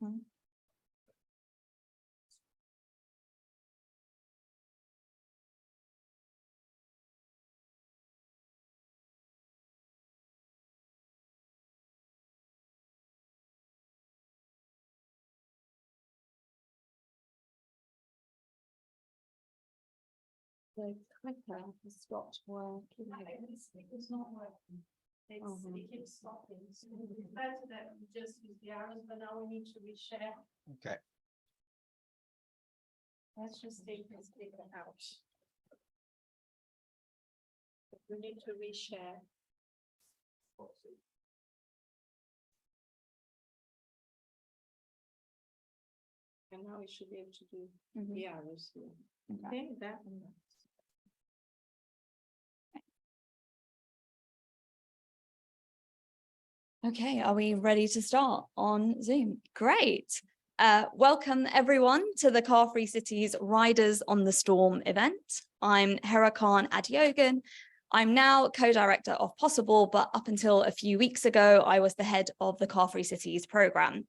The clicker has stopped working. It's not working. It keeps stopping. So better that we just use the arrows, but now we need to reshare. Okay. Let's just take this clicker out. We need to reshare. And now we should be able to do the arrows here. Okay, that and that. Okay, are we ready to start on Zoom? Great. Welcome everyone to the Car Free Cities Riders on the Storm event. I'm Hera Khan Adiogan. I'm now co-director of Possible, but up until a few weeks ago, I was the head of the Car Free Cities programme.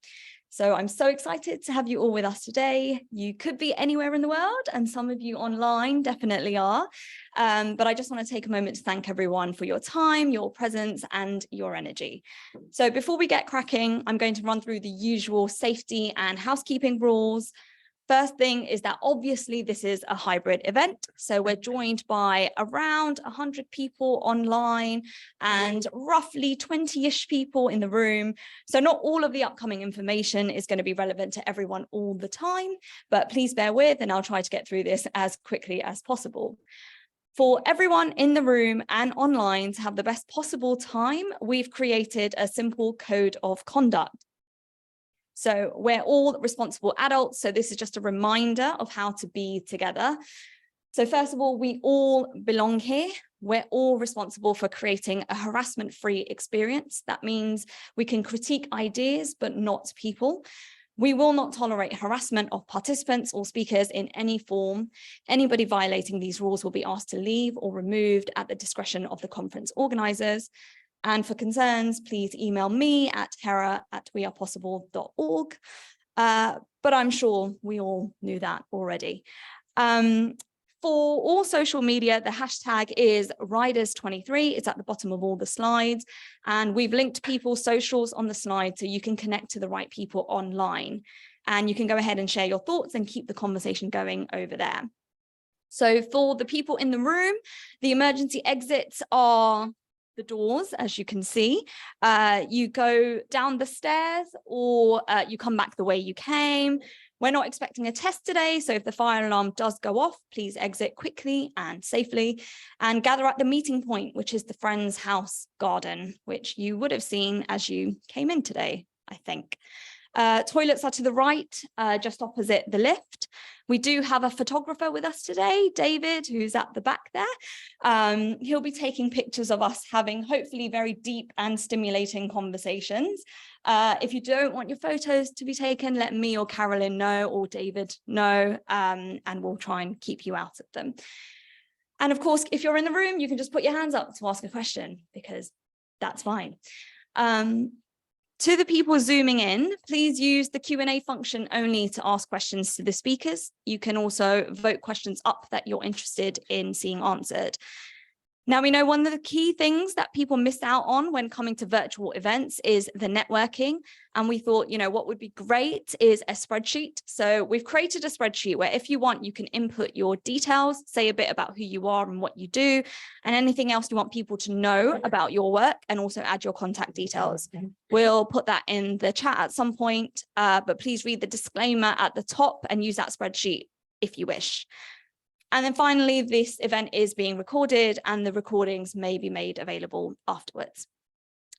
So I'm so excited to have you all with us today. You could be anywhere in the world, and some of you online definitely are. But I just want to take a moment to thank everyone for your time, your presence, and your energy. So before we get cracking, I'm going to run through the usual safety and housekeeping rules. First thing is that obviously this is a hybrid event. So we're joined by around 100 people online and roughly 20-ish people in the room. So not all of the upcoming information is going to be relevant to everyone all the time, but please bear with, and I'll try to get through this as quickly as possible. For everyone in the room and online to have the best possible time, we've created a simple code of conduct. So we're all responsible adults, so this is just a reminder of how to be together. So first of all, we all belong here. We're all responsible for creating a harassment-free experience. That means we can critique ideas, but not people. We will not tolerate harassment of participants or speakers in any form. Anybody violating these rules will be asked to leave or removed at the discretion of the conference organisers. And for concerns, please email me at hera@wearepossible.org. But I'm sure we all knew that already. For all social media, the hashtag is Riders23. It's at the bottom of all the slides. And we've linked people's socials on the slide so you can connect to the right people online. And you can go ahead and share your thoughts and keep the conversation going over there. So for the people in the room, the emergency exits are the doors, as you can see. You go down the stairs or you come back the way you came. We're not expecting a test today, so if the fire alarm does go off, please exit quickly and safely and gather at the meeting point, which is the Friends House garden, which you would have seen as you came in today, I think. Toilets are to the right, just opposite the lift. We do have a photographer with us today, David, who's at the back there. He'll be taking pictures of us having hopefully very deep and stimulating conversations. If you don't want your photos to be taken, let me or Carolyn know, or David know, and we'll try and keep you out of them. And of course, if you're in the room, you can just put your hands up to ask a question, because that's fine. To the people zooming in, please use the Q&A function only to ask questions to the speakers. You can also vote questions up that you're interested in seeing answered. Now, we know one of the key things that people miss out on when coming to virtual events is the networking. And we thought, you know, what would be great is a spreadsheet. So we've created a spreadsheet where if you want, you can input your details, say a bit about who you are and what you do, and anything else you want people to know about your work, and also add your contact details. We'll put that in the chat at some point, but please read the disclaimer at the top and use that spreadsheet if you wish. And then finally, this event is being recorded and the recordings may be made available afterwards.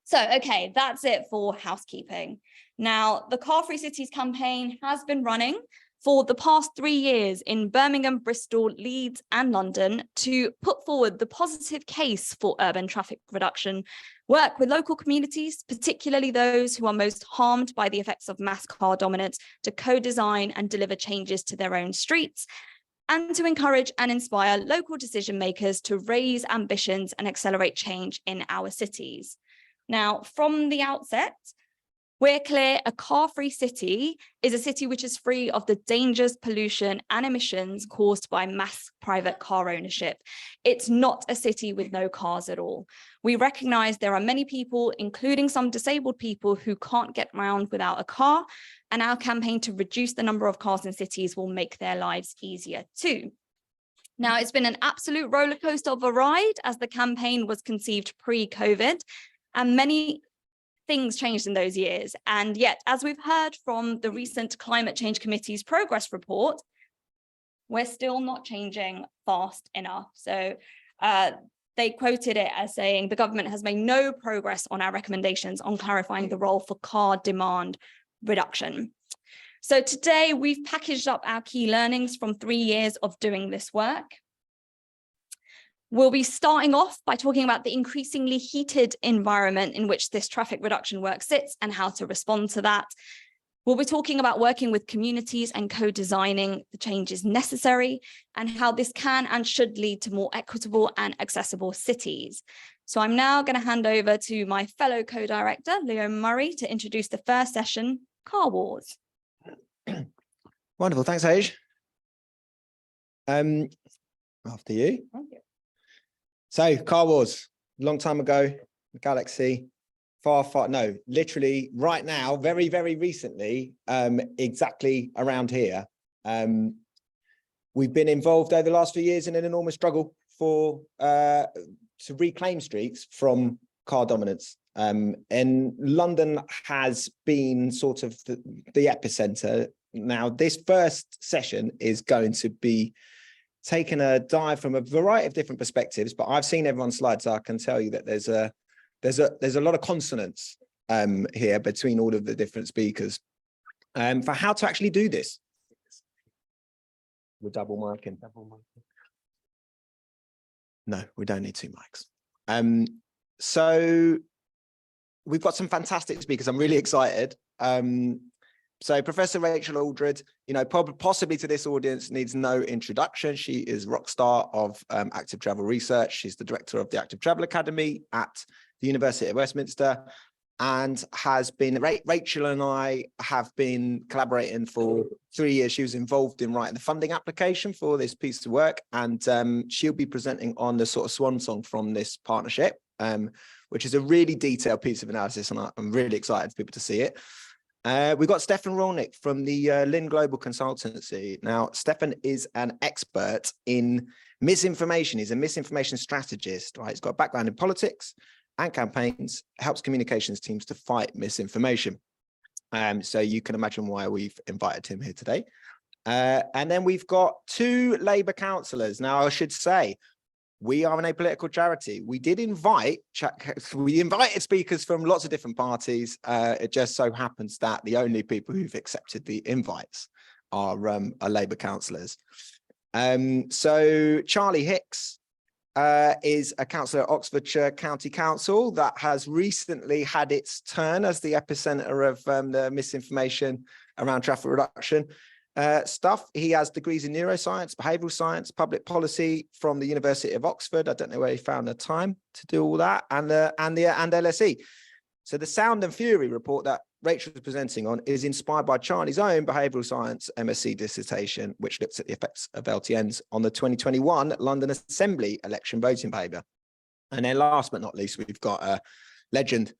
So, okay, that's it for housekeeping. Now, the Car Free Cities campaign has been running for the past 3 years in Birmingham, Bristol, Leeds and London to put forward the positive case for urban traffic reduction, work with local communities, particularly those who are most harmed by the effects of mass car dominance, to co-design and deliver changes to their own streets, and to encourage and inspire local decision makers to raise ambitions and accelerate change in our cities. Now, from the outset, We're clear, a car-free city is a city which is free of the dangers, pollution and emissions caused by mass private car ownership. It's not a city with no cars at all. We recognise there are many people, including some disabled people, who can't get around without a car, and our campaign to reduce the number of cars in cities will make their lives easier too. Now, it's been an absolute roller coaster of a ride as the campaign was conceived pre-COVID, and many things changed in those years. And yet, as we've heard from the recent Climate Change Committee's progress report, we're still not changing fast enough. So they quoted it as saying, the government has made no progress on our recommendations on clarifying the role for car demand reduction. So today we've packaged up our key learnings from 3 years of doing this work. We'll be starting off by talking about the increasingly heated environment in which this traffic reduction work sits and how to respond to that. We'll be talking about working with communities and co-designing the changes necessary and how this can and should lead to more equitable and accessible cities. So I'm now going to hand over to my fellow co-director, Leo Murray, to introduce the first session, Car Wars. Wonderful, thanks, Age. After you. Thank you. So, Car Wars, long time ago, the galaxy, no, literally right now, very, very recently, exactly around here. We've been involved over the last few years in an enormous struggle to reclaim streets from car dominance. And London has been sort of the epicenter. Now, this first session is going to be taking a dive from a variety of different perspectives, but I've seen everyone's slides, so I can tell you that there's a lot of consonance here between all of the different speakers for how to actually do this. We're double micing. No, we don't need 2 mics. So we've got some fantastic speakers. I'm really excited. So Professor Rachel Aldred, you know, possibly to this audience needs no introduction. She is rock star of active travel research. She's the director of the Active Travel Academy at the University of Westminster, and has been, Rachel and I have been collaborating for 3 years. She was involved in writing the funding application for this piece of work, and she'll be presenting on the sort of swan song from this partnership, which is a really detailed piece of analysis, and I'm really excited for people to see it. We've got Stefan Rolnick from the Lynn Global Consultancy. Now, Stefan is an expert in misinformation. He's a misinformation strategist, right? He's got a background in politics and campaigns, helps communications teams to fight misinformation. So you can imagine why we've invited him here today. And then we've got 2 Labour councillors. Now, I should say, we are an apolitical charity. We invited speakers from lots of different parties. It just so happens that the only people who've accepted the invites are Labour councillors. So Charlie Hicks is a councillor at Oxfordshire County Council that has recently had its turn as the epicenter of the misinformation around traffic reduction stuff. He has degrees in neuroscience, behavioural science, public policy from the University of Oxford. I don't know where he found the time to do all that, and LSE. So the Sound and Fury report that Rachel is presenting on is inspired by Charlie's own behavioural science MSc dissertation, which looks at the effects of LTNs on the 2021 London Assembly election voting behaviour. And then last but not least, we've got a legend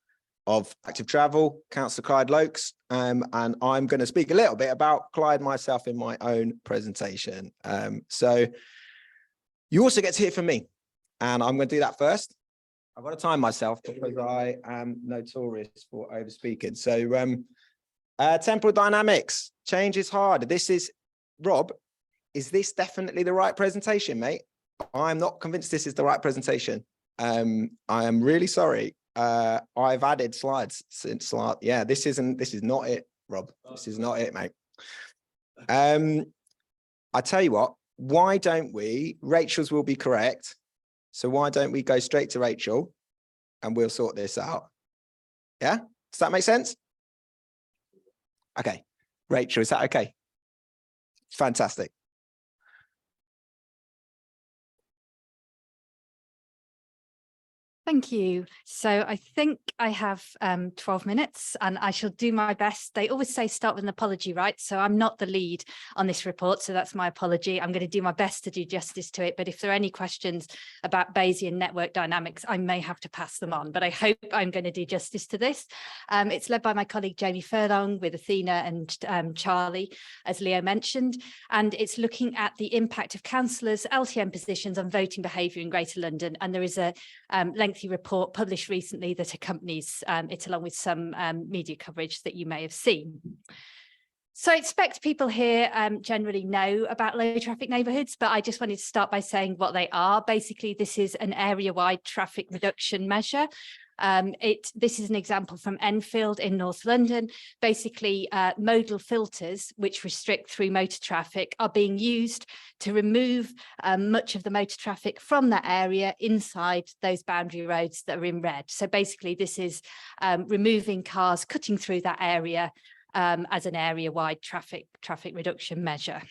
of active travel, Councillor Clyde Lokes, and I'm going to speak a little bit about Clyde myself in my own presentation. So you also get to hear from me, and I'm going to do that first. I've got to time myself because I am notorious for over speaking. So temporal dynamics, change is hard. This is, Rob, is this definitely the right presentation, mate? I'm not convinced this is the right presentation. I am really sorry. I've added slides since yeah, this is not it, Rob. This is not it, mate. I tell you what, why don't we, Rachel's will be correct, so why don't we go straight to Rachel and we'll sort this out? Yeah, does that make sense? Okay, Rachel, is that okay? Fantastic. Thank you. So I think I have 12 minutes and I shall do my best. They always say start with an apology, right? So I'm not the lead on this report, so that's my apology. I'm going to do my best to do justice to it, but if there are any questions about Bayesian network dynamics, I may have to pass them on, but I hope I'm going to do justice to this. It's led by my colleague Jamie Furlong with Athena and Charlie, as Leo mentioned, and it's looking at the impact of councillors' LTM positions on voting behaviour in Greater London, and there is a lengthy report published recently that accompanies it, along with some media coverage that you may have seen. So I expect people here generally know about low traffic neighbourhoods, but I just wanted to start by saying what they are. Basically, this is an area-wide traffic reduction measure. This is an example from Enfield in North London. Basically, modal filters, which restrict through motor traffic, are being used to remove much of the motor traffic from that area inside those boundary roads that are in red. So basically, this is removing cars cutting through that area as an area-wide traffic reduction measure.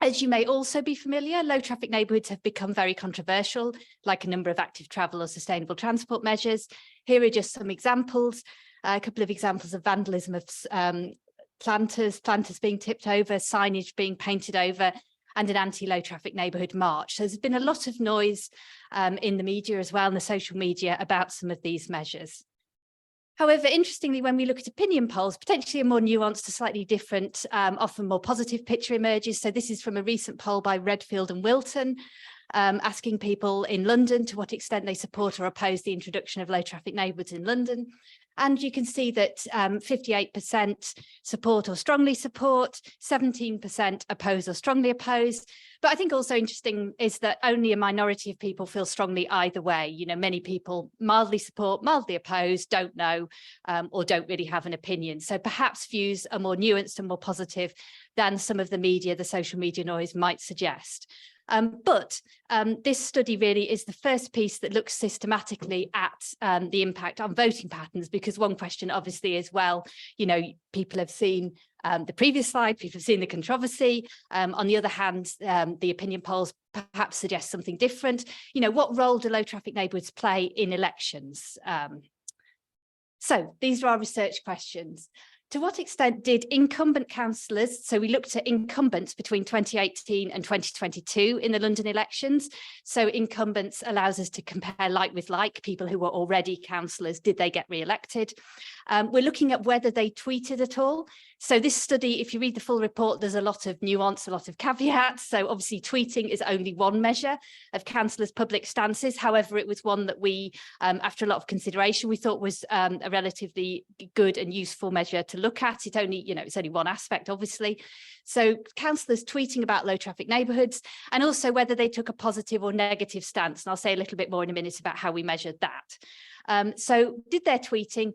As you may also be familiar, low traffic neighbourhoods have become very controversial, like a number of active travel or sustainable transport measures. Here are just some examples, a couple of examples of vandalism of planters being tipped over, signage being painted over, and an anti-low traffic neighbourhood march. So there's been a lot of noise in the media as well, and the social media, about some of these measures. However, interestingly, when we look at opinion polls, potentially a more nuanced, a slightly different, often more positive picture emerges. So this is from a recent poll by Redfield and Wilton, asking people in London to what extent they support or oppose the introduction of low traffic neighbourhoods in London. And you can see that 58% support or strongly support, 17% oppose or strongly oppose. But I think also interesting is that only a minority of people feel strongly either way. You know, many people mildly support, mildly oppose, don't know, or don't really have an opinion. So perhaps views are more nuanced and more positive than some of the media, the social media noise might suggest. But this study really is the first piece that looks systematically at the impact on voting patterns, because one question obviously is, well, you know, people have seen the previous slide, people have seen the controversy. On the other hand, the opinion polls perhaps suggest something different. You know, what role do low traffic neighbourhoods play in elections? So these are our research questions. To what extent did incumbent councillors, so we looked at incumbents between 2018 and 2022 in the London elections. So incumbents allows us to compare like with like, people who were already councillors, did they get re-elected? We're looking at whether they tweeted at all. So this study, if you read the full report, there's a lot of nuance, a lot of caveats. So obviously tweeting is only one measure of councillors' public stances. However, it was one that we, after a lot of consideration, we thought was a relatively good and useful measure to look at. It only, you know, it's only one aspect, obviously. So councillors tweeting about low traffic neighbourhoods, and also whether they took a positive or negative stance. And I'll say a little bit more in a minute about how we measured that. So did their tweeting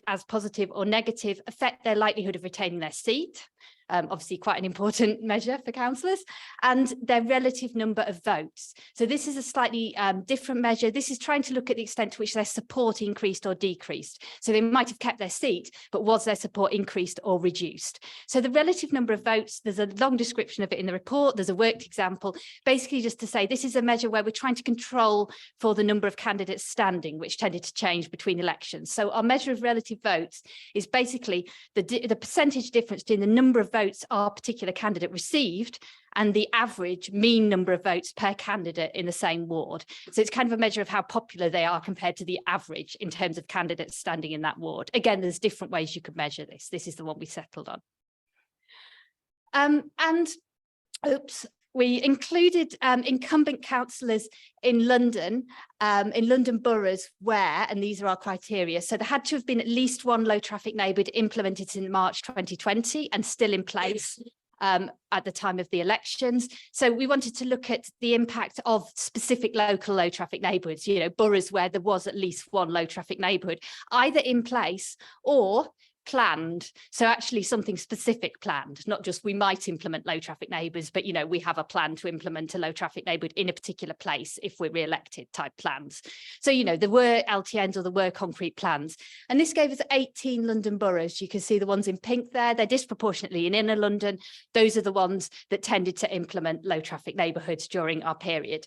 as positive or negative affect their likelihood of retaining their seat? Obviously quite an important measure for councillors, and their relative number of votes. So this is a slightly different measure. This is trying to look at the extent to which their support increased or decreased. So they might have kept their seat, but was their support increased or reduced? So the relative number of votes, there's a long description of it in the report. There's a worked example, basically just to say this is a measure where we're trying to control for the number of candidates standing, which tended to change between elections. So our measure of relative votes is basically the percentage difference between the number of votes our particular candidate received and the average mean number of votes per candidate in the same ward. So it's kind of a measure of how popular they are compared to the average in terms of candidates standing in that ward. Again, there's different ways you could measure this. This is the one we settled on. We included incumbent councillors in London boroughs where, and these are our criteria, so there had to have been at least one low traffic neighbourhood implemented in March 2020 and still in place at the time of the elections. So we wanted to look at the impact of specific local low traffic neighbourhoods, you know, boroughs where there was at least one low traffic neighbourhood, either in place or planned. So actually something specific planned, not just we might implement low traffic neighbours, but, you know, we have a plan to implement a low traffic neighbourhood in a particular place if we're re-elected type plans. So, you know, there were LTNs or there were concrete plans. And this gave us 18 London boroughs. You can see the ones in pink there. They're disproportionately in inner London. Those are the ones that tended to implement low traffic neighbourhoods during our period.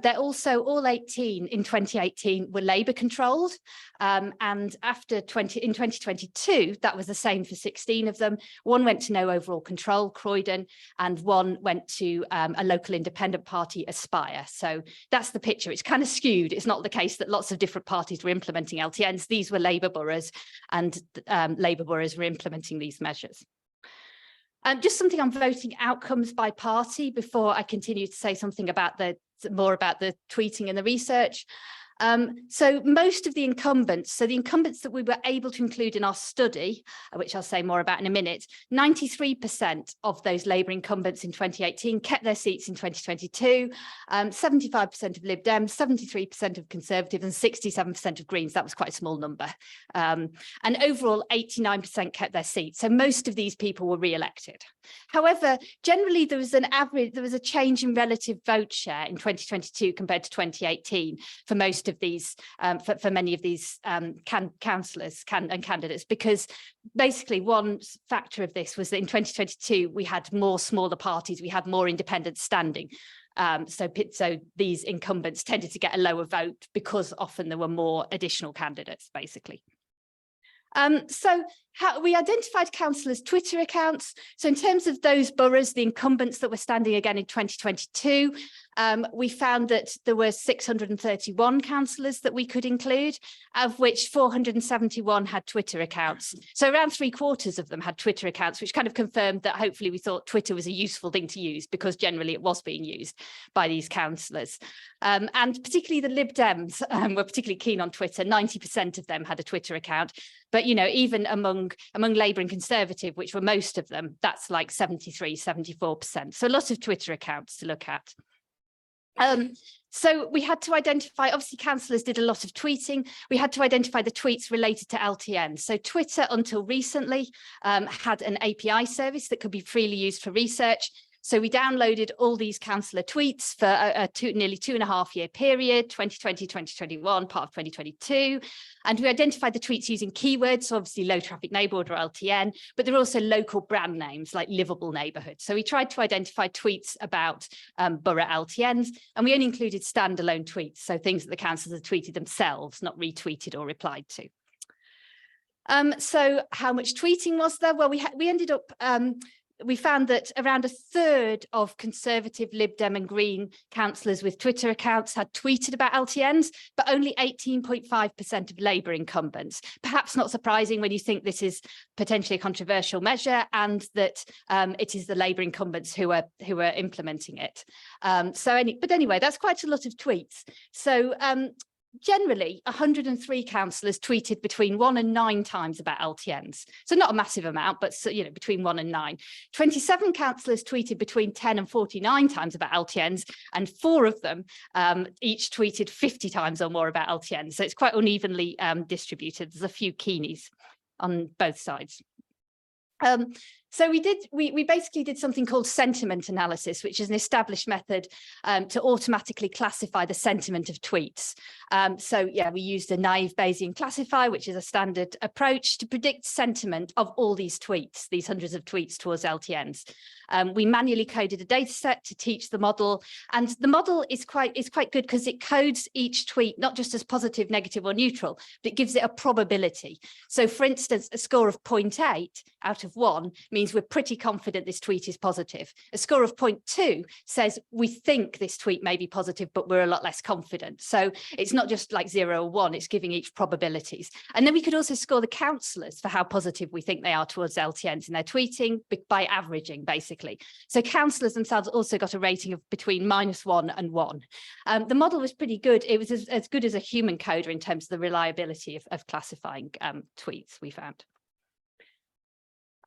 They're also all 18 in 2018 were Labour controlled. And in 2022, that was the same for 16 of them. One went to no overall control, Croydon, and one went to a local independent party, Aspire. So that's the picture. It's kind of skewed. It's not the case that lots of different parties were implementing LTNs. These were Labour boroughs, and Labour boroughs were implementing these measures. Just something on voting outcomes by party before I continue to say something about more about the tweeting and the research. So most of the incumbents, the incumbents that we were able to include in our study, which I'll say more about in a minute, 93% of those Labour incumbents in 2018 kept their seats in 2022, 75% of Lib Dems, 73% of Conservatives and 67% of Greens. That was quite a small number. And overall, 89% kept their seats. So most of these people were re-elected. However, generally there was a change in relative vote share in 2022 compared to 2018 for most of these, for many of these councillors and candidates, because basically one factor of this was that in 2022 we had more smaller parties, we had more independents standing. So these incumbents tended to get a lower vote because often there were more additional candidates, basically. So we identified councillors' Twitter accounts. So in terms of those boroughs, the incumbents that were standing again in 2022, we found that there were 631 councillors that we could include, of which 471 had Twitter accounts. So around 3/4 of them had Twitter accounts, which kind of confirmed that hopefully we thought Twitter was a useful thing to use, because generally it was being used by these councillors. And particularly the Lib Dems were particularly keen on Twitter. 90% of them had a Twitter account. But, you know, even among Labour and Conservative, which were most of them, that's like 73, 74%. So a lot of Twitter accounts to look at. So we had to identify, obviously councillors did a lot of tweeting. We had to identify the tweets related to LTN. So Twitter until recently had an API service that could be freely used for research. So we downloaded all these councillor tweets for a nearly 2.5-year period, 2020, 2021, part of 2022. And we identified the tweets using keywords, so obviously low traffic neighbourhood or LTN, but there are also local brand names like livable neighbourhood. So we tried to identify tweets about borough LTNs, and we only included standalone tweets, so things that the councillors had tweeted themselves, not retweeted or replied to. So how much tweeting was there? Well, we ended up we found that around 1/3 of Conservative, Lib Dem and Green councillors with Twitter accounts had tweeted about LTNs, but only 18.5% of Labour incumbents. Perhaps not surprising when you think this is potentially a controversial measure and that it is the Labour incumbents who are implementing it. But anyway, that's quite a lot of tweets. So generally, 103 councillors tweeted between 1 and 9 times about LTNs. So not a massive amount, but you know, between 1 and 9. 27 councillors tweeted between 10 and 49 times about LTNs, and 4 of them each tweeted 50 times or more about LTNs. So it's quite unevenly distributed. There's a few keenies on both sides. So we basically did something called sentiment analysis, which is an established method to automatically classify the sentiment of tweets. So yeah, we used a naive Bayesian classifier, which is a standard approach to predict sentiment of all these tweets, these hundreds of tweets towards LTNs. We manually coded a data set to teach the model, and the model is quite good because it codes each tweet not just as positive, negative or neutral, but it gives it a probability. So for instance, a score of 0.8 out of 1 means we're pretty confident this tweet is positive. A score of 0.2 says we think this tweet may be positive, but we're a lot less confident. So it's not just like 0 or 1, it's giving each probabilities. And then we could also score the councillors for how positive we think they are towards LTNs in their tweeting by averaging, basically. So councillors themselves also got a rating of between -1 and 1. The model was pretty good. It was as good as a human coder in terms of the reliability of classifying tweets, we found.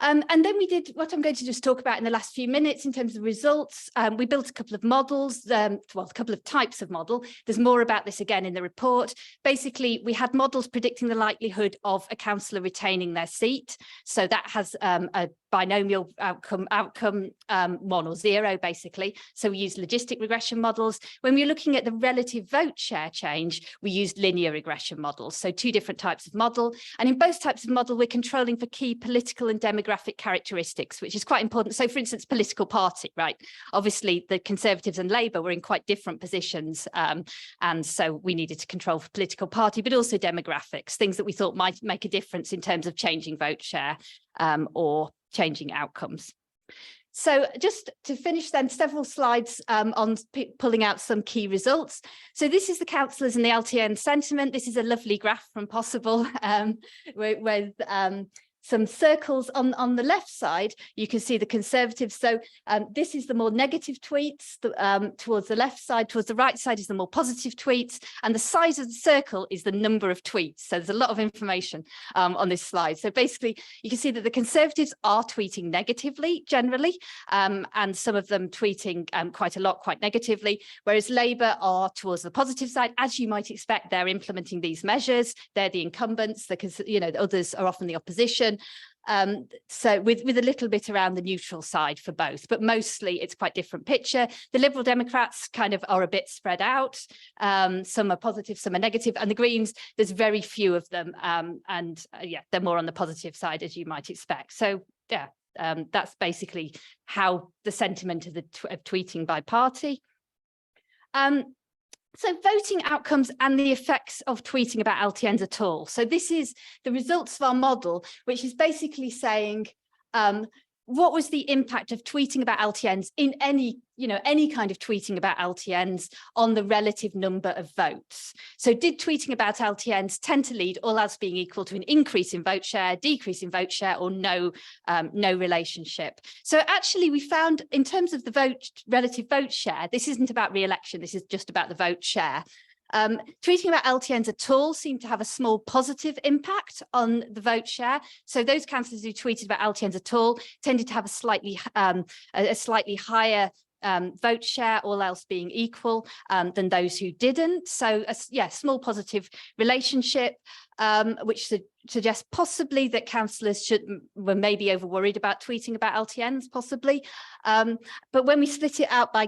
And then we did what I'm going to just talk about in the last few minutes in terms of results. We built a couple of models, well, a couple of types of model. There's more about this again in the report. Basically, we had models predicting the likelihood of a councillor retaining their seat. So that has a binomial outcome 1 or 0, basically. So we used logistic regression models. When we're looking at the relative vote share change, we used linear regression models. So 2 different types of model. And in both types of model, we're controlling for key political and demographic characteristics, which is quite important. So for instance, political party, right? Obviously, the Conservatives and Labour were in quite different positions. And so we needed to control for political party, but also demographics, things that we thought might make a difference in terms of changing vote share or changing outcomes. So just to finish then, several slides on pulling out some key results. So this is the councillors and the LTN sentiment. This is a lovely graph from Possible with some circles on the left side. You can see the Conservatives. So this is the more negative tweets towards the left side. Towards the right side is the more positive tweets. And the size of the circle is the number of tweets. So there's a lot of information on this slide. So basically, you can see that the Conservatives are tweeting negatively generally, and some of them tweeting quite a lot, quite negatively, whereas Labour are towards the positive side. As you might expect, they're implementing these measures. They're the incumbents, because the others are often the opposition. So with a little bit around the neutral side for both, but mostly it's quite different picture. The Liberal Democrats kind of are a bit spread out. Some are positive, some are negative, and the Greens, there's very few of them. Yeah, they're more on the positive side, as you might expect. So yeah, that's basically how the sentiment of tweeting by party. So voting outcomes and the effects of tweeting about LTNs at all. So this is the results of our model, which is basically saying what was the impact of tweeting about LTNs in any kind of tweeting about LTNs on the relative number of votes. So did tweeting about LTNs tend to lead, all else being equal, to an increase in vote share, decrease in vote share, or no relationship? So actually we found, in terms of the relative vote share, this isn't about re-election, this is just about the vote share. Tweeting about LTNs at all seemed to have a small positive impact on the vote share. So those councillors who tweeted about LTNs at all tended to have a slightly higher vote share, all else being equal, than those who didn't. So yeah, small positive relationship, which suggests possibly that councillors were maybe over worried about tweeting about LTNs, possibly. But when we split it out by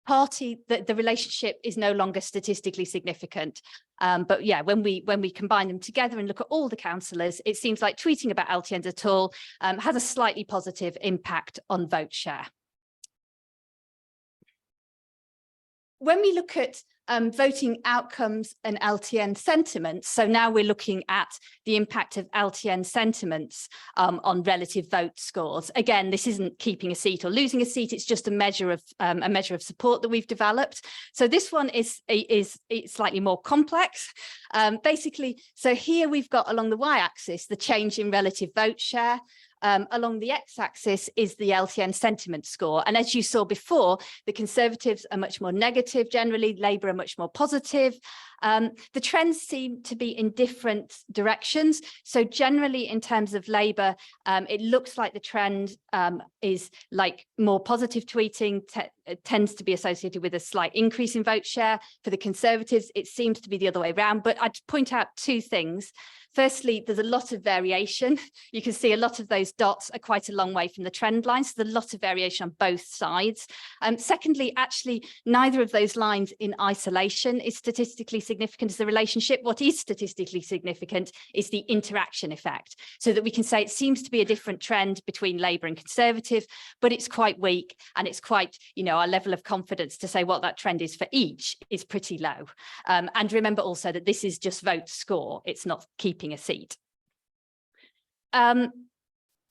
party, the relationship is no longer statistically significant. But yeah, when we combine them together and look at all the councillors, it seems like tweeting about LTNs at all has a slightly positive impact on vote share. When we look at voting outcomes and LTN sentiments, so now we're looking at the impact of LTN sentiments on relative vote scores. Again, this isn't keeping a seat or losing a seat, it's just a measure of support that we've developed. So this one is slightly more complex. Basically, so here we've got along the y-axis the change in relative vote share. Along the x-axis is the LTN sentiment score. And as you saw before, the Conservatives are much more negative generally, Labour are much more positive. The trends seem to be in different directions. So generally, in terms of Labour, it looks like the trend is like more positive tweeting tends to be associated with a slight increase in vote share. For the Conservatives, it seems to be the other way around. But I'd point out 2 things. Firstly, there's a lot of variation. You can see a lot of those dots are quite a long way from the trend line, so there's a lot of variation on both sides. Secondly, actually, neither of those lines in isolation is statistically significant as the relationship. What is statistically significant is the interaction effect, so that we can say it seems to be a different trend between Labour and Conservative, but it's quite weak, and it's quite, our level of confidence to say what that trend is for each is pretty low. And remember also that this is just vote score, it's not keeping a seat.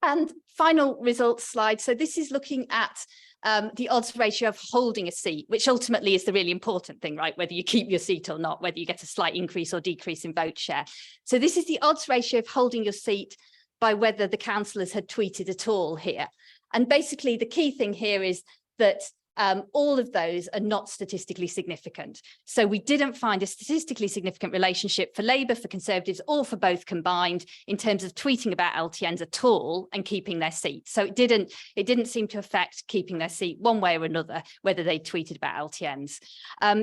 And final results slide. So this is looking at the odds ratio of holding a seat, which ultimately is the really important thing, right? Whether you keep your seat or not, whether you get a slight increase or decrease in vote share. So this is the odds ratio of holding your seat by whether the councillors had tweeted at all here. And basically the key thing here is that all of those are not statistically significant. So we didn't find a statistically significant relationship for Labour, for Conservatives, or for both combined in terms of tweeting about LTNs at all and keeping their seat. So it didn't seem to affect keeping their seat one way or another, whether they tweeted about LTNs.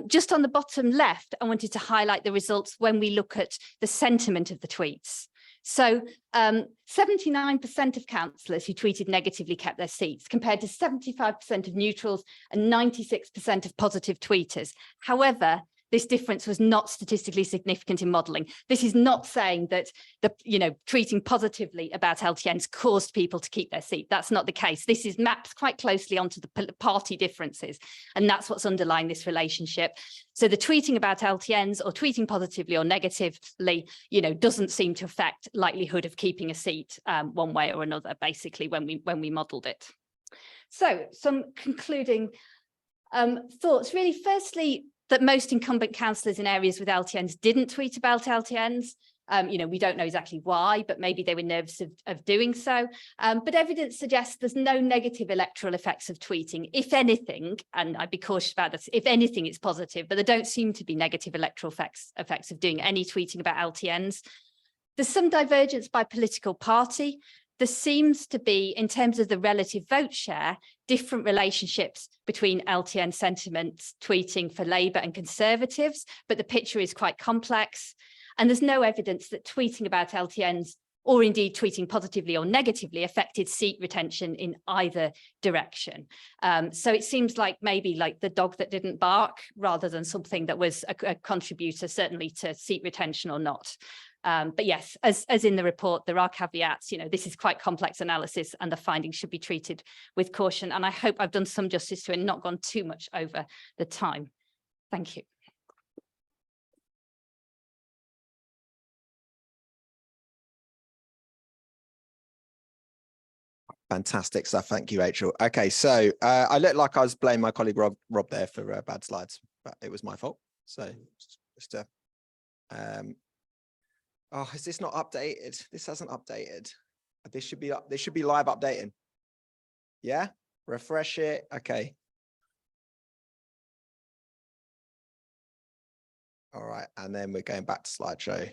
Just on the bottom left, I wanted to highlight the results when we look at the sentiment of the tweets. So 79% of councillors who tweeted negatively kept their seats, compared to 75% of neutrals and 96% of positive tweeters. However, this difference was not statistically significant in modelling. This is not saying that tweeting positively about LTNs caused people to keep their seat. That's not the case. This is mapped quite closely onto the party differences, and that's what's underlying this relationship. So the tweeting about LTNs or tweeting positively or negatively, doesn't seem to affect likelihood of keeping a seat one way or another, basically, when we modelled it. So some concluding thoughts, really. Firstly, that most incumbent councillors in areas with LTNs didn't tweet about LTNs. We don't know exactly why, but maybe they were nervous of doing so. But evidence suggests there's no negative electoral effects of tweeting. If anything, and I'd be cautious about this, if anything, it's positive, but there don't seem to be negative electoral effects of doing any tweeting about LTNs. There's some divergence by political party. There seems to be, in terms of the relative vote share, different relationships between LTN sentiment tweeting for Labour and Conservatives, but the picture is quite complex. And there's no evidence that tweeting about LTNs, or indeed tweeting positively or negatively, affected seat retention in either direction. So it seems like maybe like the dog that didn't bark, rather than something that was a contributor, certainly to seat retention or not. But yes, as in the report, there are caveats. This is quite complex analysis, and the findings should be treated with caution. And I hope I've done some justice to it and not gone too much over the time. Thank you. Fantastic stuff. Thank you, Rachel. Okay, so I looked like I was blaming my colleague Rob there for bad slides, but it was my fault. So just oh, is this not updated? This hasn't updated. This should be up. This should be live updating. Yeah, refresh it. Okay. All right, and then we're going back to slideshow.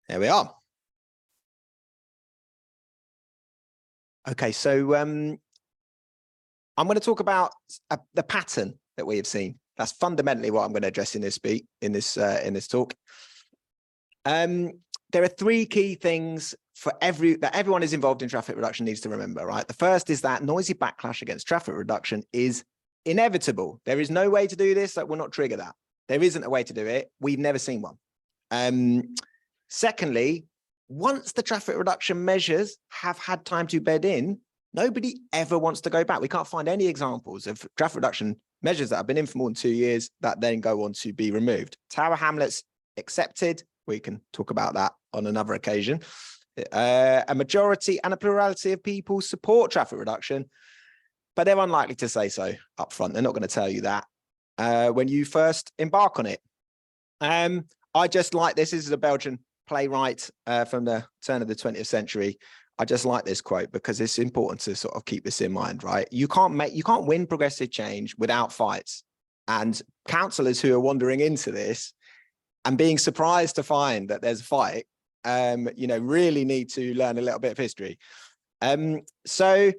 There we are. Okay, so I'm going to talk about the pattern that we have seen. That's fundamentally what I'm going to address in this talk. There are three key things that everyone is involved in traffic reduction needs to remember, right? The first is that noisy backlash against traffic reduction is inevitable. There is no way to do this that will not trigger that. There isn't a way to do it. We've never seen one. Secondly, once the traffic reduction measures have had time to bed in, nobody ever wants to go back. We can't find any examples of traffic reduction measures that have been in for more than 2 years that then go on to be removed. Tower hamlets accepted. We can talk about that on another occasion. A majority and a plurality of people support traffic reduction, but they're unlikely to say so up front. They're not going to tell you that when you first embark on it. I just like this. This is a Belgian playwright from the turn of the 20th century. I just like this quote because it's important to sort of keep this in mind, right? You can't win progressive change without fights. And councillors who are wandering into this and being surprised to find that there's a fight, really need to learn a little bit of history. So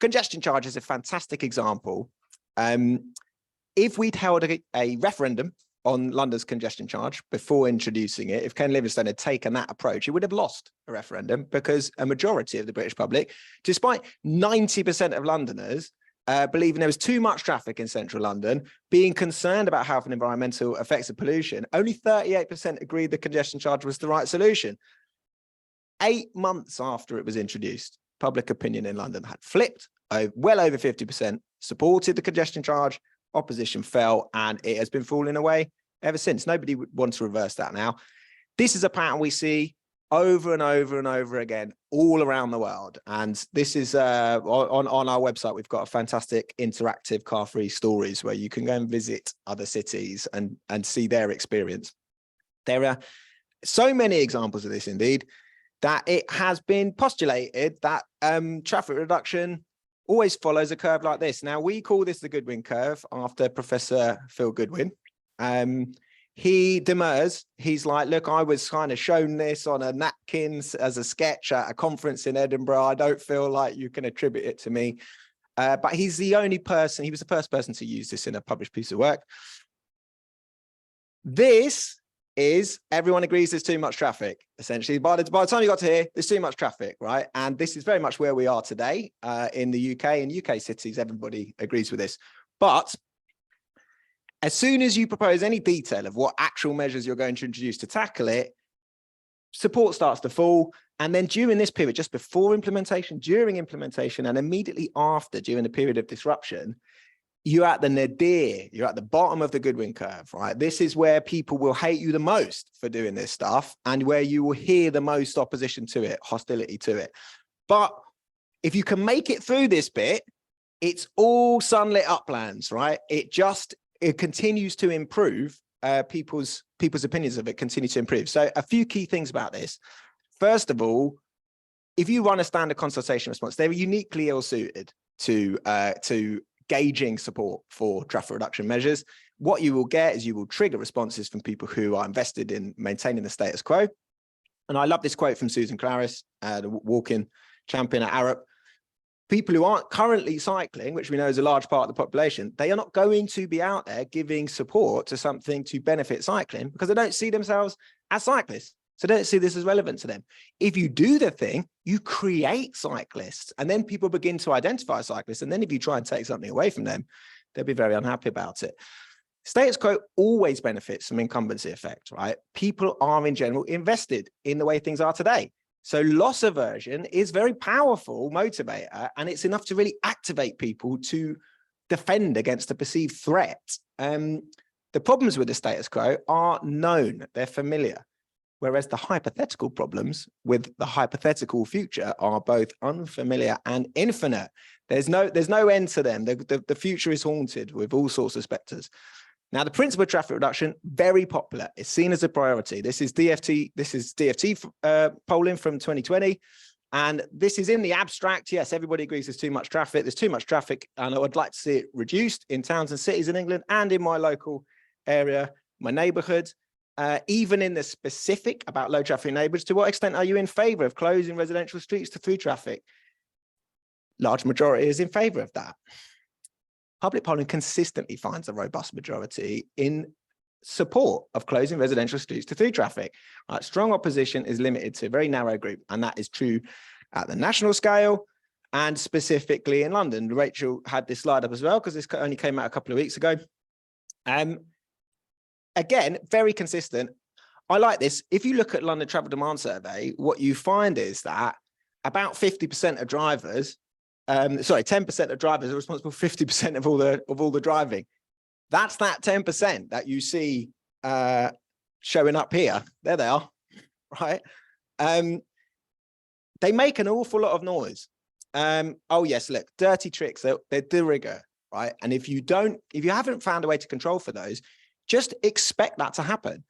congestion charge is a fantastic example. If we'd held a referendum on London's congestion charge before introducing it, if Ken Livingstone had taken that approach, he would have lost a referendum because a majority of the British public, despite 90% of Londoners believing there was too much traffic in central London, being concerned about health and environmental effects of pollution, only 38% agreed the congestion charge was the right solution. 8 months after it was introduced, public opinion in London had flipped. Well over 50% supported the congestion charge, opposition fell, and it has been falling away ever since. Nobody would want to reverse that now. This is a pattern we see over and over and over again all around the world. And this is on our website, we've got a fantastic interactive car-free stories where you can go and visit other cities and see their experience. There are so many examples of this indeed. that it has been postulated that traffic reduction always follows a curve like this. Now, we call this the Goodwin curve after Professor Phil Goodwin. He demurs. He's like, look, I was kind of shown this on a napkin as a sketch at a conference in Edinburgh. I don't feel like you can attribute it to me. But he's the only person, he was the first person to use this in a published piece of work. This is, everyone agrees there's too much traffic, essentially. By the time you got to here, there's too much traffic, right? And this is very much where we are today in the UK. In UK cities, everybody agrees with this. But as soon as you propose any detail of what actual measures you're going to introduce to tackle it, support starts to fall. And then during this period, just before implementation, during implementation, and immediately after, during the period of disruption, you're at the nadir, you're at the bottom of the Goodwin curve, right? This is where people will hate you the most for doing this stuff and where you will hear the most opposition to it, hostility to it. But if you can make it through this bit, it's all sunlit uplands, right? It continues to improve. People's opinions of it continue to improve. So a few key things about this. First of all, if you run a standard consultation response, they're uniquely ill-suited to gauging support for traffic reduction measures. What you will get is you will trigger responses from people who are invested in maintaining the status quo. And I love this quote from Susan Claris, the walking champion at Arup. People who aren't currently cycling, which we know is a large part of the population, they are not going to be out there giving support to something to benefit cycling because they don't see themselves as cyclists. So they don't see this as relevant to them. If you do the thing, you create cyclists, and then people begin to identify cyclists. And then if you try and take something away from them, they'll be very unhappy about it. Status quo always benefits from incumbency effect, right? People are in general invested in the way things are today. So loss aversion is very powerful motivator, and it's enough to really activate people to defend against a perceived threat. The problems with the status quo are known, they're familiar, whereas the hypothetical problems with the hypothetical future are both unfamiliar and infinite. There's no end to them. The future is haunted with all sorts of specters. Now, the principle of traffic reduction, very popular. It's seen as a priority. This is DFT polling from 2020. And this is in the abstract. Yes, everybody agrees there's too much traffic. There's too much traffic. And I would like to see it reduced in towns and cities in England and in my local area, my neighborhood. Even in the specific about low traffic neighborhoods, to what extent are you in favor of closing residential streets to through traffic? Large majority is in favor of that. Public polling consistently finds a robust majority in support of closing residential streets to through traffic. Right, strong opposition is limited to a very narrow group, and that is true at the national scale and specifically in London. Rachel had this slide up as well because this only came out a couple of weeks ago. Again, very consistent. I like this. If you look at London Travel Demand Survey, what you find is that about 50% of drivers, 10% of drivers are responsible for 50% of all the driving. That's that 10% that you see showing up here. There they are, right? They make an awful lot of noise. Oh yes, look, dirty tricks, they're de rigueur, right? And if you haven't found a way to control for those, just expect that to happen.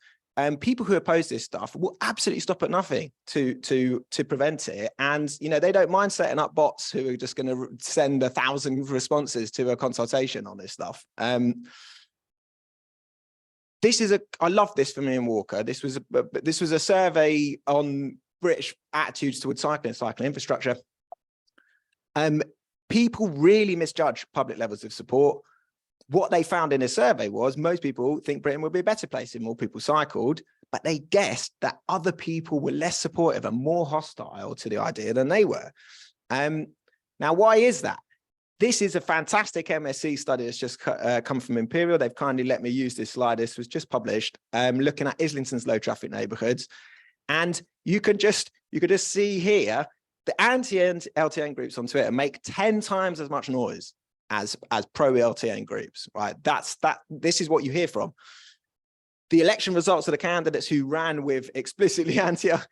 People who oppose this stuff will absolutely stop at nothing to prevent it. And, you know, they don't mind setting up bots who are just going to send 1,000 responses to a consultation on this stuff. I love this from Ian Walker. This was a survey on British attitudes towards cycling infrastructure. People really misjudge public levels of support. What they found in a survey was most people think Britain would be a better place if more people cycled, but they guessed that other people were less supportive and more hostile to the idea than they were. Now, why is that? This is a fantastic MSc study that's just come from Imperial. They've kindly let me use this slide. This was just published, looking at Islington's low traffic neighborhoods. And you could just see here, the anti-LTN groups on Twitter make 10 times as much noise as pro-LTN groups, right? This is what you hear from. The election results of the candidates who ran with explicitly 4%,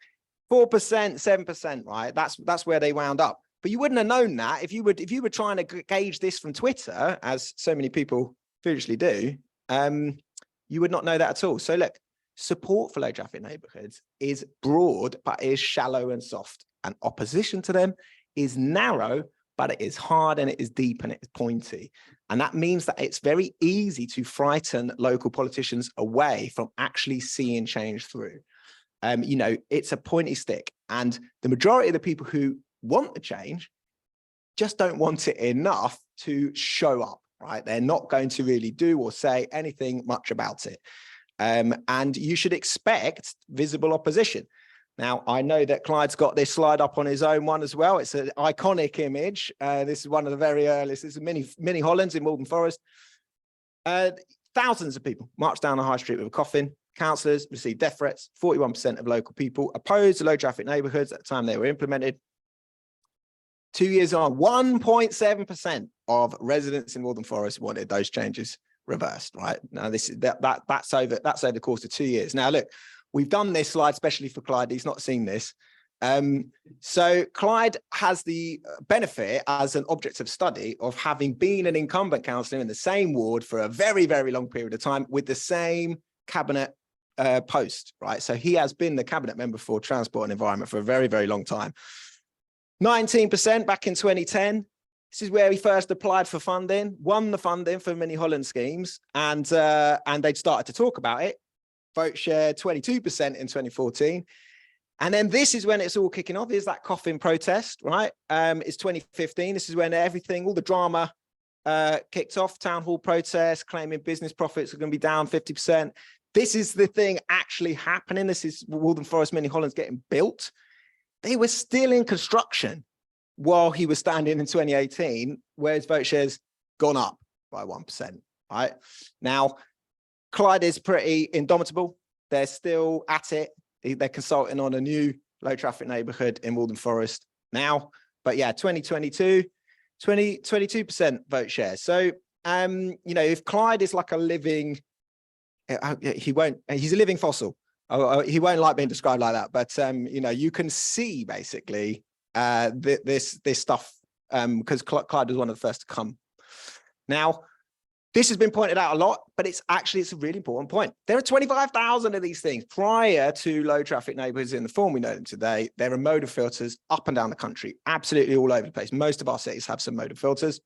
7%, right? That's where they wound up. But you wouldn't have known that if you were trying to gauge this from Twitter, as so many people foolishly do. You would not know that at all. So look, support for low traffic neighbourhoods is broad, but it is shallow and soft. And opposition to them is narrow, but it is hard and it is deep and it is pointy. And that means that it's very easy to frighten local politicians away from actually seeing change through. You know, it's a pointy stick, and the majority of the people who want the change just don't want it enough to show up, right? They're not going to really do or say anything much about it. And you should expect visible opposition. Now, I know that Clyde's got this slide up on his own one as well. It's an iconic image. This is one of the very earliest. This is mini Hollands in Malden Forest. Thousands of people marched down the high street with a coffin. Councillors received death threats. 41% of local people opposed the low traffic neighbourhoods at the time they were implemented. 2 years on, 1.7% of residents in Malden Forest wanted those changes reversed, right? Now, this is that's over the course of 2 years. Now, look, we've done this slide especially for Clyde. He's not seen this. So Clyde has the benefit as an object of study of having been an incumbent councillor in the same ward for a very, very long period of time with the same cabinet post, right? So he has been the cabinet member for transport and environment for a very, very long time. 19% back in 2010. This is where he first applied for funding, won the funding for mini Holland schemes, and they'd started to talk about it. Vote share 22% in 2014. And then this is when it's all kicking off. Here's that coffin protest, right? It's 2015. This is when everything, all the drama kicked off. Town hall protest, claiming business profits are going to be down 50%. This is the thing actually happening. This is Malden Forest mini Hollands getting built. They were still in construction while he was standing in 2018, where his vote share's gone up by 1%, right? Now, Clyde is pretty indomitable. They're still at it. They're consulting on a new low traffic neighbourhood in Malden Forest now. But yeah, 2022, 22% vote share. So, you know, if Clyde is like a living, he's a living fossil. He won't like being described like that, but you know, you can see basically this stuff because Clyde was one of the first to come. Now, this has been pointed out a lot, but it's a really important point. There are 25,000 of these things prior to low traffic neighbourhoods in the form we know them today. There are modal filters up and down the country, absolutely all over the place. Most of our cities have some modal filters.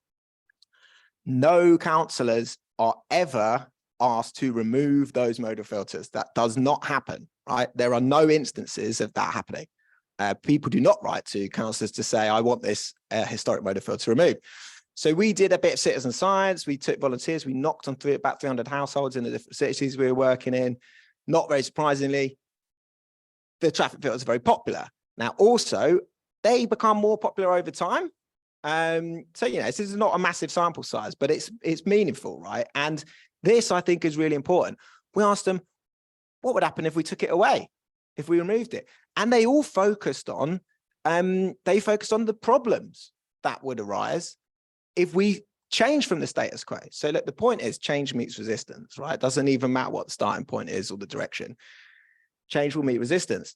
No councillors are ever asked to remove those modal filters. That does not happen, right? There are no instances of that happening. People do not write to councillors to say, I want this historic modal filter removed. So we did a bit of citizen science. We took volunteers. We knocked on about 300 households in the different cities we were working in. Not very surprisingly, the traffic filters are very popular. Now, also, they become more popular over time. So, you know, this is not a massive sample size, but it's meaningful, right? And this, I think, is really important. We asked them, what would happen if we took it away, if we removed it? And they all focused on, the problems that would arise if we change from the status quo. So look, the point is change meets resistance, right? It doesn't even matter what the starting point is or the direction. Change will meet resistance.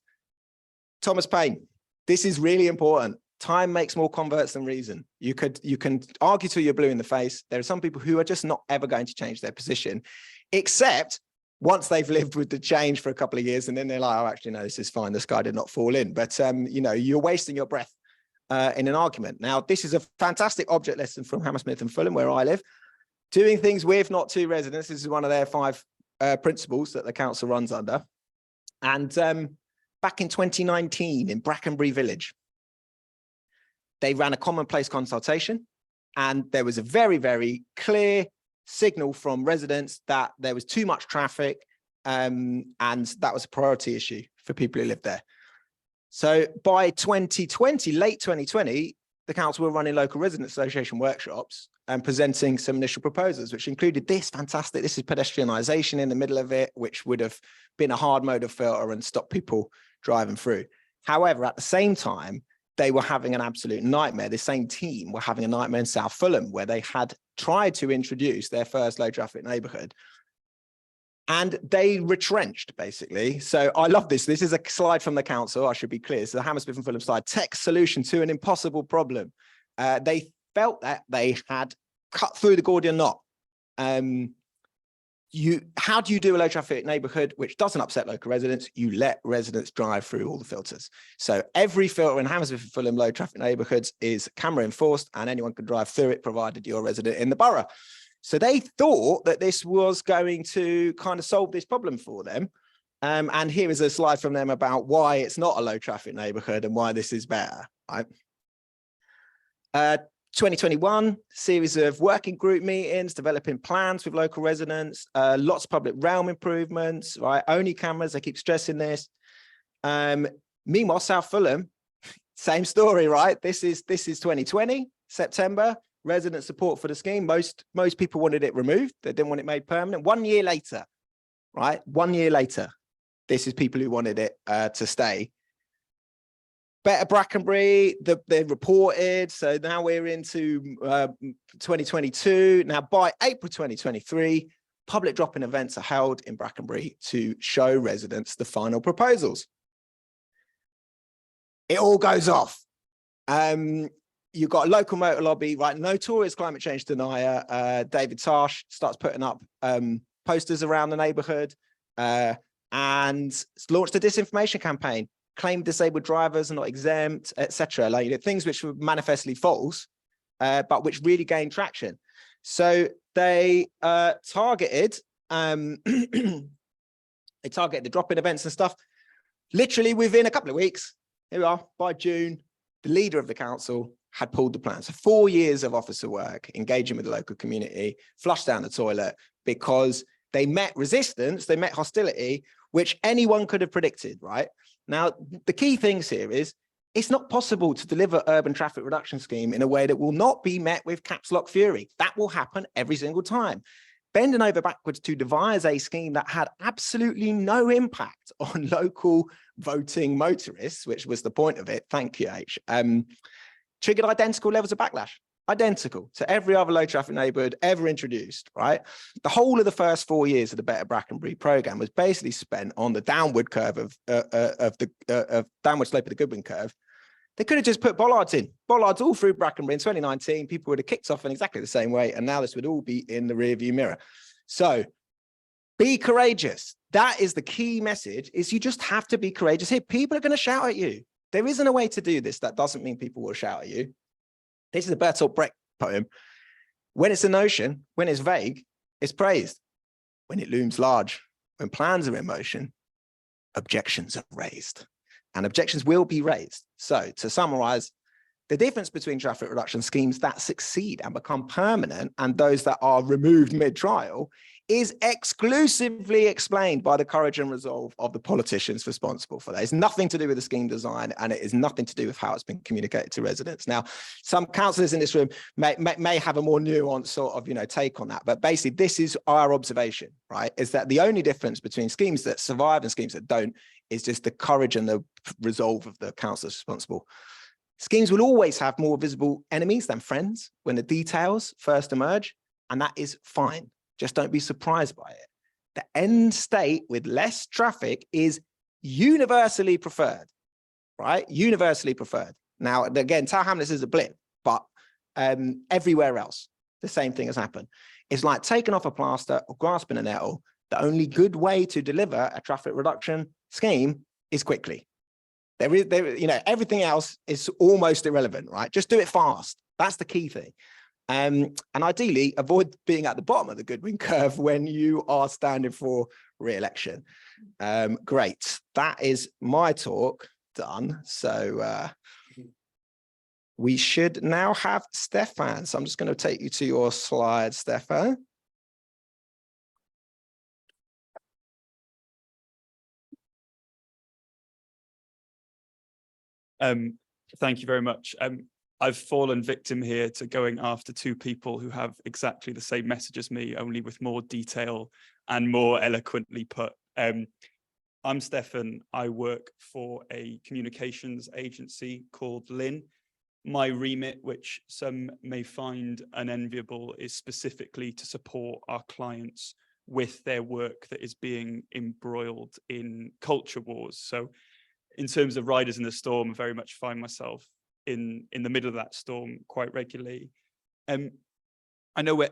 Thomas Paine, this is really important. Time makes more converts than reason. You can argue till you're blue in the face. There are some people who are just not ever going to change their position, except once they've lived with the change for a couple of years, and then they're like, oh, actually, no, this is fine. The sky did not fall in. But, you know, you're wasting your breath in an argument. Now, this is a fantastic object lesson from Hammersmith and Fulham, where I live. Doing things with, not to residents. This is one of their 5 principles that the council runs under. And back in 2019 in Brackenbury Village, they ran a commonplace consultation, and there was a very, very clear signal from residents that there was too much traffic, and that was a priority issue for people who lived there. So by 2020, late 2020, the council were running local resident association workshops and presenting some initial proposals, which included this fantastic, this is pedestrianisation in the middle of it, which would have been a hard mode of filter and stopped people driving through. However, at the same time, they were having an absolute nightmare. The same team were having a nightmare in South Fulham, where they had tried to introduce their first low traffic neighbourhood. And they retrenched, basically. So I love this. This is a slide from the council, I should be clear. So the Hammersmith and Fulham slide, tech solution to an impossible problem. They felt that they had cut through the Gordian knot. how do you do a low traffic neighborhood which doesn't upset local residents? You let residents drive through all the filters. So every filter in Hammersmith and Fulham low traffic neighborhoods is camera enforced, and anyone can drive through it provided you're a resident in the borough. So they thought that this was going to kind of solve this problem for them. And here is a slide from them about why it's not a low traffic neighborhood and why this is better, right? 2021, series of working group meetings, developing plans with local residents, lots of public realm improvements, right? Only cameras, they keep stressing this. Meanwhile, South Fulham, same story, right? This is 2020, September, resident support for the scheme. Most people wanted it removed. They didn't want it made permanent. 1 year later, right? 1 year later, this is people who wanted it to stay. Better Brackenbury, they reported. So now we're into 2022. Now by April 2023, public drop-in events are held in Brackenbury to show residents the final proposals. It all goes off. You've got a local motor lobby, right? Notorious climate change denier, David Tarsh, starts putting up posters around the neighborhood and launched a disinformation campaign. Claim disabled drivers are not exempt, etc. Like, you know, things which were manifestly false, but which really gained traction. So they targeted the drop-in events and stuff. Literally within a couple of weeks, here we are, by June, the leader of the council had pulled the plan. So 4 years of officer work, engaging with the local community, flushed down the toilet because they met resistance, they met hostility, which anyone could have predicted, right? Now, the key things here is it's not possible to deliver urban traffic reduction scheme in a way that will not be met with caps lock fury. That will happen every single time. Bending over backwards to devise a scheme that had absolutely no impact on local voting motorists, which was the point of it, thank you, H, triggered identical levels of backlash. Identical to every other low traffic neighborhood ever introduced, right? The whole of the first 4 years of the Better Brackenbury program was basically spent on the downward curve of downward slope of the Goodwin curve. They could have just put bollards in, bollards all through Brackenbury in 2019. People would have kicked off in exactly the same way, and now this would all be in the rearview mirror. So be courageous. That is the key message, is you just have to be courageous here. People are going to shout at you. There isn't a way to do this. That doesn't mean people will shout at you. This is a Bertolt Brecht poem. When it's a notion, when it's vague, it's praised. When it looms large, when plans are in motion, objections are raised. And objections will be raised. So to summarize, the difference between traffic reduction schemes that succeed and become permanent and those that are removed mid-trial is exclusively explained by the courage and resolve of the politicians responsible for that. It's nothing to do with the scheme design, and it is nothing to do with how it's been communicated to residents. Now, some councillors in this room may have a more nuanced sort of, you know, take on that, but basically this is our observation, right? Is that the only difference between schemes that survive and schemes that don't is just the courage and the resolve of the councillors responsible. Schemes will always have more visible enemies than friends when the details first emerge, and that is fine. Just don't be surprised by it. The end state with less traffic is universally preferred, right? Universally preferred. Now, again, Tower Hamlets is a blip, but everywhere else, the same thing has happened. It's like taking off a plaster or grasping a nettle. The only good way to deliver a traffic reduction scheme is quickly. You know, everything else is almost irrelevant, right? Just do it fast. That's the key thing. And ideally, avoid being at the bottom of the Goodwin curve when you are standing for re-election. Great. That is my talk done. So we should now have Stefan. So I'm just going to take you to your slide, Stefan. Thank you very much. I've fallen victim here to going after two people who have exactly the same message as me, only with more detail and more eloquently put. I'm Stefan. I work for a communications agency called Lynn. My remit, which some may find unenviable, is specifically to support our clients with their work that is being embroiled in culture wars. So in terms of riders in the storm, I very much find myself in the middle of that storm quite regularly. I know we're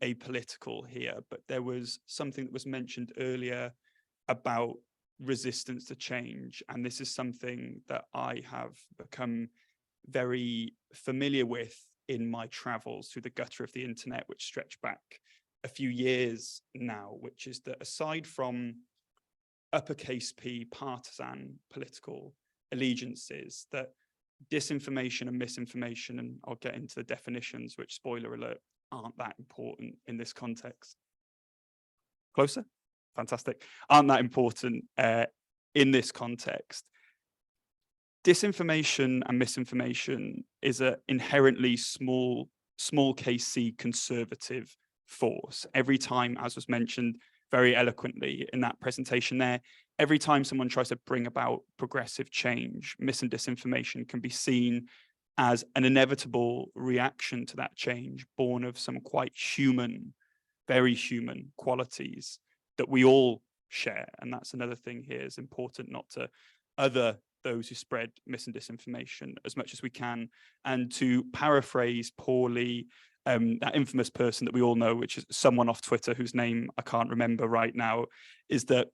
apolitical here, but there was something that was mentioned earlier about resistance to change. And this is something that I have become very familiar with in my travels through the gutter of the internet, which stretch back a few years now, which is that aside from uppercase P partisan political allegiances, that disinformation and misinformation, and I'll get into the definitions, which, spoiler alert, aren't that important in this context. Closer? Fantastic. Aren't that important in this context. Disinformation and misinformation is an inherently small case C conservative force. Every time, as was mentioned very eloquently in that presentation there, every time someone tries to bring about progressive change, mis and disinformation can be seen as an inevitable reaction to that change, born of some quite human, very human qualities that we all share. And that's another thing here, is important not to other those who spread mis and disinformation as much as we can. And to paraphrase poorly that infamous person that we all know, which is someone off Twitter whose name I can't remember right now, is that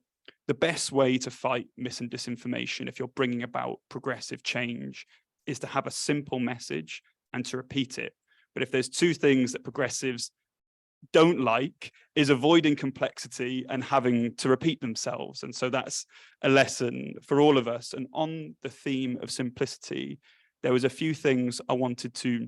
the best way to fight mis and disinformation, if you're bringing about progressive change, is to have a simple message and to repeat it. But if there's two things that progressives don't like, is avoiding complexity and having to repeat themselves. And so that's a lesson for all of us. And on the theme of simplicity, there was a few things I wanted to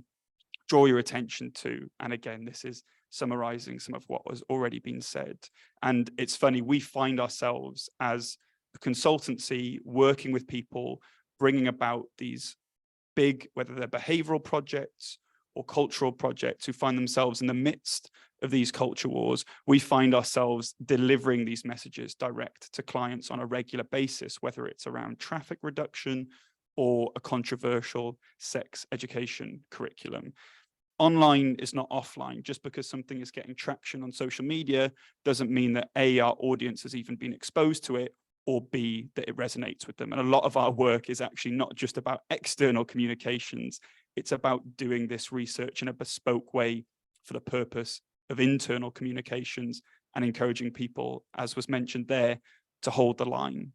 draw your attention to. And again, this is summarizing some of what has already been said. And it's funny, we find ourselves as a consultancy working with people, bringing about these big, whether they're behavioral projects or cultural projects, who find themselves in the midst of these culture wars. We find ourselves delivering these messages direct to clients on a regular basis, whether it's around traffic reduction or a controversial sex education curriculum. Online is not offline. Just because something is getting traction on social media doesn't mean that A, our audience has even been exposed to it, or B, that it resonates with them. And a lot of our work is actually not just about external communications. It's about doing this research in a bespoke way for the purpose of internal communications and encouraging people, as was mentioned there, to hold the line.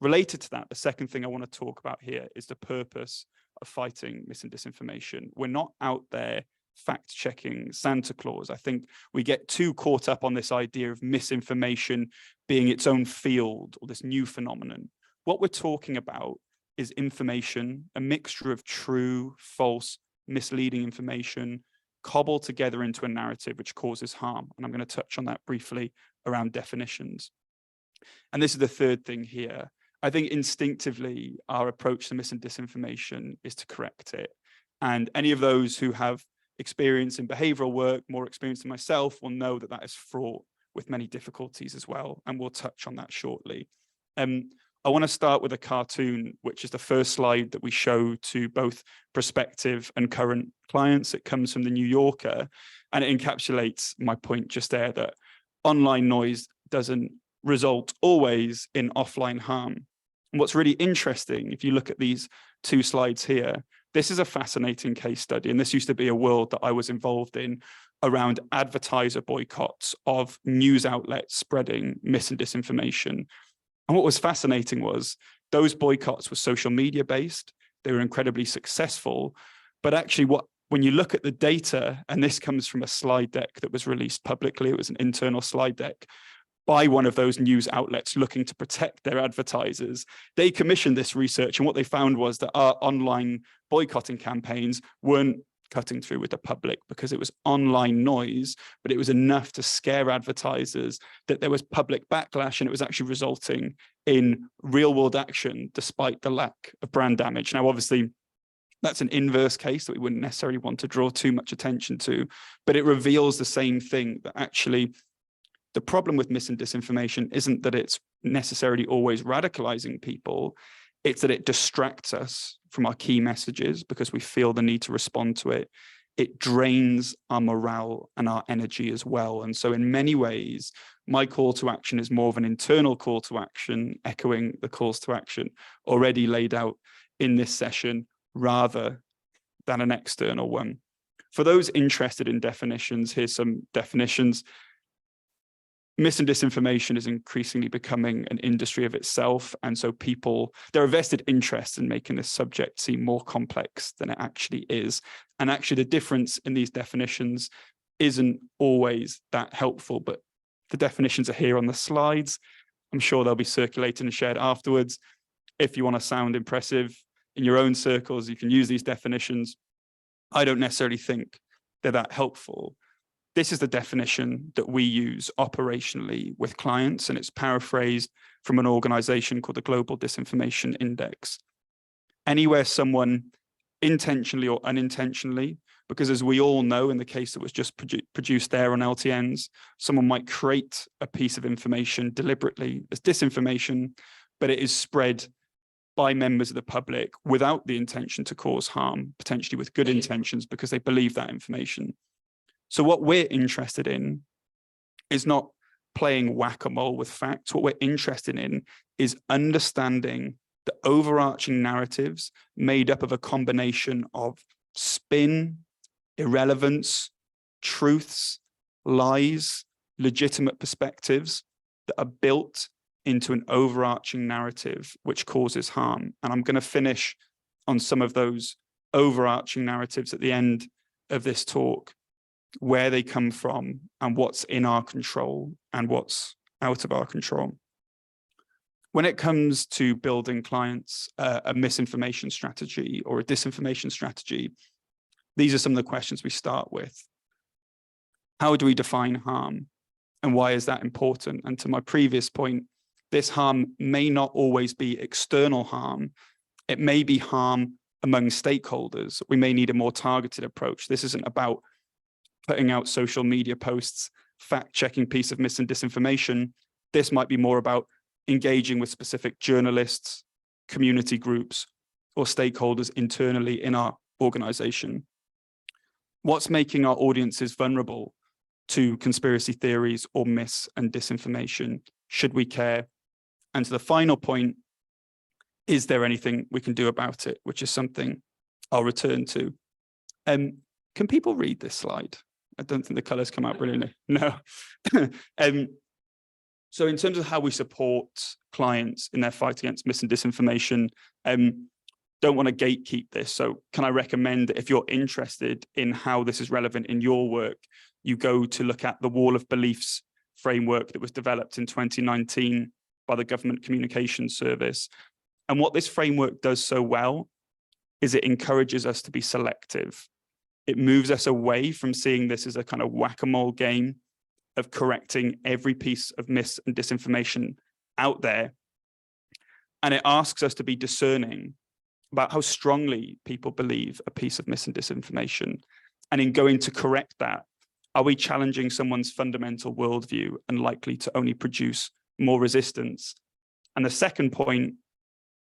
Related to that, the second thing I want to talk about here is the purpose of fighting mis and disinformation. We're not out there fact-checking Santa Claus. I think we get too caught up on this idea of misinformation being its own field or this new phenomenon. What we're talking about is information, a mixture of true, false, misleading information, cobbled together into a narrative which causes harm. And I'm going to touch on that briefly around definitions. And this is the third thing here. I think instinctively our approach to mis and disinformation is to correct it. And any of those who have experience in behavioral work, more experience than myself, will know that that is fraught with many difficulties as well. And we'll touch on that shortly. I want to start with a cartoon, which is the first slide that we show to both prospective and current clients. It comes from the New Yorker, and it encapsulates my point just there, that online noise doesn't result always in offline harm. And what's really interesting, if you look at these two slides here, this is a fascinating case study. And this used to be a world that I was involved in around advertiser boycotts of news outlets spreading mis and disinformation. And what was fascinating was those boycotts were social media based. They were incredibly successful. But actually, when you look at the data, and this comes from a slide deck that was released publicly, it was an internal slide deck by one of those news outlets looking to protect their advertisers. They commissioned this research, and what they found was that our online boycotting campaigns weren't cutting through with the public because it was online noise, but it was enough to scare advertisers that there was public backlash, and it was actually resulting in real world action despite the lack of brand damage. Now, obviously, that's an inverse case that we wouldn't necessarily want to draw too much attention to, but it reveals the same thing, that actually the problem with mis and disinformation isn't that it's necessarily always radicalizing people, it's that it distracts us from our key messages because we feel the need to respond to it. It drains our morale and our energy as well. And so in many ways, my call to action is more of an internal call to action, echoing the calls to action already laid out in this session, rather than an external one. For those interested in definitions, here's some definitions. Mis and disinformation is increasingly becoming an industry of itself. And so there are vested interests in making this subject seem more complex than it actually is. And actually the difference in these definitions isn't always that helpful, but the definitions are here on the slides. I'm sure they'll be circulated and shared afterwards. If you want to sound impressive in your own circles, you can use these definitions. I don't necessarily think they're that helpful. This is the definition that we use operationally with clients, and it's paraphrased from an organization called the Global Disinformation Index. Anywhere someone intentionally or unintentionally, because as we all know in the case that was just produced there on LTNs, someone might create a piece of information deliberately as disinformation, but it is spread by members of the public without the intention to cause harm, potentially with good intentions because they believe that information. So what we're interested in is not playing whack-a-mole with facts. What we're interested in is understanding the overarching narratives made up of a combination of spin, irrelevance, truths, lies, legitimate perspectives that are built into an overarching narrative which causes harm. And I'm going to finish on some of those overarching narratives at the end of this talk, where they come from and what's in our control and what's out of our control. When it comes to building clients a misinformation strategy or a disinformation strategy, these are some of the questions we start with. How do we define harm? And why is that important? And to my previous point, this harm may not always be external harm. It may be harm among stakeholders. We may need a more targeted approach. This isn't about putting out social media posts, fact-checking piece of mis and disinformation. This might be more about engaging with specific journalists, community groups, or stakeholders internally in our organization. What's making our audiences vulnerable to conspiracy theories or mis and disinformation? Should we care? And to the final point, is there anything we can do about it? Which is something I'll return to. Can people read this slide? I don't think the colors come out brilliantly. No. So in terms of how we support clients in their fight against mis and disinformation, don't want to gatekeep this. So can I recommend that if you're interested in how this is relevant in your work, you go to look at the Wall of Beliefs framework that was developed in 2019 by the Government Communications Service. And what this framework does so well is it encourages us to be selective. It moves us away from seeing this as a kind of whack-a-mole game of correcting every piece of mis and disinformation out there. And it asks us to be discerning about how strongly people believe a piece of mis and disinformation. And in going to correct that, are we challenging someone's fundamental worldview and likely to only produce more resistance? And the second point,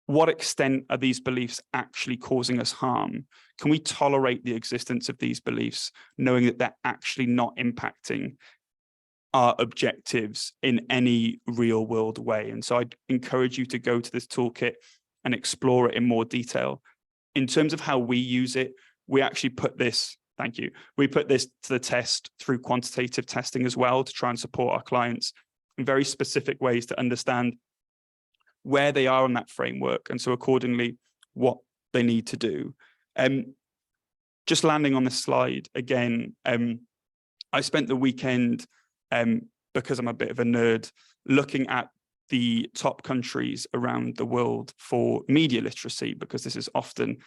what extent are these beliefs actually causing us harm? Can we tolerate the existence of these beliefs, knowing that they're actually not impacting our objectives in any real world way? And so I'd encourage you to go to this toolkit and explore it in more detail. In terms of how we use it, we actually put this, thank you, we put this to the test through quantitative testing as well to try and support our clients in very specific ways to understand where they are on that framework, and so accordingly, what they need to do. Just landing on this slide again, I spent the weekend, because I'm a bit of a nerd, looking at the top countries around the world for media literacy, because this is often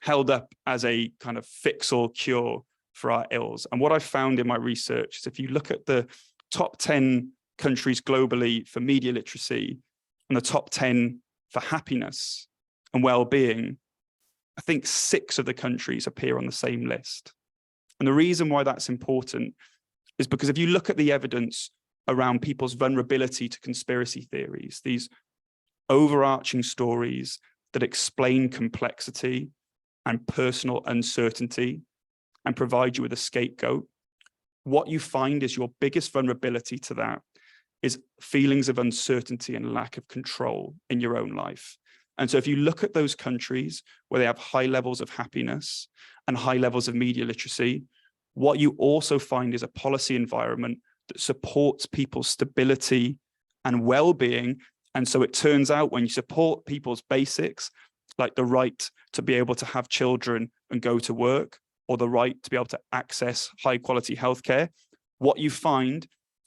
held up as a kind of fix or cure for our ills. And what I found in my research is if you look at the top 10 countries globally for media literacy and the top 10 for happiness and well-being, I think 6 of the countries appear on the same list. And the reason why that's important is because if you look at the evidence around people's vulnerability to conspiracy theories, these overarching stories that explain complexity and personal uncertainty and provide you with a scapegoat, what you find is your biggest vulnerability to that is feelings of uncertainty and lack of control in your own life. And so if you look at those countries where they have high levels of happiness and high levels of media literacy, what you also find is a policy environment that supports people's stability and well-being. And so it turns out when you support people's basics, like the right to be able to have children and go to work, or the right to be able to access high quality healthcare, what you find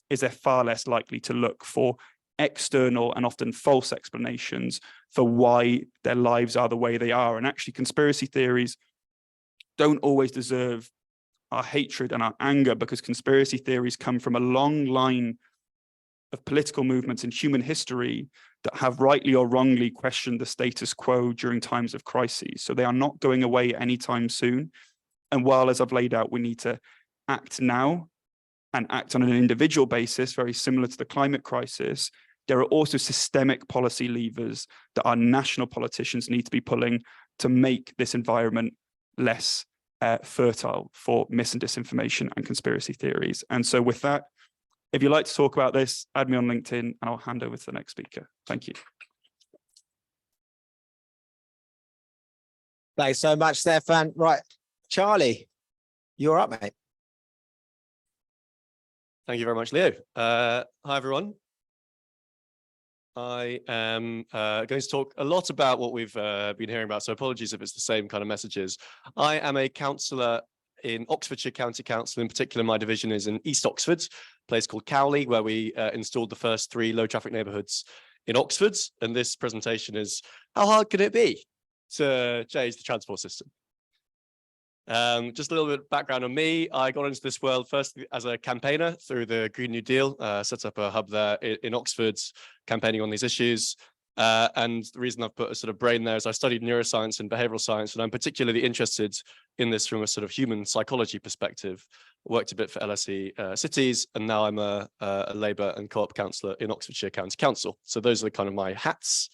is they're far less likely to look for external and often false explanations for why their lives are the way they are. And actually, conspiracy theories don't always deserve our hatred and our anger, because conspiracy theories come from a long line of political movements in human history that have rightly or wrongly questioned the status quo during times of crises. So they are not going away anytime soon. And while, as I've laid out, we need to act now and act on an individual basis, very similar to the climate crisis, there are also systemic policy levers that our national politicians need to be pulling to make this environment less fertile for mis and disinformation and conspiracy theories. And so with that, if you'd like to talk about this, add me on LinkedIn and I'll hand over to the next speaker. Thank you. Thanks so much, Stefan. Right, Charlie, you're up, mate. Thank you very much, Leo. Hi, everyone. I am going to talk a lot about what we've been hearing about, so apologies if it's the same kind of messages. I am a councillor in Oxfordshire County Council. In particular, my division is in East Oxford, a place called Cowley, where we installed the first 3 low traffic neighbourhoods in Oxford. And this presentation is, how hard can it be to change the transport system? Just a little bit of background on me. I got into this world first as a campaigner through the Green New Deal, set up a hub there in Oxford, campaigning on these issues. And the reason I've put a sort of brain there is I studied neuroscience and behavioral science, and I'm particularly interested in this from a sort of human psychology perspective. Worked a bit for LSE Cities, and now I'm a Labour and Co-op councillor in Oxfordshire County Council. So those are kind of my hats.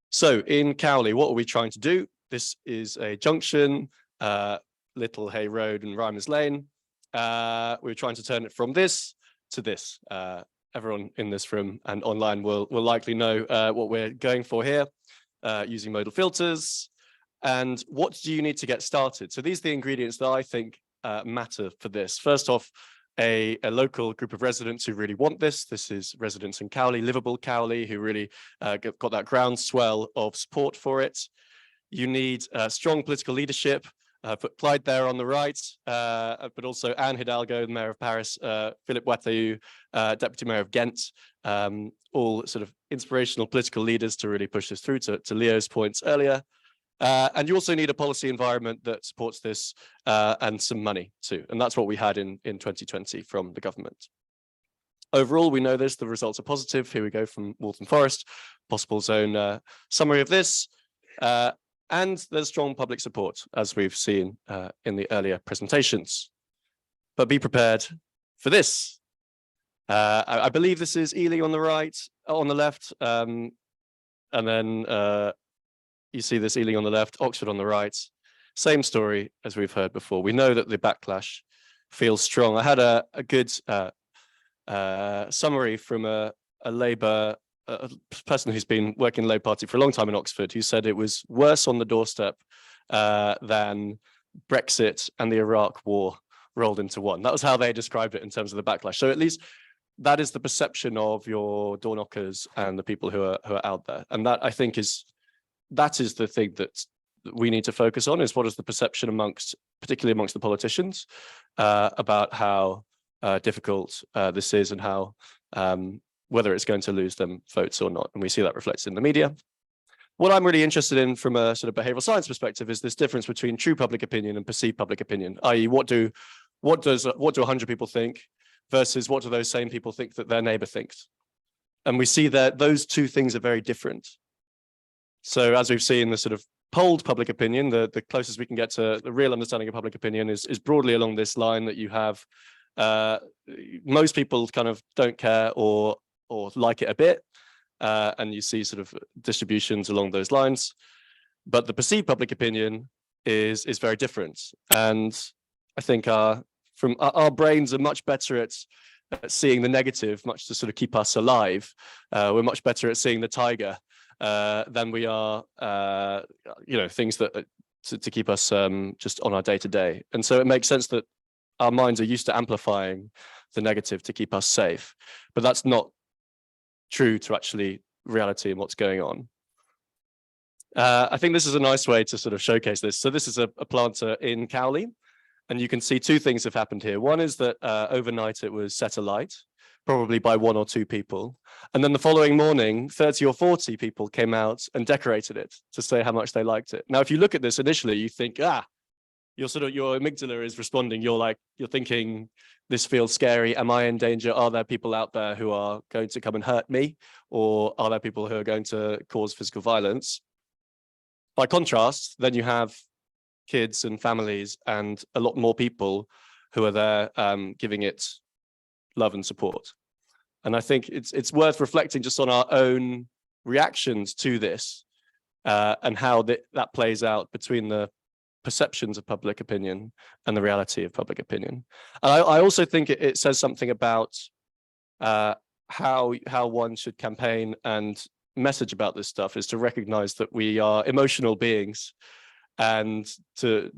So in Cowley, what are we trying to do? This is a junction, Little Hay Road and Rymers Lane. We're trying to turn it from this to this. Everyone in this room and online will likely know what we're going for here, using modal filters. And what do you need to get started? So these are the ingredients that I think matter for this. First off, a local group of residents who really want this. This is residents in Cowley, livable Cowley, who really got that groundswell of support for it. You need strong political leadership. Put Clyde there on the right, but also Anne Hidalgo, the Mayor of Paris, Philippe Watteau, Deputy Mayor of Ghent, all sort of inspirational political leaders to really push this through, to Leo's points earlier. And you also need a policy environment that supports this, and some money too. And that's what we had in 2020 from the government. Overall, we know this, the results are positive. Here we go from Waltham Forest, possible zone summary of this. And there's strong public support, as we've seen in the earlier presentations. But be prepared for this. I believe this is Ely on the right, on the left, and then you see this Ely on the left, Oxford on the right. Same story as we've heard before. We know that the backlash feels strong. I had a good summary from a Labour a person who's been working in the Labour Party for a long time in Oxford, who said it was worse on the doorstep than Brexit and the Iraq war rolled into one. That was how they described it in terms of the backlash. So at least that is the perception of your door knockers and the people who are out there. And that, I think, that is the thing that we need to focus on, is what is the perception particularly amongst the politicians, about how difficult this is, and how whether it's going to lose them votes or not. And we see that reflected in the media. What I'm really interested in from a sort of behavioral science perspective is this difference between true public opinion and perceived public opinion, i.e. what do 100 people think versus what do those same people think that their neighbor thinks? And we see that those two things are very different. So as we've seen, the sort of polled public opinion, the closest we can get to the real understanding of public opinion is broadly along this line, that you have most people kind of don't care or like it a bit, and you see sort of distributions along those lines. But the perceived public opinion is very different. And I think our brains are much better at seeing the negative, much to sort of keep us alive. We're much better at seeing the tiger than we are, things that to keep us just on our day to day. And so it makes sense that our minds are used to amplifying the negative to keep us safe, but that's not true to actually reality and what's going on. I think this is a nice way to sort of showcase this. So this is a planter in Cowley, and you can see two things have happened here. One is that overnight it was set alight, probably by 1 or 2 people. And then the following morning, 30 or 40 people came out and decorated it to say how much they liked it. Now, if you look at this initially, you think, your amygdala is responding. You're thinking, this feels scary. Am I in danger? Are there people out there who are going to come and hurt me? Or are there people who are going to cause physical violence? By contrast, then you have kids and families and a lot more people who are there giving it love and support. And I think it's worth reflecting just on our own reactions to this and how that plays out between the perceptions of public opinion and the reality of public opinion. And I also think it says something about how one should campaign and message about this stuff, is to recognize that we are emotional beings, and to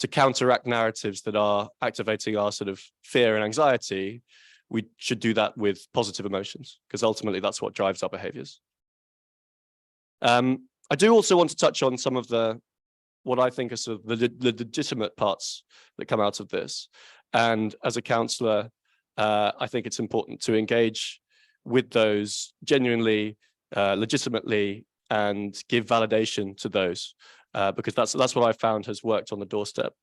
counteract narratives that are activating our sort of fear and anxiety, we should do that with positive emotions, because ultimately that's what drives our behaviors. I do also want to touch on some of what I think are sort of the legitimate parts that come out of this. And as a councillor, I think it's important to engage with those genuinely, legitimately, and give validation to those, because that's what I found has worked on the doorstep.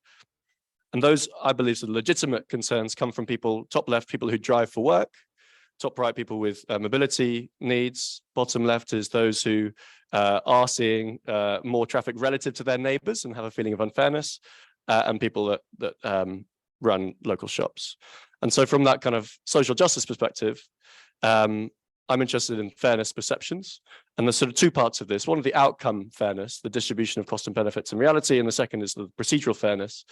And those, I believe, the legitimate concerns come from people, top left, people who drive for work, top right, people with mobility needs, bottom left is those who are seeing more traffic relative to their neighbours and have a feeling of unfairness, and people that run local shops. And so from that kind of social justice perspective, I'm interested in fairness perceptions. And there's sort of 2 parts of this. One of the outcome fairness, the distribution of cost and benefits in reality, and the second is the procedural fairness,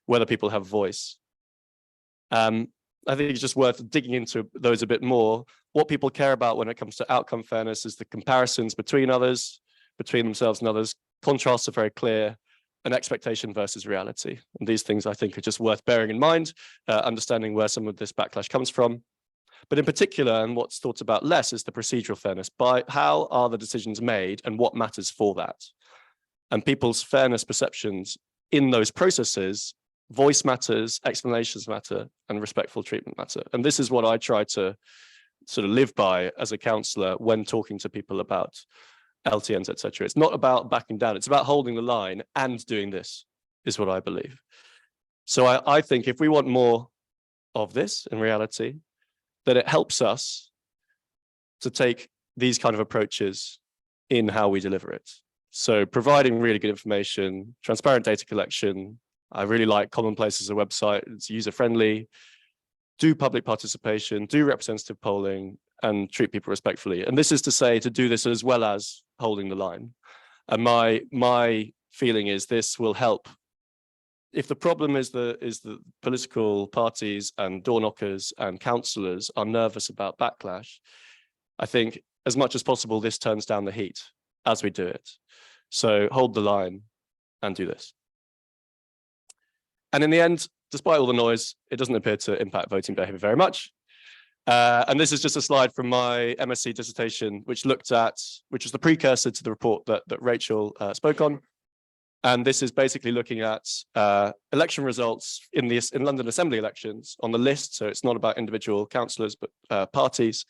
whether people have voice. I think it's just worth digging into those a bit more. What people care about when it comes to outcome fairness is the comparisons between others, between themselves and others. Contrasts are very clear, and expectation versus reality. And these things, I think, are just worth bearing in mind, understanding where some of this backlash comes from. But in particular, and what's thought about less, is the procedural fairness. By how are the decisions made and what matters for that? And people's fairness perceptions in those processes, voice matters, explanations matter, and respectful treatment matter. And this is what I try to sort of live by as a councillor when talking to people about LTNs, etc. It's not about backing down. It's about holding the line and doing this, is what I believe. So I think if we want more of this in reality, that it helps us to take these kind of approaches in how we deliver it. So providing really good information, transparent data collection. I really like Commonplace as a website. It's user-friendly. Do public participation, do representative polling, and treat people respectfully. And this is to say to do this as well as holding the line. And my feeling is this will help. If the problem is the political parties and door knockers and councillors are nervous about backlash, I think as much as possible, this turns down the heat as we do it. So hold the line and do this. And in the end, despite all the noise, it doesn't appear to impact voting behaviour very much. And this is just a slide from my MSc dissertation, which was the precursor to the report that Rachel spoke on. And this is basically looking at election results in London Assembly elections on the list. So it's not about individual councillors, but parties,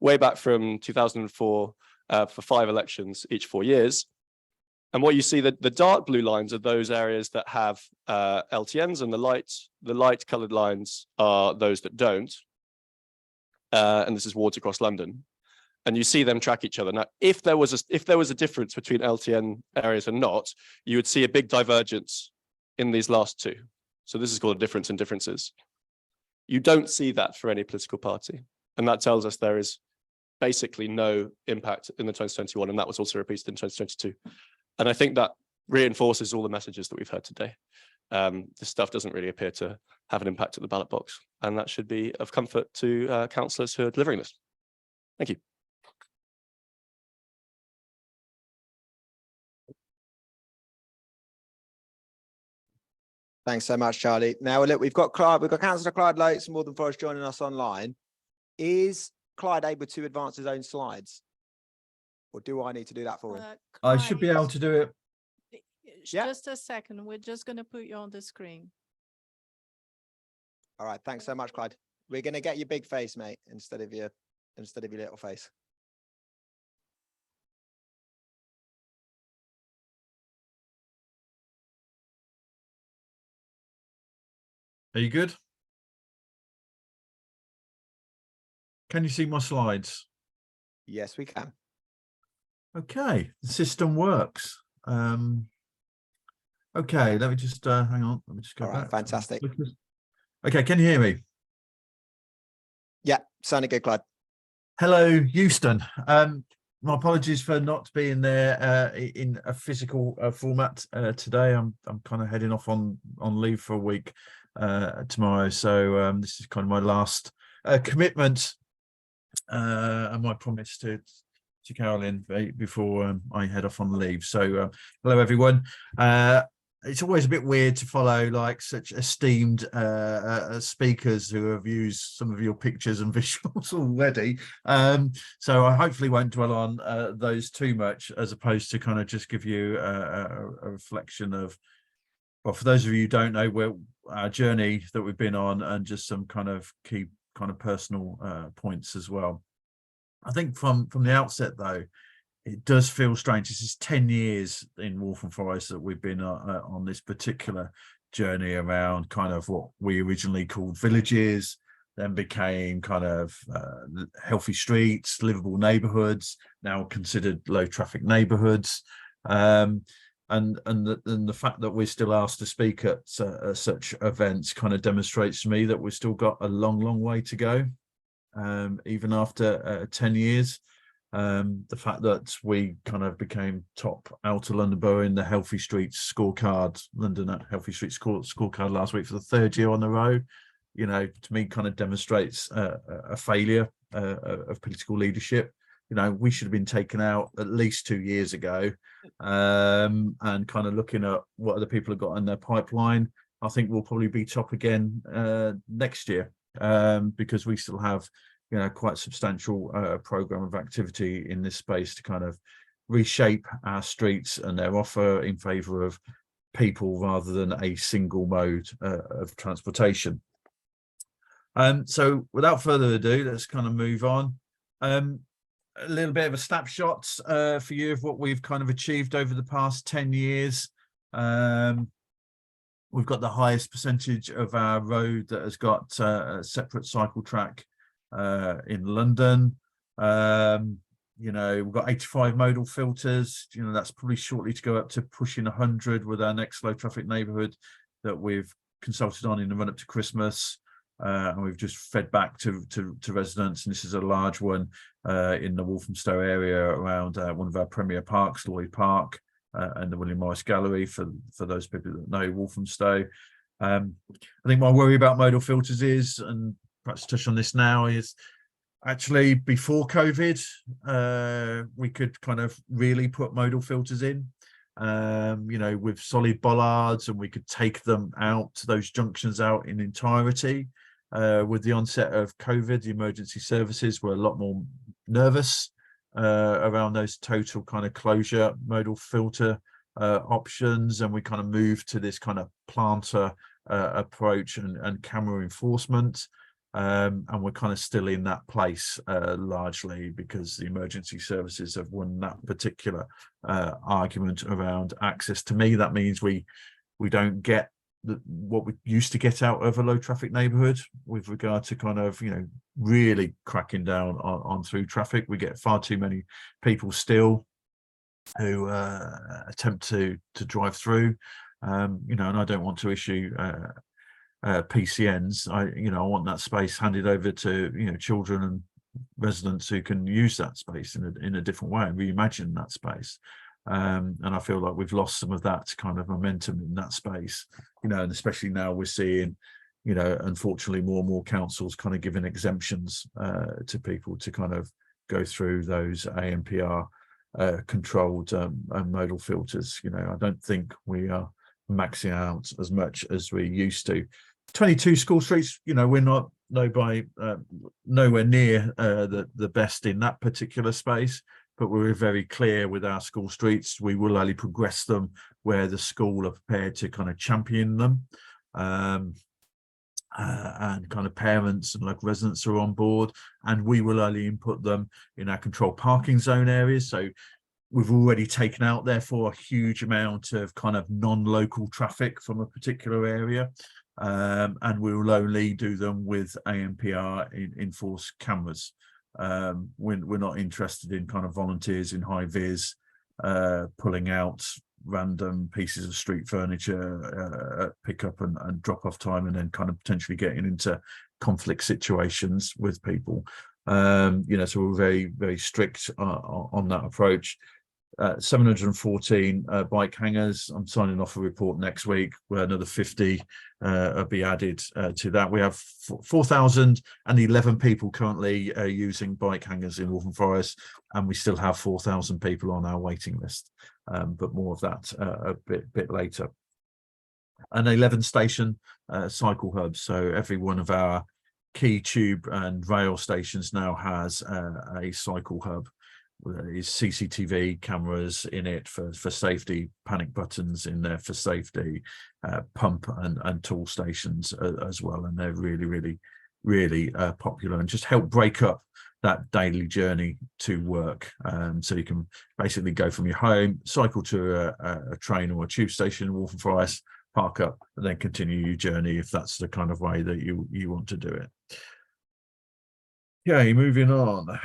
way back from 2004 for 5 elections each 4 years. And what you see, the dark blue lines are those areas that have LTNs, and the light coloured lines are those that don't. And this is wards across London. And you see them track each other. Now, if there was a difference between LTN areas and not, you would see a big divergence in these last 2. So this is called a difference in differences. You don't see that for any political party. And that tells us there is basically no impact in the 2021, and that was also repeated in 2022. And I think that reinforces all the messages that we've heard today. This stuff doesn't really appear to have an impact at the ballot box, and that should be of comfort to councillors who are delivering this. Thank you. Thanks so much, Charlie. Now, look, we've got Councillor Clyde Loates from Northern Forest joining us online. Is Clyde able to advance his own slides? Or do I need to do that for him? I should be able Clyde, to do it. Yeah. Just a second, we're just gonna put you on the screen. All right, thanks so much, Clyde. We're going to get your big face, mate, instead of your little face. Are you good? Can you see my slides? Yes, we can. Okay, the system works. Okay, let me just hang on. Let me just go All right, back. fantastic. Okay, can you hear me? Yeah, sounding good, Clyde. Hello, Houston. My apologies for not being there in a physical format today. I'm kind of heading off on leave for a week tomorrow, so this is kind of my last commitment and my promise to Carolyn before I head off on leave. So hello everyone. It's always a bit weird to follow like such esteemed speakers who have used some of your pictures and visuals already. So I hopefully won't dwell on those too much, as opposed to kind of just give you a reflection of, well, for those of you who don't know, where our journey that we've been on, and just some kind of key kind of personal points as well. I think from the outset, though, it does feel strange. This is 10 years in Waltham Forest that we've been on this particular journey around kind of what we originally called villages, then became kind of healthy streets, livable neighbourhoods, now considered low traffic neighbourhoods. And the fact that we're still asked to speak at such events kind of demonstrates to me that we've still got a long way to go, even after 10 years. The fact that we kind of became top outer London borough in the Healthy Streets scorecard, London at Healthy Streets scorecard last week for the 3rd year on the row, you know, to me kind of demonstrates a failure of political leadership. You know, we should have been taken out at least 2 years ago, and kind of looking at what other people have got in their pipeline. I think we'll probably be top again next year, because we still have, you know, quite substantial program of activity in this space to kind of reshape our streets and their offer in favour of people rather than a single mode of transportation. So without further ado, let's kind of move on. A little bit of a snapshot for you of what we've kind of achieved over the past 10 years. We've got the highest percentage of our road that has got a separate cycle track in London. You know, we've got 85 modal filters. You know, that's probably shortly to go up to pushing 100 with our next low traffic neighbourhood that we've consulted on in the run up to Christmas. And we've just fed back to residents, and this is a large one in the Walthamstow area around one of our premier parks, Lloyd Park, and the William Morris Gallery for those people that know Walthamstow. I think my worry about modal filters is, and perhaps touch on this now, is actually before COVID, we could kind of really put modal filters in, you know, with solid bollards, and we could take them out, those junctions out in entirety. With the onset of COVID, the emergency services were a lot more nervous around those total kind of closure modal filter options, and we kind of moved to this kind of planter approach and camera enforcement. And we're kind of still in that place largely because the emergency services have won that particular argument around access. To me, that means we don't get what we used to get out of a low traffic neighborhood with regard to kind of, you know, really cracking down on through traffic. We get far too many people still who attempt to drive through, you know, and I don't want to issue PCNs. I want that space handed over to, you know, children and residents who can use that space in a different way and reimagine that space. And I feel like we've lost some of that kind of momentum in that space, you know, and especially now we're seeing, you know, unfortunately more and more councils kind of giving exemptions to people to kind of go through those ANPR controlled modal filters. You know, I don't think we are maxing out as much as we used to. 22 school streets, you know, we're not nowhere near the best in that particular space, but we're very clear with our school streets. We will only progress them where the school are prepared to kind of champion them. And kind of parents and local residents are on board, and we will only input them in our controlled parking zone areas. So we've already taken out therefore a huge amount of kind of non-local traffic from a particular area, and we will only do them with ANPR enforced cameras. We're not interested in kind of volunteers in high vis pulling out random pieces of street furniture at pick up and drop off time, and then kind of potentially getting into conflict situations with people. You know, so we're very, very strict on that approach. 714 bike hangers. I'm signing off a report next week where another 50 will be added to that. We have 4,011 people currently using bike hangers in Waltham Forest, and we still have 4,000 people on our waiting list, but more of that a bit later. An 11 station cycle hub. So every one of our key tube and rail stations now has a cycle hub. There is CCTV cameras in it for safety, panic buttons in there for safety, pump and tool stations as well, and they're really popular and just help break up that daily journey to work. So you can basically go from your home, cycle to a train or a tube station in Waltham Forest, park up, and then continue your journey if that's the kind of way that you want to do it. Okay, moving on.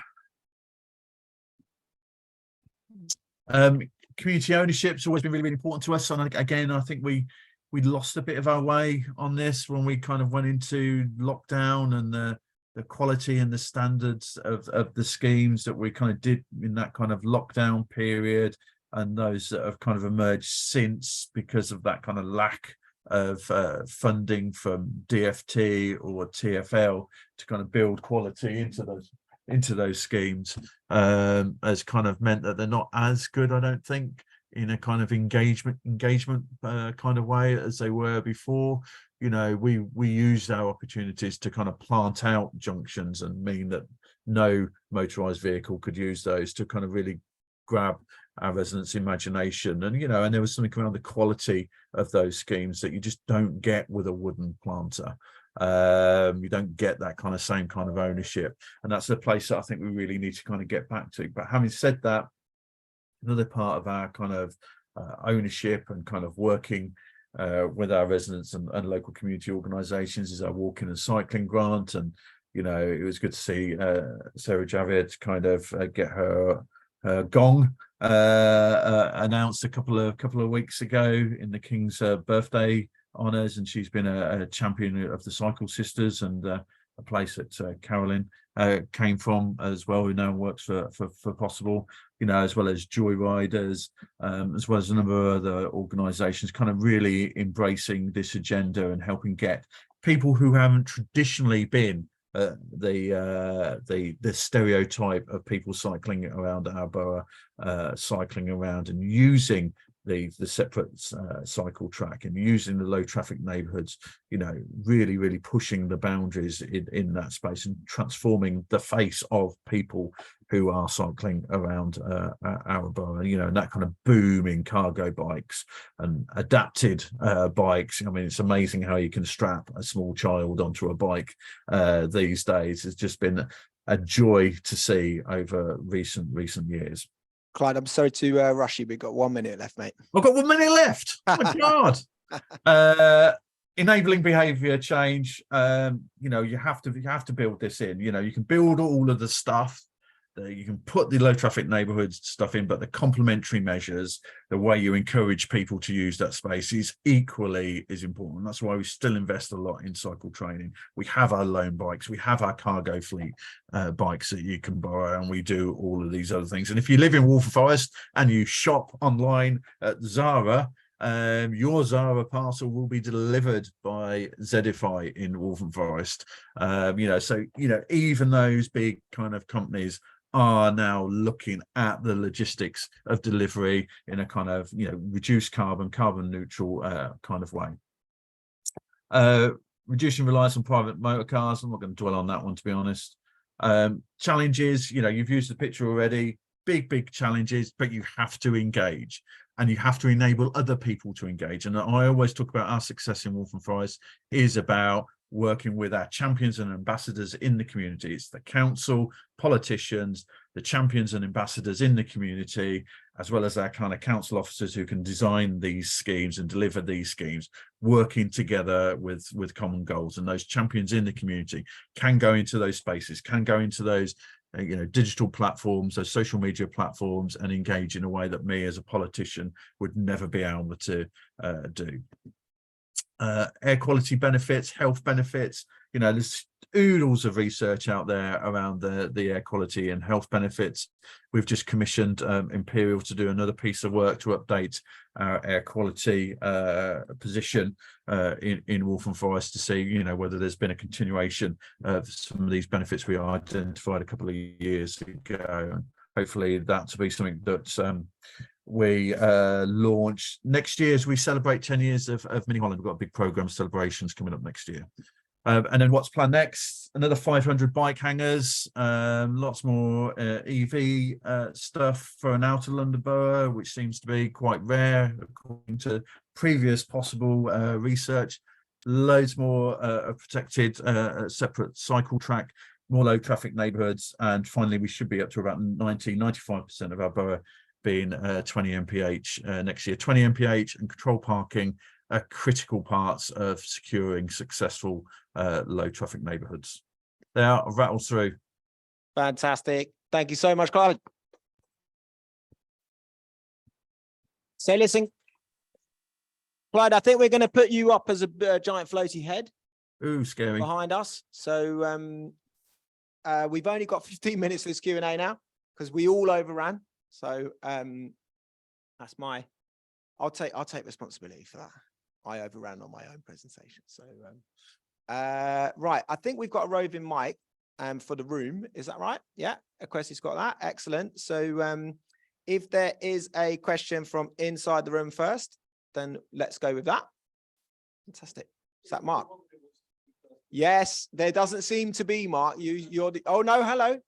Community ownership's always been really important to us, and again I think we lost a bit of our way on this when we kind of went into lockdown, and the quality and the standards of the schemes that we kind of did in that kind of lockdown period, and those that have kind of emerged since because of that kind of lack of funding from DFT or TfL to kind of build quality into those schemes, has kind of meant that they're not as good, I don't think, in a kind of engagement kind of way as they were before. You know, we used our opportunities to kind of plant out junctions and mean that no motorized vehicle could use those to kind of really grab our residents' imagination. And, you know, and there was something around the quality of those schemes that you just don't get with a wooden planter. You don't get that kind of same kind of ownership, and that's the place that I think we really need to kind of get back to. But having said that, another part of our kind of ownership and kind of working with our residents and local community organisations is our walking and cycling grant. And you know, it was good to see Sarah Javed kind of get her gong announced a couple of weeks ago in the King's birthday honours, and she's been a champion of the Cycle Sisters, and a place that Carolyn came from as well, who now works for Possible, you know, as well as Joy Riders, as well as a number of other organisations kind of really embracing this agenda and helping get people who haven't traditionally been the stereotype of people cycling around our borough, cycling around and using the separate cycle track and using the low traffic neighborhoods, you know, really pushing the boundaries in that space and transforming the face of people who are cycling around our borough, you know, and that kind of booming cargo bikes and adapted bikes. I mean, it's amazing how you can strap a small child onto a bike these days. It's just been a joy to see over recent years. Clyde, I'm sorry to rush you. We've got 1 minute left, mate. I've got 1 minute left. Oh my God. Enabling behaviour change. You know, you have to build this in. You know, you can build all of the stuff. You can put the low traffic neighbourhoods stuff in, but the complementary measures, the way you encourage people to use that space is equally as important. That's why we still invest a lot in cycle training. We have our loan bikes, we have our cargo fleet bikes that you can borrow, and we do all of these other things. And if you live in Waltham Forest and you shop online at Zara, your Zara parcel will be delivered by Zedify in Waltham Forest. You know, so, you know, even those big kind of companies are now looking at the logistics of delivery in a kind of, reduced carbon neutral kind of way. Reducing reliance on private motor cars. I'm not going to dwell on that one, to be honest. Challenges, you've used the picture already. Big challenges, but you have to engage and you have to enable other people to engage. And I always talk about our success in Waltham Forest is about working with our champions and ambassadors in the community. It's the council, politicians, the champions and ambassadors in the community, as well as our kind of council officers who can design these schemes and deliver these schemes, working together with common goals. And those champions in the community can go into those spaces, can go into those digital platforms, those social media platforms, and engage in a way that me as a politician would never be able to do. Air quality benefits, health benefits, there's oodles of research out there around the air quality and health benefits. We've just commissioned Imperial to do another piece of work to update our air quality position in Waltham Forest to see whether there's been a continuation of some of these benefits we identified a couple of years ago. And hopefully that to be something that we launch next year as we celebrate 10 years of Mini Holland. We've got a big program of celebrations coming up next year. And then what's planned next? Another 500 bike hangers, lots more EV stuff for an outer London borough, which seems to be quite rare according to previous possible research. Loads more protected separate cycle track, more low traffic neighbourhoods, and finally we should be up to about 95% of our borough being 20 mph next year. 20 mph and control parking are critical parts of securing successful low traffic neighbourhoods. There, I've rattled through. Fantastic. Thank you so much, Clive. So listen, Clyde, I think we're going to put you up as a giant floaty head. Ooh, scary. Behind us. So we've only got 15 minutes for this Q&A now because we all overran. So that's I'll take responsibility for that. I overran on my own presentation. So right, I think we've got a roving mic for the room. Is that right? Yeah, Equesti's got that. Excellent. So if there is a question from inside the room first, then let's go with that. Fantastic. Is that Mark? Yes, there doesn't seem to be, Mark. You're the, oh no, hello.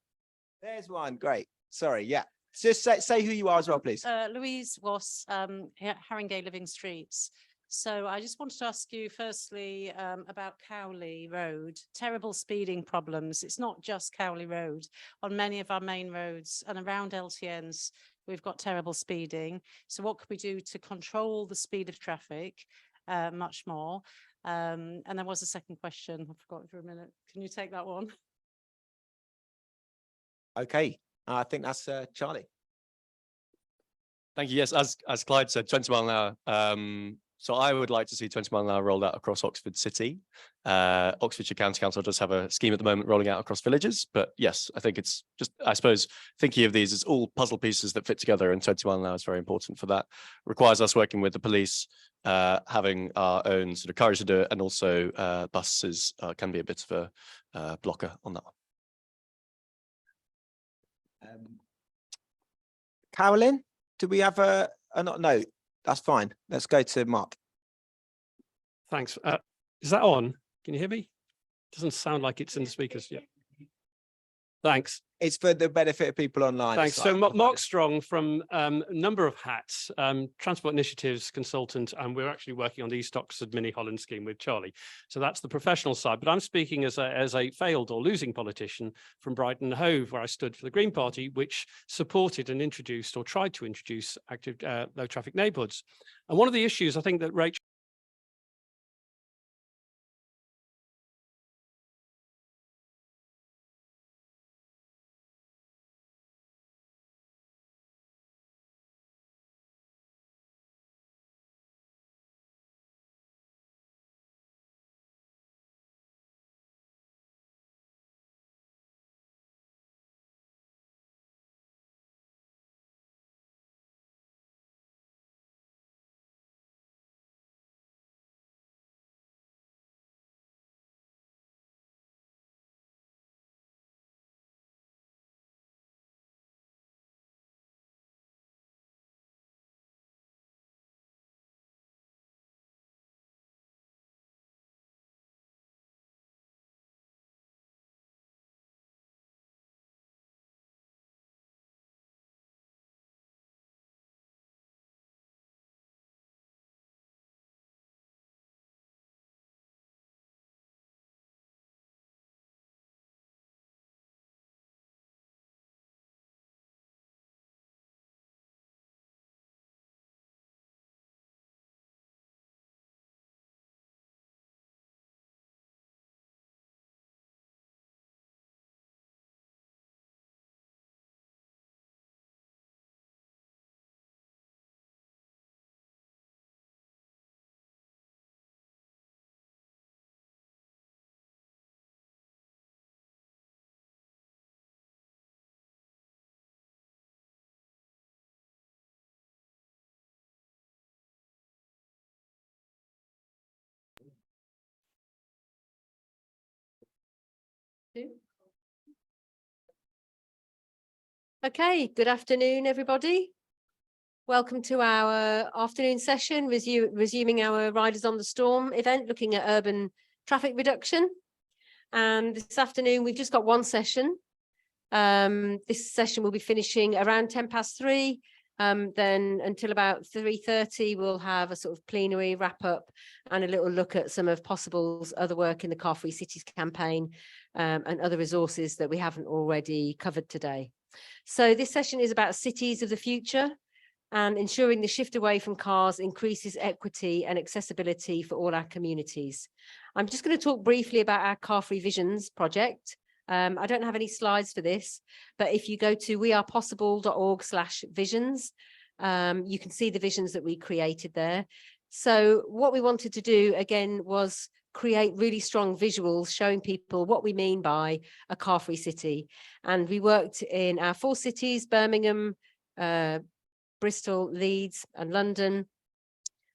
There's one. Great. Sorry. Yeah. Just say who you are as well, please. Louise was Haringey Living Streets. So I just wanted to ask you firstly about Cowley Road, terrible speeding problems. It's not just Cowley Road. On many of our main roads and around LTNs, we've got terrible speeding. So what could we do to control the speed of traffic much more? And there was a second question. I forgot for a minute. Can you take that one? Okay. I think that's Charlie. Thank you. Yes, as Clyde said, 20 mile an hour. So I would like to see 20 mile an hour rolled out across Oxford City. Oxfordshire County Council does have a scheme at the moment rolling out across villages. But yes, I think it's just, I suppose, thinking of these as all puzzle pieces that fit together, and 20 mile an hour is very important for that. Requires us working with the police, having our own sort of courage to do it, and also buses can be a bit of a blocker on that one. Carolyn, do we have a no? That's fine. Let's go to Mark. Thanks. Is that on? Can you hear me? Doesn't sound like it's in the speakers yet. Thanks. It's for the benefit of people online. Thanks. So Mark Strong from a number of hats, Transport Initiatives consultant, and we're actually working on the East Oxford Mini Holland scheme with Charlie. So that's the professional side, but I'm speaking as a failed or losing politician from Brighton and Hove, where I stood for the Green Party, which supported and introduced or tried to introduce active low traffic neighbourhoods. And one of the issues I think that Rachel Okay, good afternoon, everybody. Welcome to our afternoon session, resuming our Riders on the Storm event, looking at urban traffic reduction. And this afternoon, we've just got one session. This session will be finishing around 3:10. Then until about 3:30, we'll have a sort of plenary wrap up and a little look at some of Possible's other work in the Car Free Cities campaign and other resources that we haven't already covered today. So this session is about cities of the future and ensuring the shift away from cars increases equity and accessibility for all our communities. I'm just going to talk briefly about our Car Free Visions project. I don't have any slides for this, but if you go to wearepossible.org/visions, you can see the visions that we created there. So what we wanted to do again was create really strong visuals showing people what we mean by a car-free city. And we worked in our 4 cities, Birmingham, Bristol, Leeds and London.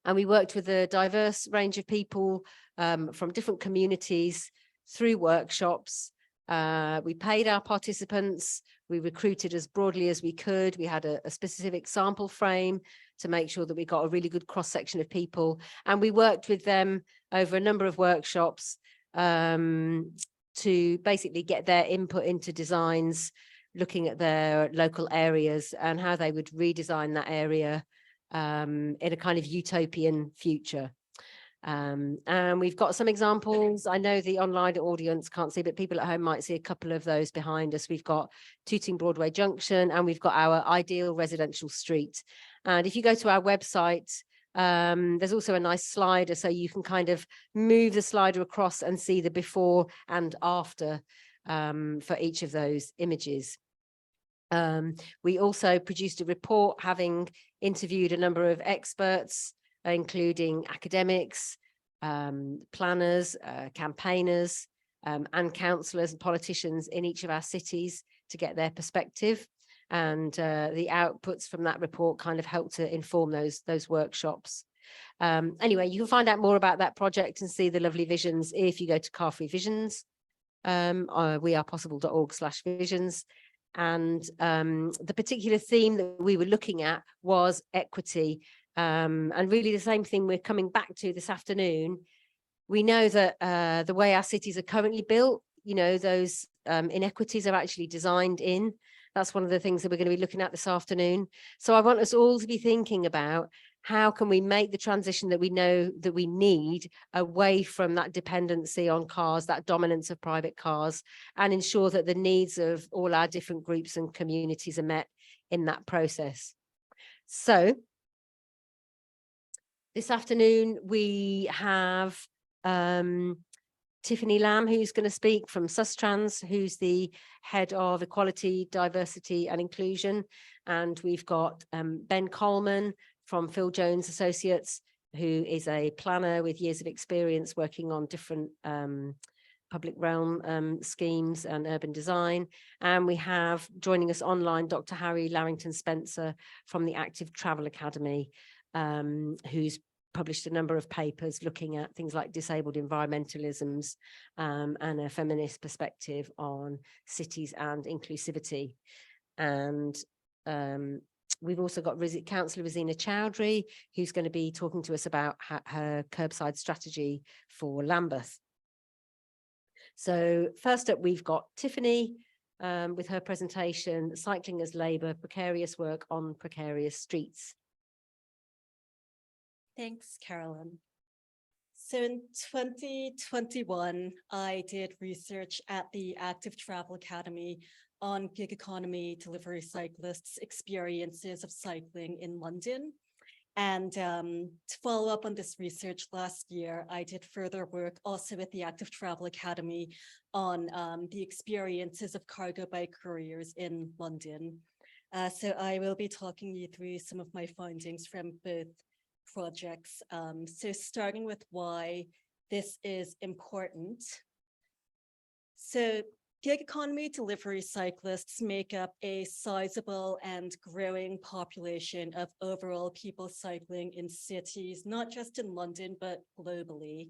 And we worked with a diverse range of people from different communities through workshops. We paid our participants, we recruited as broadly as we could. We had a specific sample frame to make sure that we got a really good cross-section of people. And we worked with them over a number of workshops to basically get their input into designs, looking at their local areas and how they would redesign that area in a kind of utopian future. And we've got some examples. I know the online audience can't see, but people at home might see a couple of those behind us. We've got Tooting Broadway Junction and we've got our ideal residential street. And if you go to our website, there's also a nice slider, so you can kind of move the slider across and see the before and after for each of those images. We also produced a report having interviewed a number of experts, including academics, planners, campaigners, and councillors and politicians in each of our cities to get their perspective. And the outputs from that report kind of helped to inform those workshops. Anyway, you can find out more about that project and see the lovely visions if you go to Car Free Visions, wearepossible.org/visions. And the particular theme that we were looking at was equity. And really the same thing we're coming back to this afternoon. We know that the way our cities are currently built, you know, those inequities are actually designed in. That's one of the things that we're going to be looking at this afternoon. So I want us all to be thinking about how can we make the transition that we know that we need away from that dependency on cars, that dominance of private cars, and ensure that the needs of all our different groups and communities are met in that process. So this afternoon, we have Tiffany Lamb, who's going to speak from Sustrans, who's the head of equality, diversity and inclusion. And we've got Ben Coleman from Phil Jones Associates, who is a planner with years of experience working on different public realm schemes and urban design. And we have joining us online, Dr. Harry Larrington Spencer from the Active Travel Academy, who's published a number of papers looking at things like disabled environmentalisms and a feminist perspective on cities and inclusivity. And we've also got Councillor Rosina Chowdhury, who's going to be talking to us about her curbside strategy for Lambeth. So first up, we've got Tiffany with her presentation, Cycling as Labour, Precarious Work on Precarious Streets. Thanks, Carolyn. So in 2021, I did research at the Active Travel Academy on gig economy delivery cyclists' experiences of cycling in London. And to follow up on this research last year, I did further work also at the Active Travel Academy on the experiences of cargo bike couriers in London. So I will be talking you through some of my findings from both projects. So starting with why this is important. So gig economy delivery cyclists make up a sizable and growing population of overall people cycling in cities, not just in London, but globally.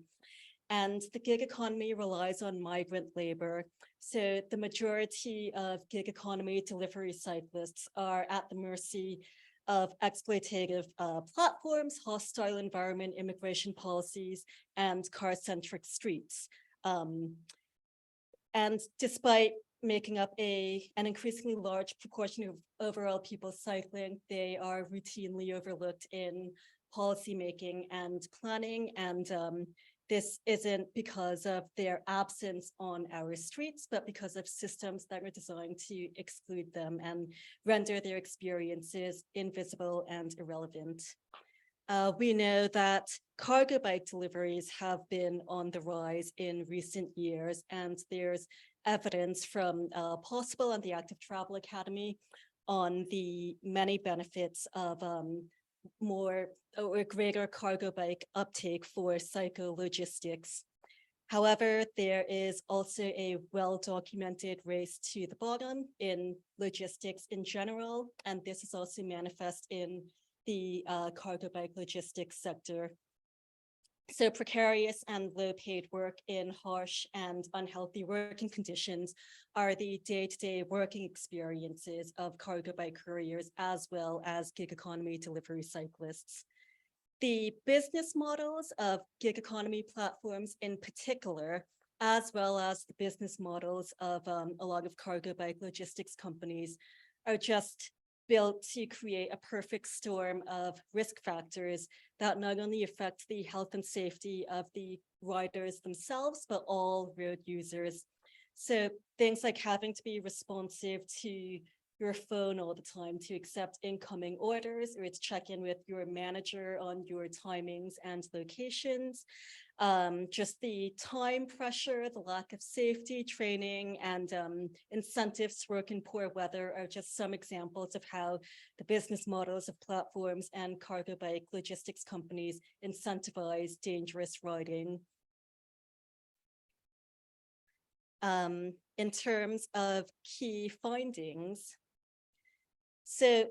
And the gig economy relies on migrant labor. So the majority of gig economy delivery cyclists are at the mercy of exploitative platforms, hostile environment, immigration policies, and car-centric streets. And despite making up an increasingly large proportion of overall people cycling, they are routinely overlooked in policymaking and planning. And this isn't because of their absence on our streets, but because of systems that are designed to exclude them and render their experiences invisible and irrelevant. We know that cargo bike deliveries have been on the rise in recent years, and there's evidence from Possible and the Active Travel Academy on the many benefits of more or greater cargo bike uptake for psycho-logistics. However, there is also a well-documented race to the bottom in logistics in general, and this is also manifest in the cargo bike logistics sector. So precarious and low-paid work in harsh and unhealthy working conditions are the day-to-day working experiences of cargo bike couriers as well as gig economy delivery cyclists. The business models of gig economy platforms in particular, as well as the business models of a lot of cargo bike logistics companies, are just built to create a perfect storm of risk factors that not only affect the health and safety of the riders themselves, but all road users. So things like having to be responsive to your phone all the time to accept incoming orders, or to check in with your manager on your timings and locations. Just the time pressure, the lack of safety training, and incentives to work in poor weather are just some examples of how the business models of platforms and cargo bike logistics companies incentivize dangerous riding. In terms of key findings, so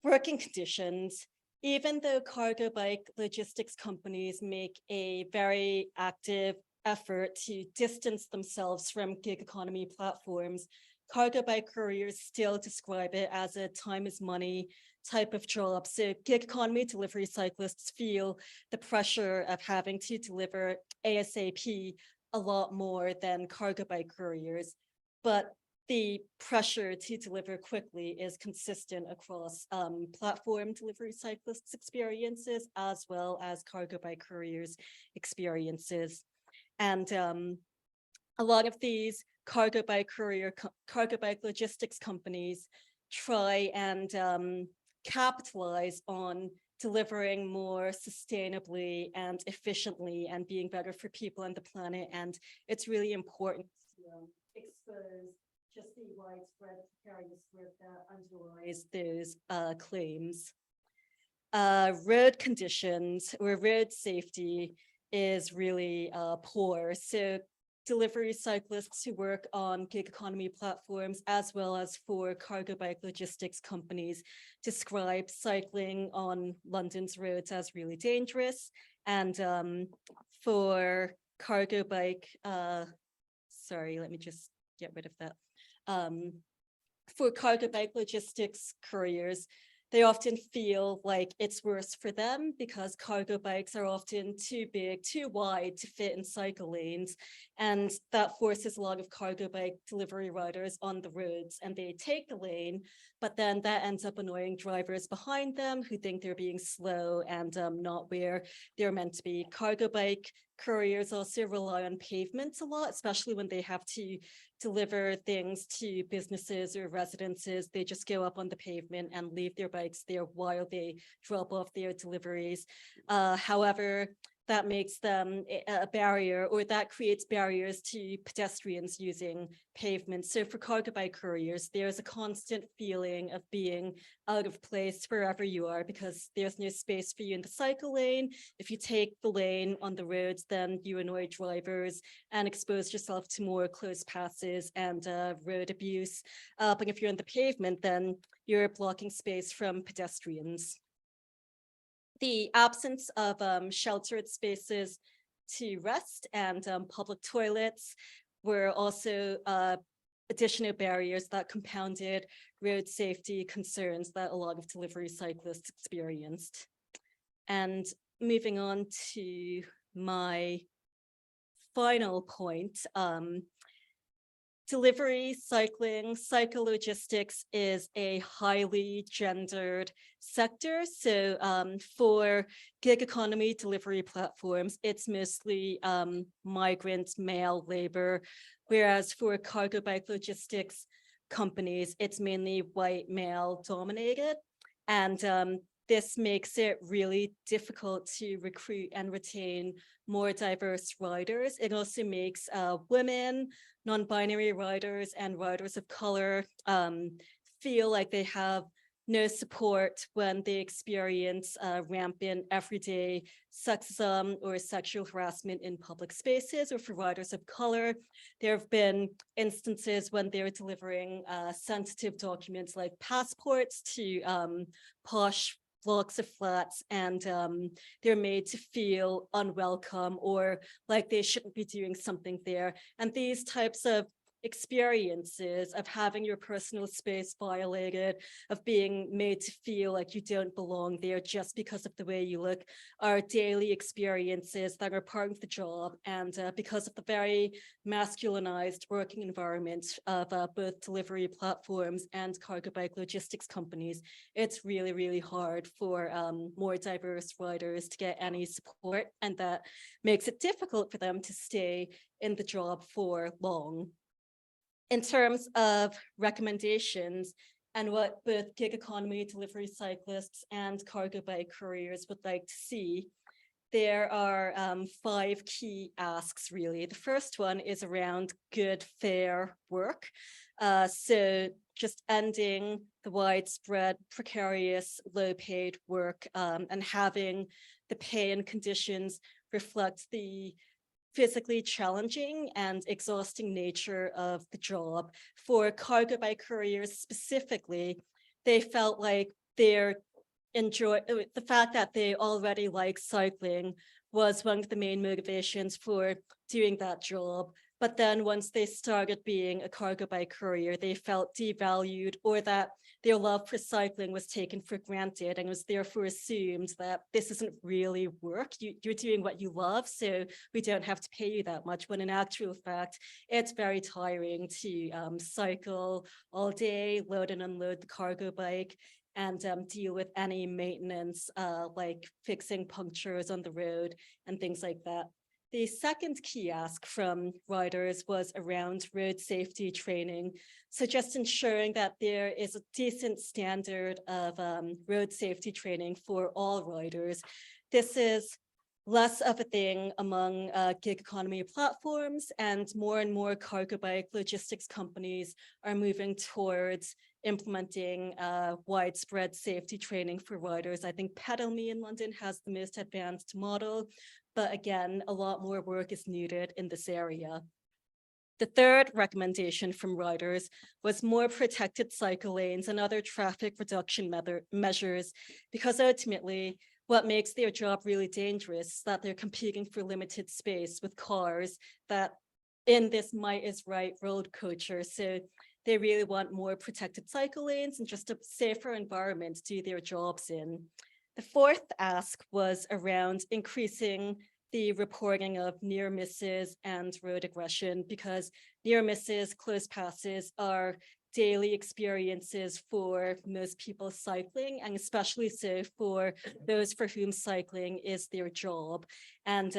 working conditions, even though cargo bike logistics companies make a very active effort to distance themselves from gig economy platforms, cargo bike couriers still describe it as a time is money type of job. So gig economy delivery cyclists feel the pressure of having to deliver ASAP a lot more than cargo bike couriers, but the pressure to deliver quickly is consistent across platform delivery cyclists' experiences as well as cargo bike couriers' experiences. And a lot of these cargo bike logistics companies try and capitalize on delivering more sustainably and efficiently and being better for people and the planet. And it's really important to expose just the widespread precarious work that underlies those claims. Road conditions or road safety is really poor. So delivery cyclists who work on gig economy platforms as well as for cargo bike logistics companies describe cycling on London's roads as really dangerous. And for cargo bike, sorry, let me just get rid of that. For cargo bike logistics couriers, they often feel like it's worse for them because cargo bikes are often too big, too wide to fit in cycle lanes. And that forces a lot of cargo bike delivery riders on the roads, and they take the lane, but then that ends up annoying drivers behind them who think they're being slow and not where they're meant to be. Cargo bike couriers also rely on pavements a lot, especially when they have to deliver things to businesses or residences. They just go up on the pavement and leave their bikes there while they drop off their deliveries. However, that makes them a barrier, or that creates barriers to pedestrians using pavements. So for cargo bike couriers, there's a constant feeling of being out of place wherever you are because there's no space for you in the cycle lane. If you take the lane on the roads, then you annoy drivers and expose yourself to more close passes and road abuse. But if you're on the pavement, then you're blocking space from pedestrians. The absence of sheltered spaces to rest, and public toilets were also additional barriers that compounded road safety concerns that a lot of delivery cyclists experienced. And moving on to my final point, delivery, cycling, psychologistics is a highly gendered sector. So for gig economy delivery platforms, it's mostly migrant male labor, whereas for cargo bike logistics companies, it's mainly white male dominated. And this makes it really difficult to recruit and retain more diverse riders. It also makes women, non-binary riders, and riders of color feel like they have no support when they experience rampant everyday sexism or sexual harassment in public spaces. Or for riders of color, there have been instances when they're delivering sensitive documents like passports to posh blocks of flats, and they're made to feel unwelcome or like they shouldn't be doing something there. And these types of experiences of having your personal space violated, of being made to feel like you don't belong there just because of the way you look, are daily experiences that are part of the job. And because of the very masculinized working environment of both delivery platforms and cargo bike logistics companies, it's really, really hard for more diverse riders to get any support, and that makes it difficult for them to stay in the job for long. In terms of recommendations and what both gig economy delivery cyclists and cargo bike couriers would like to see, there are 5 key asks, really. The first one is around good, fair work. So just ending the widespread, precarious, low-paid work and having the pay and conditions reflect the physically challenging and exhausting nature of the job. For cargo bike couriers specifically, they felt like the fact that they already like cycling was one of the main motivations for doing that job. But then once they started being a cargo bike courier, they felt devalued, or that their love for cycling was taken for granted and was therefore assumed that this isn't really work. You're doing what you love, so we don't have to pay you that much. When in actual fact, it's very tiring to cycle all day, load and unload the cargo bike, and deal with any maintenance like fixing punctures on the road and things like that. The second key ask from riders was around road safety training. So just ensuring that there is a decent standard of road safety training for all riders. This is less of a thing among gig economy platforms, and more cargo bike logistics companies are moving towards implementing widespread safety training for riders. I think Pedal Me in London has the most advanced model, but again, a lot more work is needed in this area. The third recommendation from riders was more protected cycle lanes and other traffic reduction measures, because ultimately what makes their job really dangerous is that they're competing for limited space with cars that in this might is right road culture. So they really want more protected cycle lanes and just a safer environment to do their jobs in. The fourth ask was around increasing the reporting of near misses and road aggression, because near misses, close passes are daily experiences for most people cycling, and especially so for those for whom cycling is their job. And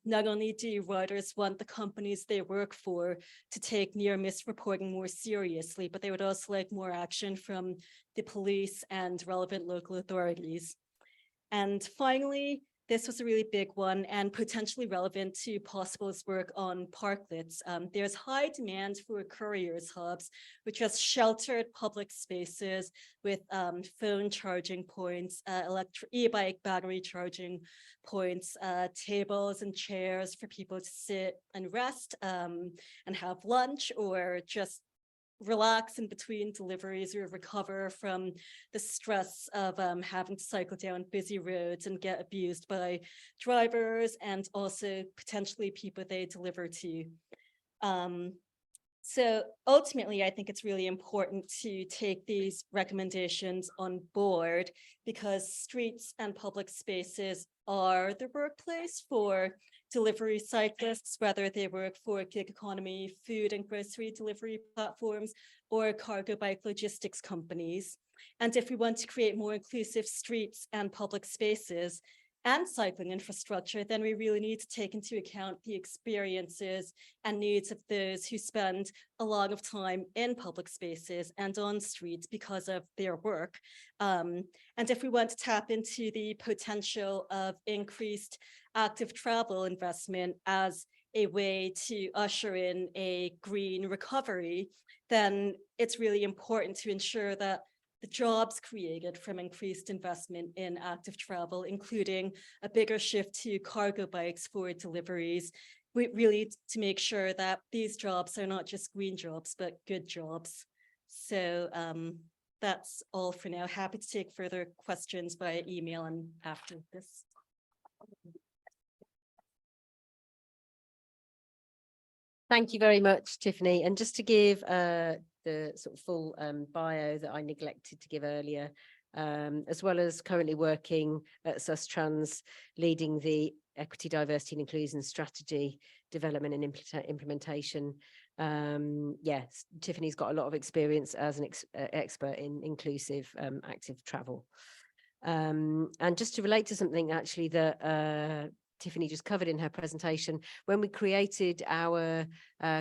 not only do riders want the companies they work for to take near miss reporting more seriously, but they would also like more action from the police and relevant local authorities. And finally, this was a really big one and potentially relevant to Possible's work on parklets. There's high demand for couriers hubs, which has sheltered public spaces with phone charging points, e-bike battery charging points, tables and chairs for people to sit and rest and have lunch, or just relax in between deliveries or recover from the stress of having to cycle down busy roads and get abused by drivers and also potentially people they deliver to. So ultimately, I think it's really important to take these recommendations on board because streets and public spaces are the workplace for delivery cyclists, whether they work for gig economy, food and grocery delivery platforms, or cargo bike logistics companies. And if we want to create more inclusive streets and public spaces and cycling infrastructure, then we really need to take into account the experiences and needs of those who spend a lot of time in public spaces and on streets because of their work. And if we want to tap into the potential of increased active travel investment as a way to usher in a green recovery, then it's really important to ensure that the jobs created from increased investment in active travel, including a bigger shift to cargo bikes for deliveries, we really to make sure that these jobs are not just green jobs, but good jobs. So that's all for now. Happy to take further questions via email and after this. Thank you very much, Tiffany. And just to give the sort of full bio that I neglected to give earlier, as well as currently working at SUSTRANS, leading the Equity, Diversity and Inclusion Strategy Development and Implementation. Yes, Tiffany's got a lot of experience as an expert in inclusive active travel. And just to relate to something actually that Tiffany just covered in her presentation, when we created our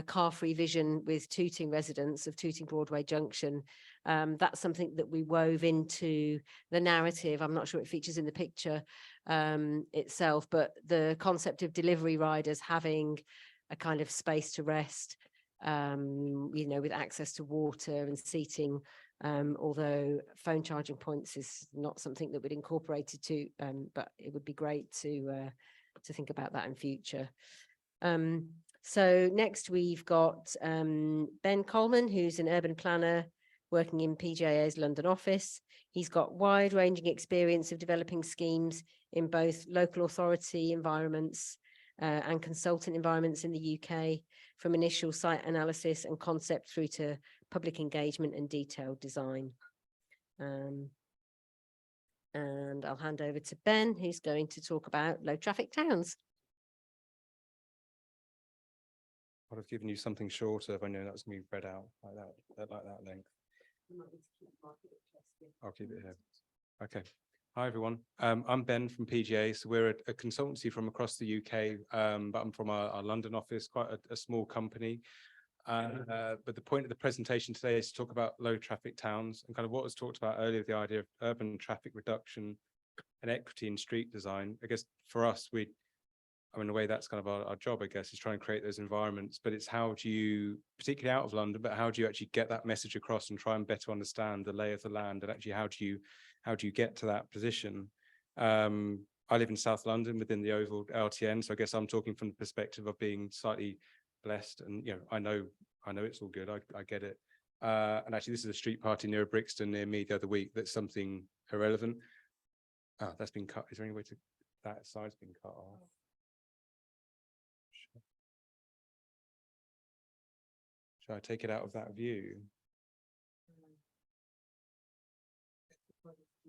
car-free vision with Tooting residents of Tooting Broadway Junction, that's something that we wove into the narrative. I'm not sure it features in the picture itself, but the concept of delivery riders having a kind of space to rest, you know, with access to water and seating, although phone charging points is not something that we'd incorporated to, but it would be great to think about that in future. So next we've got Ben Coleman, who's an urban planner working in PJA's London office. He's got wide-ranging experience of developing schemes in both local authority environments and consultant environments in the UK, from initial site analysis and concept through to public engagement and detailed design. And I'll hand over to Ben, who's going to talk about low traffic towns. I'd have given you something shorter if I knew that was going to be read out like that length. I'll keep it here. Okay. Hi, everyone. I'm Ben from PGA. So we're a consultancy from across the UK, but I'm from our London office, quite a small company. But the point of the presentation today is to talk about low traffic towns and kind of what was talked about earlier, the idea of urban traffic reduction and equity in street design. I guess for us, I mean, in a way that's kind of our job, I guess, is trying to create those environments, but it's how do you, particularly out of London, but how do you actually get that message across and try and better understand the lay of the land, and actually how do you get to that position? I live in South London within the Oval LTN, so I guess I'm talking from the perspective of being slightly blessed, and you know, I know it's all good. I get it. And actually, this is a street party near Brixton near me the other week. That's something irrelevant. Oh, that's been cut. Is there any way to that side's been cut off? Should I take it out of that view?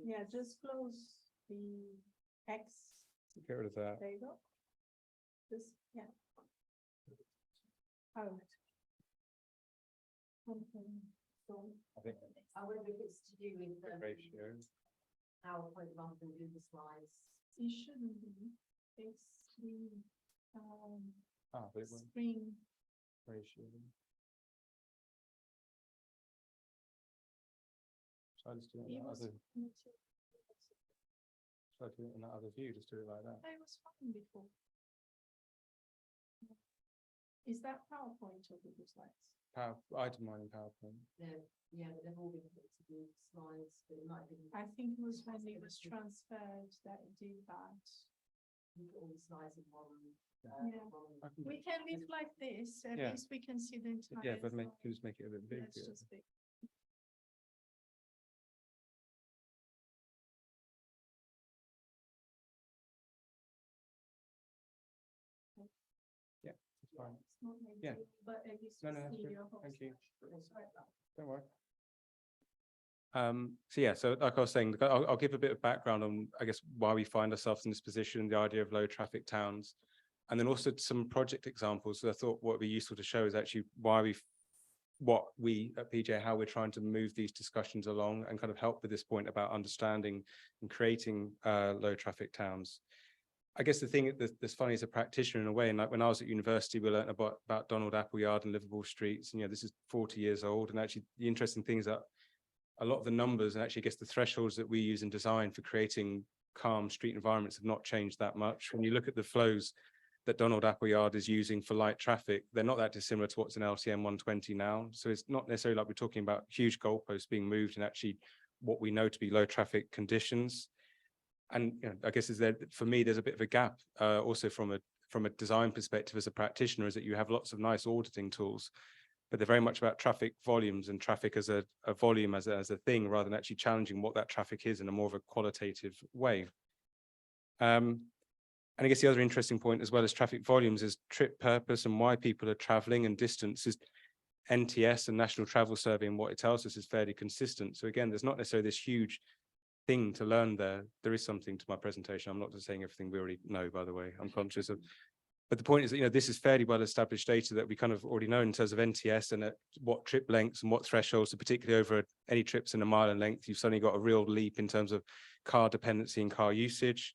Yeah, just close the X. Get rid of that. There you go. Just, yeah. Out. So I think I wonder if it's to do with the ratio. PowerPoint rather than Google Slides. it shouldn't be. It's the But it won't spring. ratio. Should I just do it in that other? Should I do it in that other view? Just do it like that. It was fine before. Is that PowerPoint or Google Slides? I did mine in PowerPoint. Yeah, but they've all been put to Google Slides, but it might be. I think it was when it was transferred that it did that. All the slides in one We can leave like this, at Yeah. least we can see the entire. Yeah, but slide. just make it a bit Let's bigger. just be- Yeah, it's fine. It's not meant Yeah. to, But at least No, we no, that's see good. your whole Thank you. slide. Don't worry. So yeah, so like I was saying, I'll give a bit of background on, I guess, why we find ourselves in this position, the idea of low traffic towns, and then also some project examples. So I thought what would be useful to show is actually what we at PJ, how we're trying to move these discussions along and kind of help with this point about understanding and creating low traffic towns. I guess the thing that's funny as a practitioner in a way, and like when I was at university, we learned about Donald Appleyard and Liverpool Streets, and this is 40 years old. And actually the interesting thing is that a lot of the numbers and actually I guess the thresholds that we use in design for creating calm street environments have not changed that much. When you look at the flows that Donald Appleyard is using for light traffic, they're not that dissimilar to what's in LTM 120 now. So it's not necessarily like we're talking about huge goalposts being moved and actually what we know to be low traffic conditions. And I guess for me, there's a bit of a gap also from a design perspective as a practitioner, is that you have lots of nice auditing tools, but they're very much about traffic volumes and traffic as a volume, as a thing, rather than actually challenging what that traffic is in a more of a qualitative way. And I guess the other interesting point, as well as traffic volumes, is trip purpose and why people are traveling, and distance. Is NTS and National Travel Survey, and what it tells us is fairly consistent. So again, there's not necessarily this huge thing to learn there. There is something to my presentation. I'm not just saying everything we already know, by the way. I'm conscious of. But the point is that, this is fairly well established data that we kind of already know in terms of NTS and at what trip lengths and what thresholds, so particularly over any trips in a mile in length, you've suddenly got a real leap in terms of car dependency and car usage.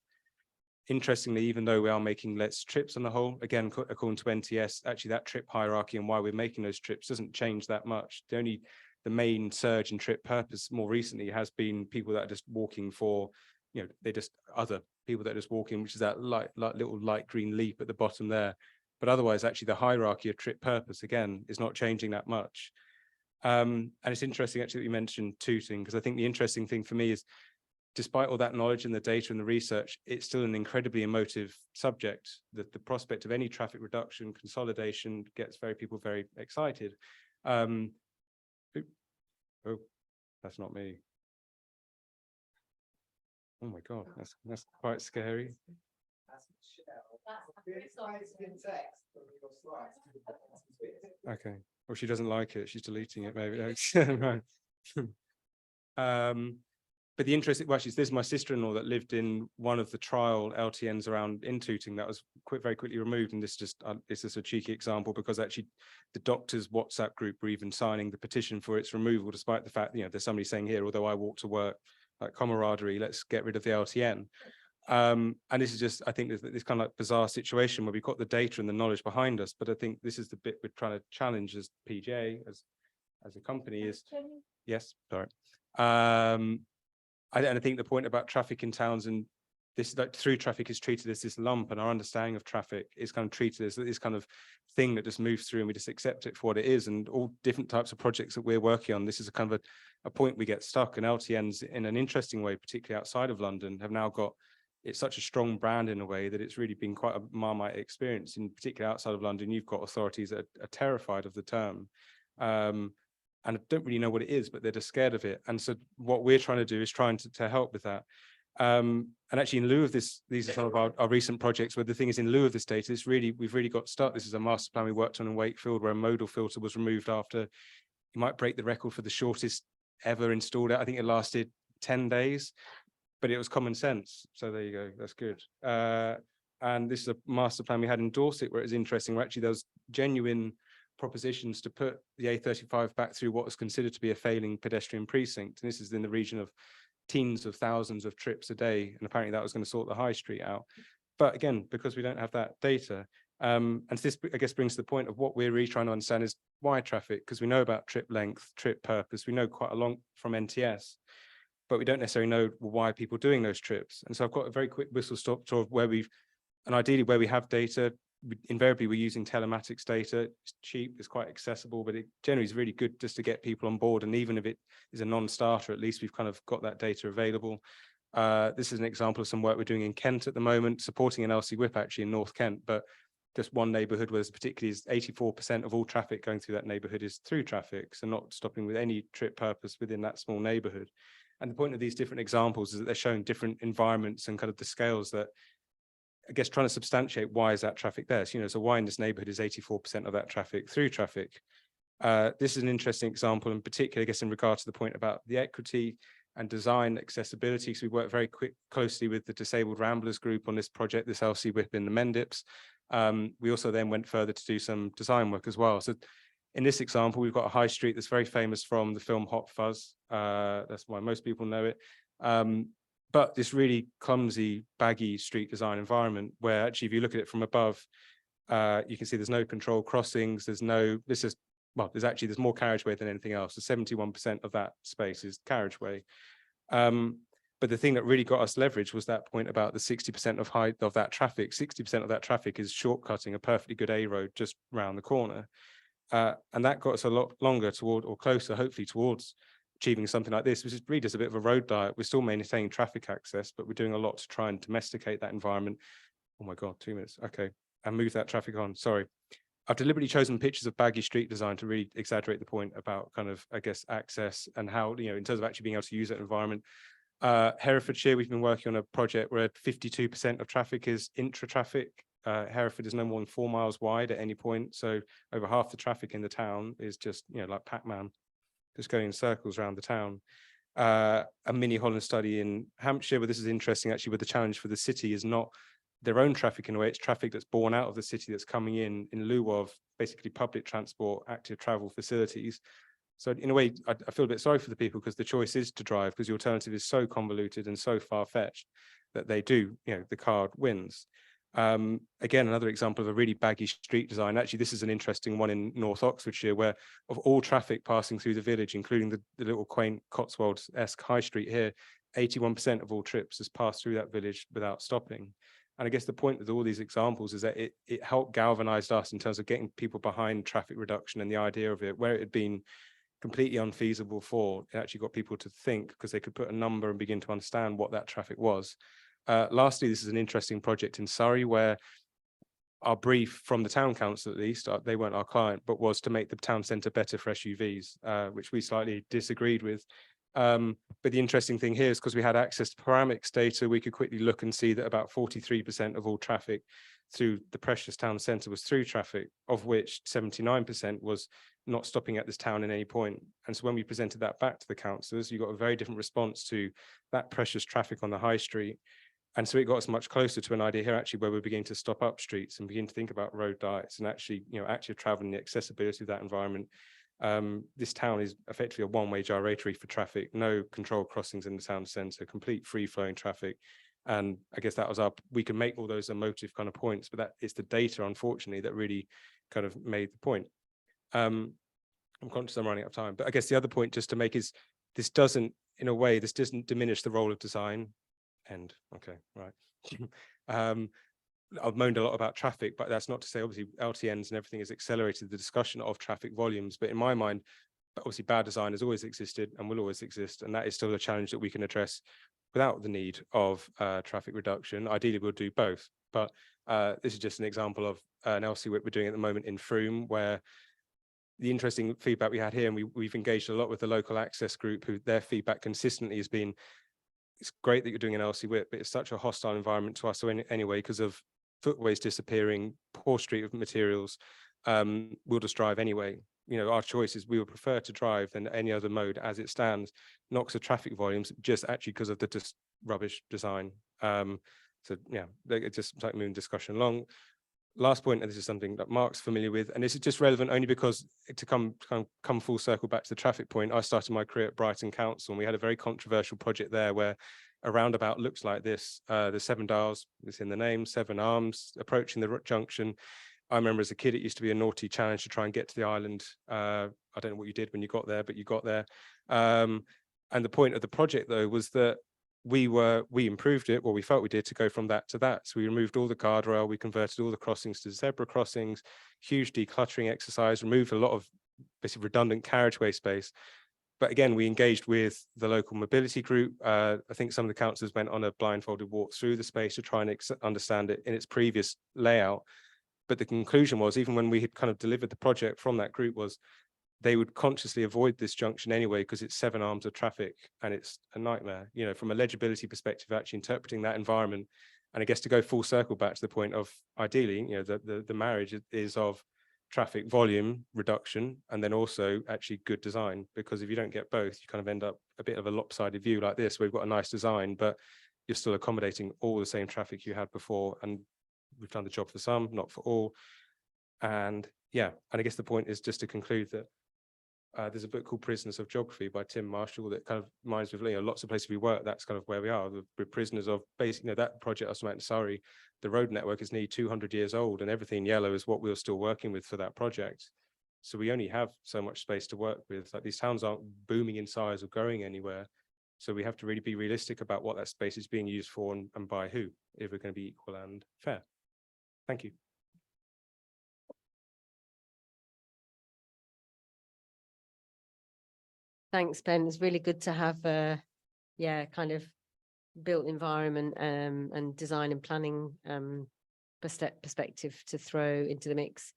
Interestingly, even though we are making less trips on the whole, again, according to NTS, actually that trip hierarchy and why we're making those trips doesn't change that much. The main surge in trip purpose more recently has been people that are just walking for, they're just other people that are just walking, which is that little light green leap at the bottom there. But otherwise, actually, the hierarchy of trip purpose, again, is not changing that much. And it's interesting, actually, that you mentioned tooting, because I think the interesting thing for me is, despite all that knowledge and the data and the research, it's still an incredibly emotive subject. That the prospect of any traffic reduction, consolidation gets people very excited. Oh, that's not me. Oh my God, that's quite scary. Okay. Well, she doesn't like it. She's deleting it, maybe. Right. But the interesting, well, actually, this is my sister-in-law that lived in one of the trial LTNs around in Tooting that was very quickly removed. And this is just a cheeky example, because actually the doctors' WhatsApp group were even signing the petition for its removal, despite the fact, there's somebody saying here, although I walk to work, like camaraderie, let's get rid of the LTN. And this is just, I think there's this kind of like bizarre situation where we've got the data and the knowledge behind us, but I think this is the bit we're trying to challenge as PJ, as a company is, yes, sorry. And I think the point about traffic in towns, and this, like, through traffic is treated as this lump, and our understanding of traffic is kind of treated as this kind of thing that just moves through and we just accept it for what it is. And all different types of projects that we're working on, this is a kind of a point we get stuck. And LTNs, in an interesting way, particularly outside of London, have now got, it's such a strong brand in a way that it's really been quite a Marmite experience. In particular outside of London, you've got authorities that are terrified of the term. And I don't really know what it is, but they're just scared of it. And so what we're trying to do is trying to help with that. And actually, in lieu of this, these are some of our recent projects where the thing is, in lieu of this data, we've really got stuck. This is a master plan we worked on in Wakefield, where a modal filter was removed after, you might break the record for the shortest ever installed. I think it lasted 10 days, but it was common sense. So there you go, that's good. And this is a master plan we had in Dorset, where it was interesting, where actually there was genuine propositions to put the A35 back through what was considered to be a failing pedestrian precinct. And this is in the region of teens of thousands of trips a day. And apparently that was going to sort the high street out. But again, because we don't have that data, and this, I guess, brings to the point of what we're really trying to understand is why traffic, because we know about trip length, trip purpose, we know quite a lot from NTS, but we don't necessarily know why people are doing those trips. And so I've got a very quick whistle stop tour of where and ideally where we have data. Invariably, we're using telematics data. It's cheap, it's quite accessible, but it generally is really good just to get people on board. And even if it is a non-starter, at least we've kind of got that data available. This is an example of some work we're doing in Kent at the moment, supporting an LC whip actually in North Kent. But just one neighborhood where there's particularly 84% of all traffic going through that neighborhood is through traffic, so not stopping with any trip purpose within that small neighborhood. And the point of these different examples is that they're showing different environments and kind of the scales that, I guess, trying to substantiate why is that traffic there. So, so why in this neighborhood is 84% of that traffic through traffic. This is an interesting example in particular, I guess, in regard to the point about the equity and design accessibility. So we work very closely with the Disabled Ramblers group on this project, this LC whip in the Mendips. We also then went further to do some design work as well. So in this example, we've got a high street that's very famous from the film Hot Fuzz. That's why most people know it. But this really clumsy, baggy street design environment where actually, if you look at it from above, you can see there's no control crossings. There's more carriageway than anything else. So 71% of that space is carriageway. But the thing that really got us leverage was that point about the 60% of height of that traffic. 60% of that traffic is shortcutting a perfectly good A road just round the corner. And that got us a lot longer toward, or closer, hopefully, towards achieving something like this, which is really just a bit of a road diet. We're still maintaining traffic access, but we're doing a lot to try and domesticate that environment. Oh my God, 2 minutes. Okay. And move that traffic on. Sorry. I've deliberately chosen pictures of baggy street design to really exaggerate the point about kind of, I guess, access and how, in terms of actually being able to use that environment. Herefordshire, we've been working on a project where 52% of traffic is intra-traffic. Hereford is no more than 4 miles wide at any point. So over half the traffic in the town is just, like Pac-Man, just going in circles around the town. A mini Holland study in Hampshire, where this is interesting actually, where the challenge for the city is not their own traffic in a way, it's traffic that's born out of the city that's coming in lieu of basically public transport, active travel facilities. So in a way, I feel a bit sorry for the people because the choice is to drive because the alternative is so convoluted and so far-fetched that they do, the car wins. Again, another example of a really baggy street design. Actually, this is an interesting one in North Oxfordshire, where of all traffic passing through the village, including the little quaint Cotswolds-esque high street here, 81% of all trips has passed through that village without stopping. And I guess the point with all these examples is that it helped galvanize us in terms of getting people behind traffic reduction and the idea of it, where it had been completely unfeasible for, it actually got people to think because they could put a number and begin to understand what that traffic was. Lastly, this is an interesting project in Surrey where our brief from the town council, at least, they weren't our client, but was to make the town centre better for SUVs, which we slightly disagreed with. But the interesting thing here is because we had access to panoramics data, we could quickly look and see that about 43% of all traffic through the precious town centre was through traffic, of which 79% was not stopping at this town at any point. And so when we presented that back to the councillors, you got a very different response to that precious traffic on the high street. And so it got us much closer to an idea here actually where we're beginning to stop up streets and begin to think about road diets and actually, active travel and the accessibility of that environment. This town is effectively a one-way gyratory for traffic, no controlled crossings in the town centre, complete free-flowing traffic. And I guess that was we can make all those emotive kind of points, but that it's the data, unfortunately, that really kind of made the point. I'm conscious I'm running out of time, but I guess the other point just to make is this doesn't diminish the role of design. Okay, right. I've moaned a lot about traffic, but that's not to say obviously LTNs and everything has accelerated the discussion of traffic volumes. But in my mind, obviously bad design has always existed and will always exist. And that is still a challenge that we can address without the need of traffic reduction. Ideally, we'll do both. But this is just an example of an LC whip we're doing at the moment in Frome, where the interesting feedback we had here, and we've engaged a lot with the local access group, who their feedback consistently has been, it's great that you're doing an LC whip, but it's such a hostile environment to us. So anyway, because of footways disappearing, poor street materials, we'll just drive anyway. Our choice is we would prefer to drive than any other mode as it stands. Not because of traffic volumes, just actually because of the rubbish design. So yeah, it's just like moving discussion along. Last point, and this is something that Mark's familiar with, and this is just relevant only because to come full circle back to the traffic point, I started my career at Brighton Council, and we had a very controversial project there where a roundabout looks like this. There's 7 dials, it's in the name, 7 arms approaching the junction. I remember as a kid, it used to be a naughty challenge to try and get to the island. I don't know what you did when you got there, but you got there. And the point of the project, though, was that we improved it, well, we felt we did, to go from that to that. So we removed all the guardrail, we converted all the crossings to zebra crossings, huge decluttering exercise, removed a lot of basically redundant carriageway space. But again, we engaged with the local mobility group. I think some of the councillors went on a blindfolded walk through the space to try and understand it in its previous layout. But the conclusion was, even when we had kind of delivered the project from that group, was they would consciously avoid this junction anyway, because it's 7 arms of traffic and it's a nightmare, you know, from a legibility perspective, actually interpreting that environment. And I guess to go full circle back to the point of, ideally, you know, the marriage is of traffic volume reduction and then also actually good design, because if you don't get both, you kind of end up a bit of a lopsided view like this, where you've got a nice design, but you're still accommodating all the same traffic you had before. And we've done the job for some, not for all. And yeah, and I guess the point is just to conclude that there's a book called Prisoners of Geography by Tim Marshall that kind of reminds me of, you know, lots of places we work, that's kind of where we are. We're prisoners of basically, you know, that project I was talking about in Surrey, the road network is nearly 200 years old, and everything yellow is what we were still working with for that project. So we only have so much space to work with. Like, these towns aren't booming in size or going anywhere. So we have to really be realistic about what that space is being used for and by who, if we're going to be equal and fair. Thank you. Thanks, Ben. It's really good to have yeah, kind of built environment and design and planning perspective to throw into the mix.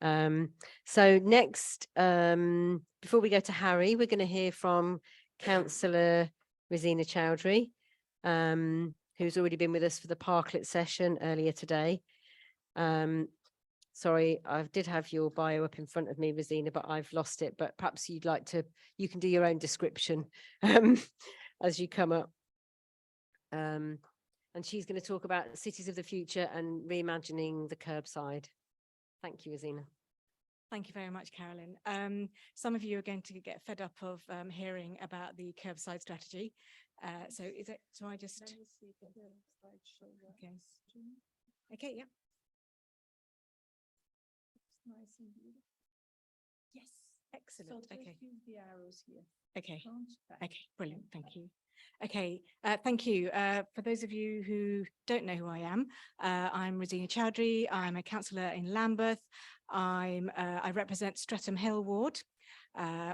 So next, before we go to Harry, we're going to hear from Councillor Rosina Chowdhury, who's already been with us for the Parklet session earlier today. Sorry, I did have your bio up in front of me, Rosina, but I've lost it. But perhaps you'd like to, you can do your own description as you come up. And she's going to talk about cities of the future and reimagining the curbside. Thank you, Rosina. Thank you very much, Carolyn. Some of you are going to get fed up of hearing about the curbside strategy. So is it, so I just, okay. Okay, yeah. Nice and beautiful. Yes, excellent. So Okay. use the arrows here. Okay. Okay, brilliant. Thank you. Okay, thank you. For those of you who don't know who I am, I'm Rosina Chowdhury. I'm a councillor in Lambeth. I represent Streatham Hill Ward,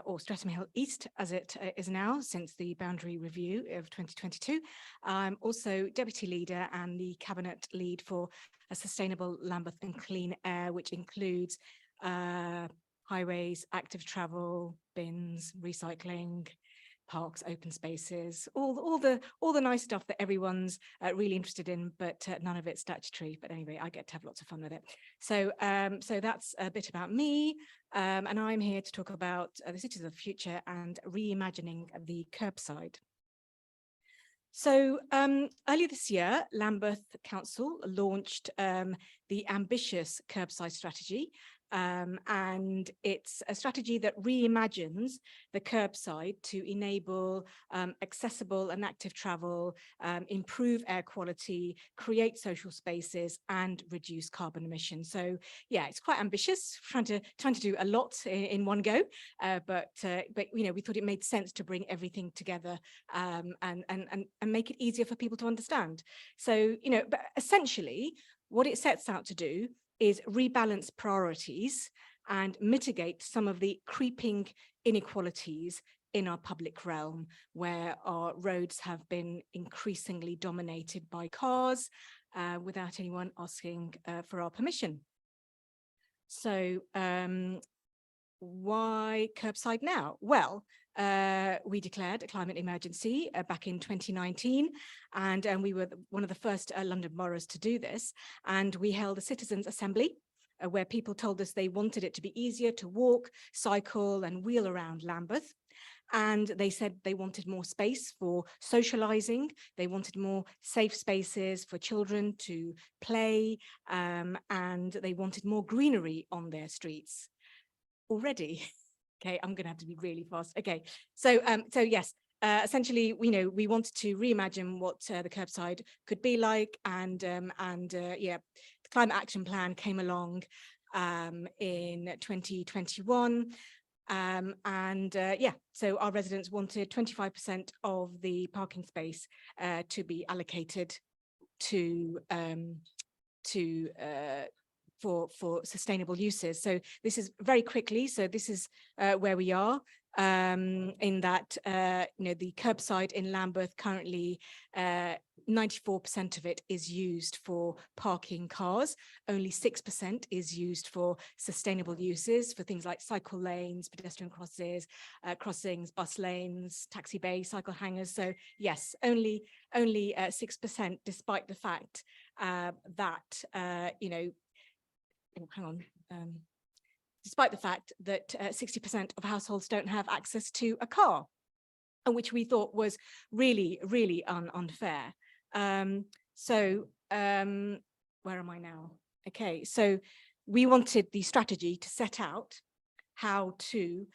or Streatham Hill East as it is now since the boundary review of 2022. I'm also deputy leader and the cabinet lead for a sustainable Lambeth and clean air, which includes highways, active travel, bins, recycling, parks, open spaces, all the nice stuff that everyone's really interested in, but none of it's statutory. But anyway, I get to have lots of fun with it. So so that's a bit about me, and I'm here to talk about the cities of the future and reimagining the curbside. So earlier this year, Lambeth Council launched the ambitious curbside strategy. And it's a strategy that reimagines the curbside to enable accessible and active travel, improve air quality, create social spaces, and reduce carbon emissions. So yeah, it's quite ambitious, trying to do a lot in one go, but you know, we thought it made sense to bring everything together and make it easier for people to understand. So you know, but essentially, what it sets out to do is rebalance priorities and mitigate some of the creeping inequalities in our public realm, where our roads have been increasingly dominated by cars without anyone asking for our permission. So why curbside now? Well, we declared a climate emergency back in 2019, and we were one of the first London boroughs to do this. And we held a citizens' assembly where people told us they wanted it to be easier to walk, cycle, and wheel around Lambeth. And they said they wanted more space for socializing. They wanted more safe spaces for children to play, and they wanted more greenery on their streets. Already, okay, I'm going to have to be really fast. Okay, so so yes, essentially, you know, we wanted to reimagine what the curbside could be like, and yeah, the Climate Action Plan came along in 2021. Yeah, so our residents wanted 25% of the parking space to be allocated to for sustainable uses. So this is very quickly. So this is where we are. in that, the curbside in Lambeth currently, 94% of it is used for parking cars. Only 6% is used for sustainable uses, for things like cycle lanes, pedestrian crossings, bus lanes, taxi bays, cycle hangers. So yes, only 6%, despite the fact that, hang on. Despite the fact that 60% of households don't have access to a car, and which we thought was really, really unfair. Where am I now? Okay, so we wanted the strategy to set out how to,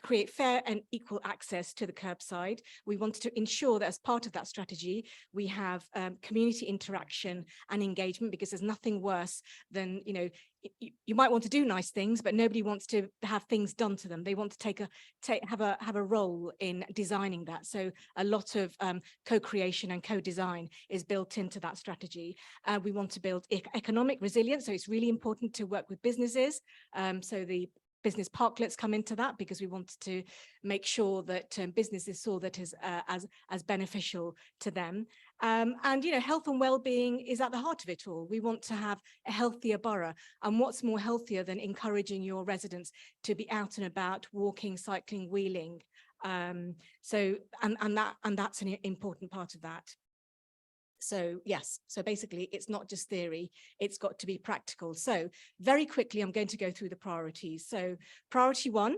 create fair and equal access to the curbside. We wanted to ensure that as part of that strategy, we have community interaction and engagement, because there's nothing worse than, you might want to do nice things, but nobody wants to have things done to them. They want to have a role in designing that. So a lot of co-creation and co-design is built into that strategy. We want to build economic resilience. So it's really important to work with businesses. So the business parklets come into that, because we wanted to make sure that businesses saw that as beneficial to them. And health and well-being is at the heart of it all. We want to have a healthier borough, and what's more healthier than encouraging your residents to be out and about, walking, cycling, wheeling. That's an important part of that. So yes, so basically it's not just theory, it's got to be practical. So very quickly, I'm going to go through the priorities. So priority 1,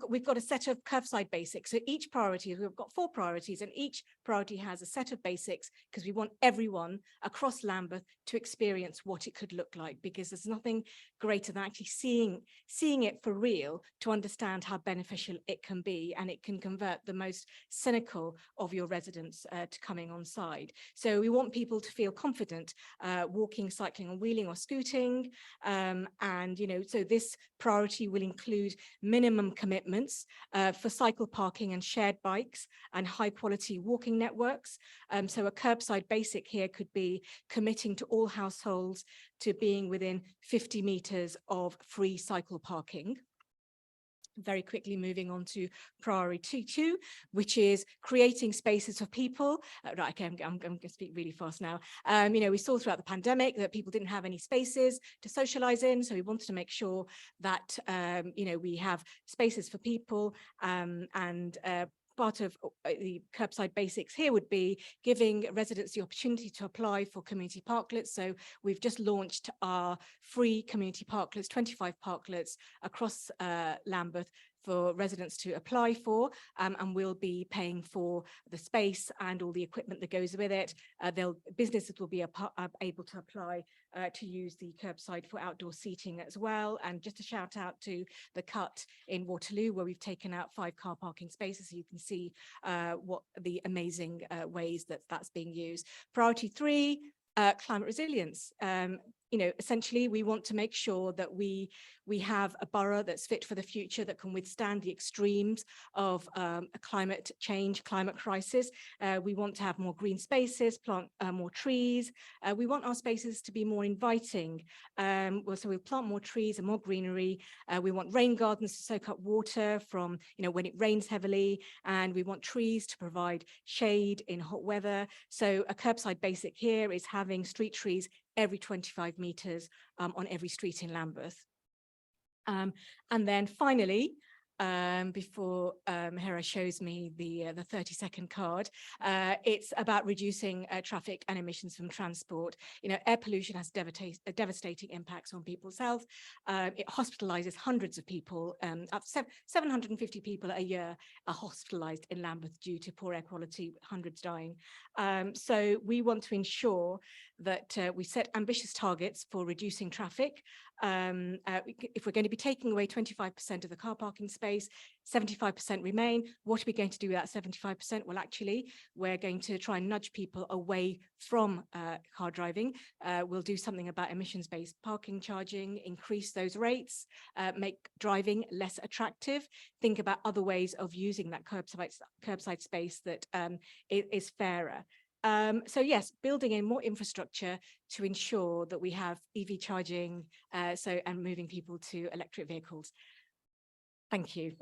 we've got a set of curbside basics. So each priority, we've got 4 priorities, and each priority has a set of basics, because we want everyone across Lambeth to experience what it could look like, because there's nothing greater than actually seeing it for real to understand how beneficial it can be, and it can convert the most cynical of your residents to coming on side. So we want people to feel confident walking, cycling, or wheeling or scooting. So this priority will include minimum commitments for cycle parking and shared bikes and high quality walking networks. So a curbside basic here could be committing to all households to being within 50 meters of free cycle parking. Very quickly moving on to priority 2, which is creating spaces for people. Right, okay, I'm going to speak really fast now. We saw throughout the pandemic that people didn't have any spaces to socialize in, so we wanted to make sure that we have spaces for people, part of the curbside basics here would be giving residents the opportunity to apply for community parklets. So we've just launched our free community parklets, 25 parklets across Lambeth for residents to apply for, and we'll be paying for the space and all the equipment that goes with it. Businesses will be able to apply to use the curbside for outdoor seating as well. And just a shout out to the Cut in Waterloo, where we've taken out 5 car parking spaces, so you can see what the amazing ways that that's being used. Priority 3, climate resilience. Essentially, we want to make sure that we have a borough that's fit for the future, that can withstand the extremes of climate change, climate crisis. We want to have more green spaces, plant more trees. We want our spaces to be more inviting. So we'll plant more trees and more greenery. We want rain gardens to soak up water from, when it rains heavily, and we want trees to provide shade in hot weather. So a curbside basic here is having street trees every 25 meters on every street in Lambeth. And then finally, before Hera shows me the 30-second card, it's about reducing traffic and emissions from transport. Air pollution has devastating impacts on people's health. It hospitalizes hundreds of people. 750 people a year are hospitalized in Lambeth due to poor air quality, hundreds dying. So we want to ensure that we set ambitious targets for reducing traffic. If we're going to be taking away 25% of the car parking space, 75% remain. What are we going to do with that 75%? Well, actually, we're going to try and nudge people away from car driving. We'll do something about emissions-based parking charging, increase those rates, make driving less attractive, think about other ways of using that curbside space that is fairer. So yes, building in more infrastructure to ensure that we have EV charging, and moving people to electric vehicles. Thank you.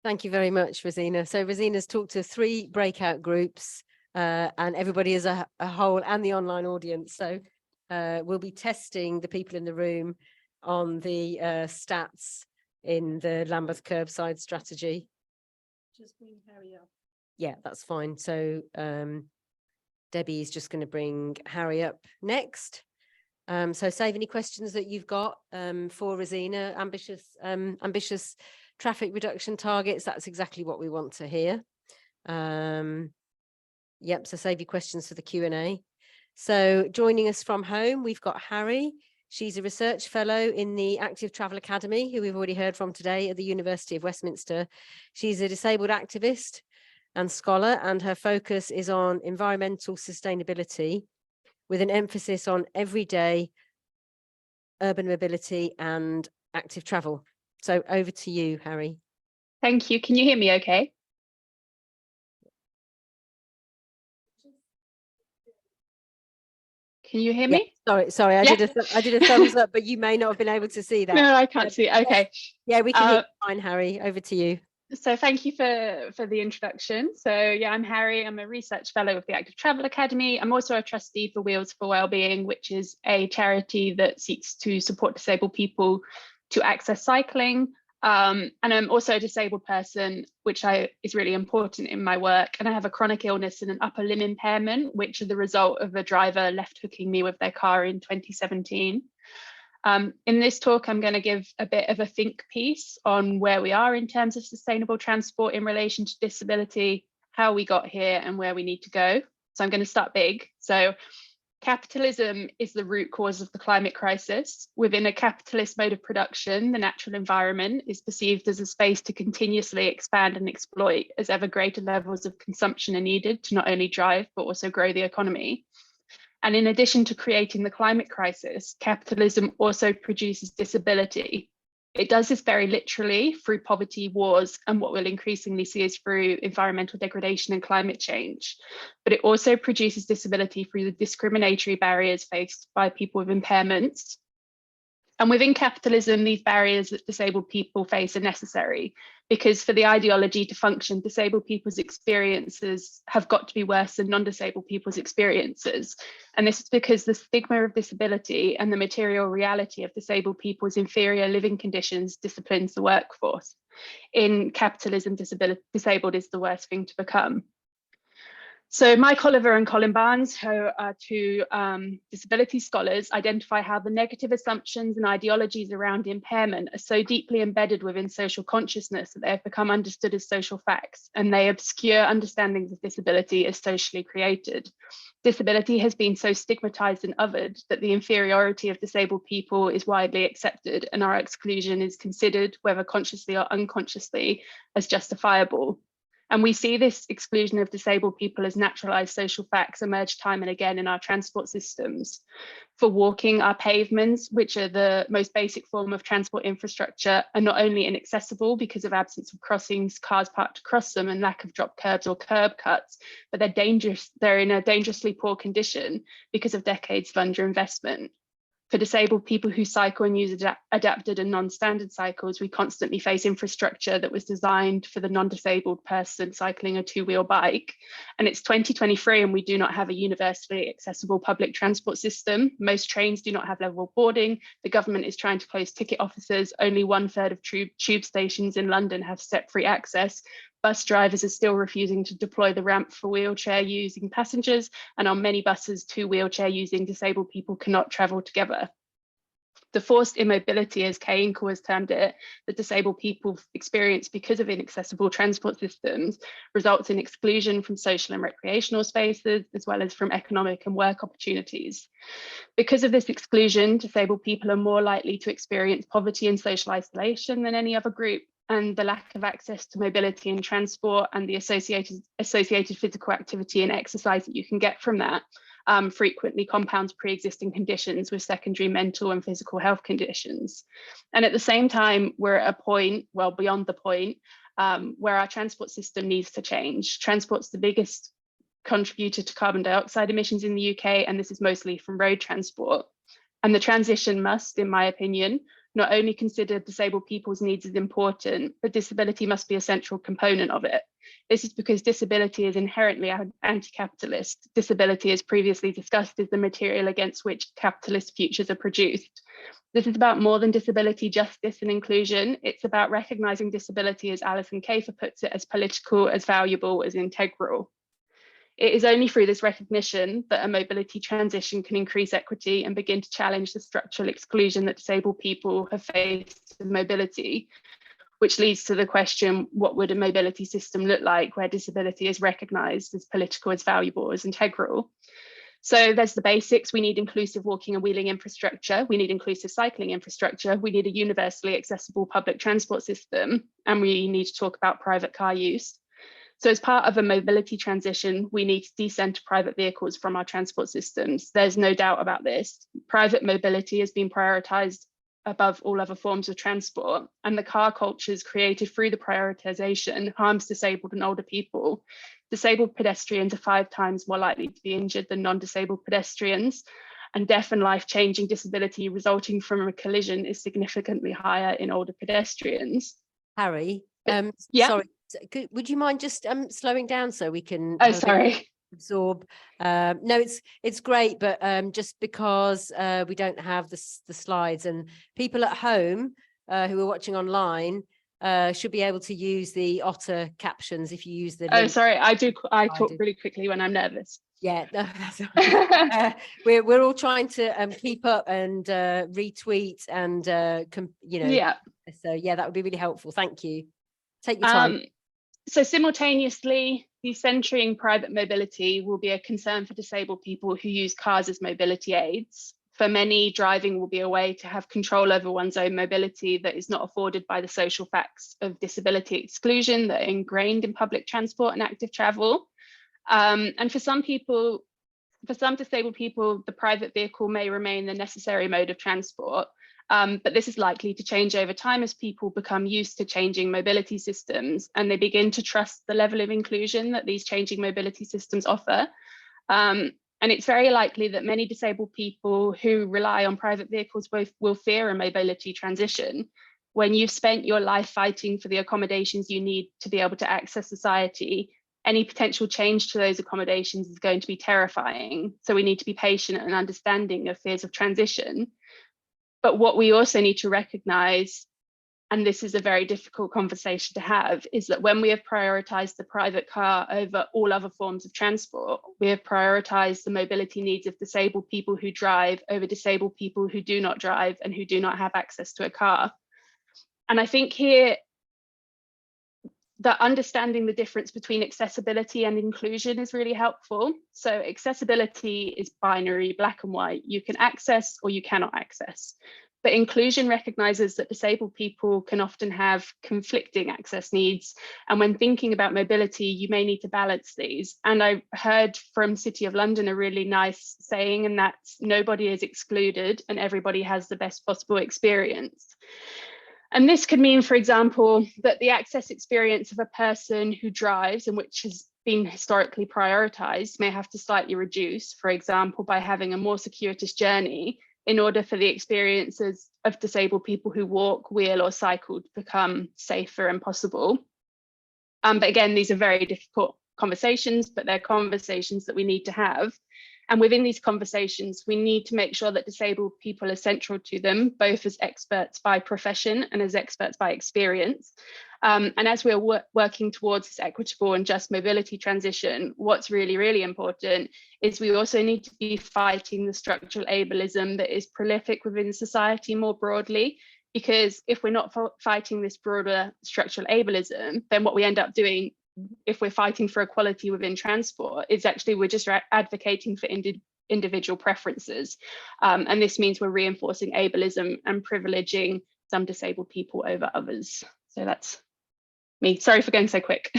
Thank you very much, Rosina. So Rosina's talked to 3 breakout groups and everybody as a whole and the online audience. So we'll be testing the people in the room on the stats in the Lambeth curbside strategy. Just bring Harry up. Yeah, that's fine. So Debbie is just going to bring Harry up next. So save any questions that you've got for Rosina. Ambitious traffic reduction targets. That's exactly what we want to hear. Yep, so save your questions for the Q&A. So joining us from home, we've got Harry. She's a research fellow in the Active Travel Academy, who we've already heard from today at the University of Westminster. She's a disabled activist and scholar, and her focus is on environmental sustainability with an emphasis on everyday urban mobility and active travel. So over to you, Harry. Thank you. Can you hear me okay? Can you hear me? Sorry. I Yeah. did a thumbs up, but you may not have been able to see that. No, I can't see. Okay. Yeah, we can hear you fine, Harry. Over to you. So thank you for the introduction. So yeah, I'm Harry. I'm a research fellow with the Active Travel Academy. I'm also a trustee for Wheels for Wellbeing, which is a charity that seeks to support disabled people to access cycling. And I'm also a disabled person, which is really important in my work. And I have a chronic illness and an upper limb impairment, which are the result of a driver left hooking me with their car in 2017. In this talk, I'm going to give a bit of a think piece on where we are in terms of sustainable transport in relation to disability, how we got here and where we need to go. So I'm going to start big. So capitalism is the root cause of the climate crisis. Within a capitalist mode of production, the natural environment is perceived as a space to continuously expand and exploit, as ever greater levels of consumption are needed to not only drive, but also grow the economy. And in addition to creating the climate crisis, capitalism also produces disability. It does this very literally through poverty, wars, and what we'll increasingly see is through environmental degradation and climate change. But it also produces disability through the discriminatory barriers faced by people with impairments. And within capitalism, these barriers that disabled people face are necessary, because for the ideology to function, disabled people's experiences have got to be worse than non-disabled people's experiences. And this is because the stigma of disability and the material reality of disabled people's inferior living conditions disciplines the workforce. In capitalism, disabled is the worst thing to become. So Mike Oliver and Colin Barnes, who are 2 disability scholars, identify how the negative assumptions and ideologies around impairment are so deeply embedded within social consciousness that they have become understood as social facts, and they obscure understandings of disability as socially created. Disability has been so stigmatized and othered that the inferiority of disabled people is widely accepted, and our exclusion is considered, whether consciously or unconsciously, as justifiable. And we see this exclusion of disabled people as naturalized social facts emerge time and again in our transport systems. For walking, our pavements, which are the most basic form of transport infrastructure, are not only inaccessible because of absence of crossings, cars parked to cross them, and lack of drop curbs or curb cuts, but they're dangerous. They're in a dangerously poor condition because of decades of underinvestment. For disabled people who cycle and use adapted and non-standard cycles, we constantly face infrastructure that was designed for the non-disabled person cycling a 2-wheel bike. And it's 2023 and we do not have a universally accessible public transport system. Most trains do not have level boarding. The government is trying to close ticket offices. Only 1/3 of tube stations in London have step-free access. Bus drivers are still refusing to deploy the ramp for wheelchair-using passengers, and on many buses, 2 wheelchair-using disabled people cannot travel together. The forced immobility, as Kay Inkle has termed it, that disabled people experience because of inaccessible transport systems results in exclusion from social and recreational spaces, as well as from economic and work opportunities. Because of this exclusion, disabled people are more likely to experience poverty and social isolation than any other group, and the lack of access to mobility and transport and the associated physical activity and exercise that you can get from that frequently compounds pre-existing conditions with secondary mental and physical health conditions. And at the same time, we're at a point, well, beyond the point, where our transport system needs to change. Transport's the biggest contributor to carbon dioxide emissions in the UK, and this is mostly from road transport. And the transition must, in my opinion, not only consider disabled people's needs as important, but disability must be a central component of it. This is because disability is inherently anti-capitalist. Disability, as previously discussed, is the material against which capitalist futures are produced. This is about more than disability, justice and inclusion. It's about recognising disability, as Alison Kafer puts it, as political, as valuable, as integral. It is only through this recognition that a mobility transition can increase equity and begin to challenge the structural exclusion that disabled people have faced in mobility, which leads to the question, what would a mobility system look like where disability is recognised as political, as valuable, as integral? So there's the basics. We need inclusive walking and wheeling infrastructure. We need inclusive cycling infrastructure. We need a universally accessible public transport system. And we need to talk about private car use. So as part of a mobility transition, we need to decenter private vehicles from our transport systems. There's no doubt about this. Private mobility has been prioritised above all other forms of transport, and the car cultures created through the prioritisation harms disabled and older people. Disabled pedestrians are 5 times more likely to be injured than non-disabled pedestrians, and death and life-changing disability resulting from a collision is significantly higher in older pedestrians. Harry, yeah. Sorry, would you mind just slowing down so we can sorry. Absorb? No, it's great, but just because we don't have the slides, and people at home who are watching online should be able to use the Otter captions if you use the link. Sorry, I talk really quickly when I'm nervous. Yeah, no, that's all right. We're all trying to keep up and retweet and Yeah. So yeah, that would be really helpful. Thank you. Take your time. So simultaneously, decentering private mobility will be a concern for disabled people who use cars as mobility aids. For many, driving will be a way to have control over one's own mobility that is not afforded by the social facts of disability exclusion that are ingrained in public transport and active travel. And for some disabled people, the private vehicle may remain the necessary mode of transport. But this is likely to change over time as people become used to changing mobility systems and they begin to trust the level of inclusion that these changing mobility systems offer. And it's very likely that many disabled people who rely on private vehicles will fear a mobility transition. When you've spent your life fighting for the accommodations you need to be able to access society, any potential change to those accommodations is going to be terrifying. So we need to be patient and understanding of fears of transition. But what we also need to recognise, and this is a very difficult conversation to have, is that when we have prioritised the private car over all other forms of transport, we have prioritised the mobility needs of disabled people who drive over disabled people who do not drive and who do not have access to a car. And I think here, that understanding the difference between accessibility and inclusion is really helpful. So accessibility is binary, black and white. You can access or you cannot access. But inclusion recognises that disabled people can often have conflicting access needs. And when thinking about mobility, you may need to balance these. And I heard from City of London a really nice saying, and that's nobody is excluded and everybody has the best possible experience. And this could mean, for example, that the access experience of a person who drives and which has been historically prioritised may have to slightly reduce, for example, by having a more circuitous journey in order for the experiences of disabled people who walk, wheel or cycle to become safer and possible. But again, these are very difficult conversations, but they're conversations that we need to have. And within these conversations, we need to make sure that disabled people are central to them, both as experts by profession and as experts by experience. And as we're working towards this equitable and just mobility transition, what's really, really important is we also need to be fighting the structural ableism that is prolific within society more broadly. Because if we're not fighting this broader structural ableism, then what we end up doing, if we're fighting for equality within transport, is actually we're just advocating for individual preferences. And this means we're reinforcing ableism and privileging some disabled people over others. So that's me. Sorry for going so quick.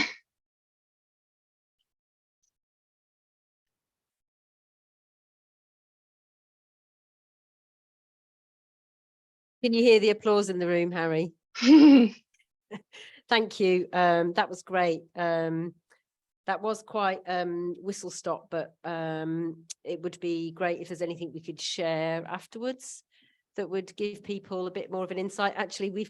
Can you hear the applause in the room, Harry? Thank you. That was great. That was quite whistle stop, but it would be great if there's anything we could share afterwards that would give people a bit more of an insight. Actually, we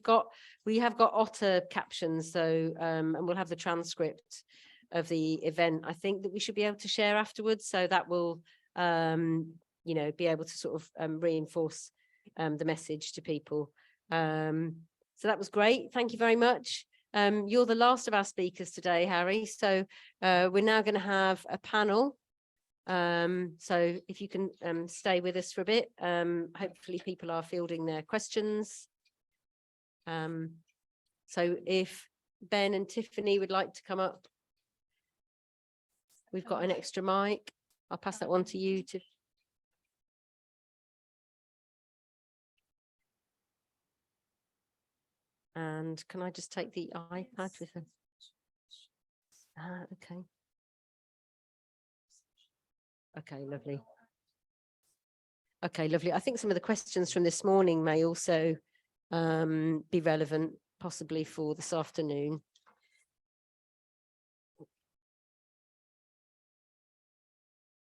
have got Otter captions, so and we'll have the transcript of the event. I think that we should be able to share afterwards, so that will you know, be able to sort of reinforce the message to people. So that was great. Thank you very much. You're the last of our speakers today, Harry. So we're now going to have a panel. So if you can stay with us for a bit, hopefully people are fielding their questions. So if Ben and Tiffany would like to come up, we've got an extra mic. I'll pass that one to you, Tiff. And can I just take the iPad with us? Okay. Okay, lovely. Okay, lovely. I think some of the questions from this morning may also be relevant, possibly for this afternoon.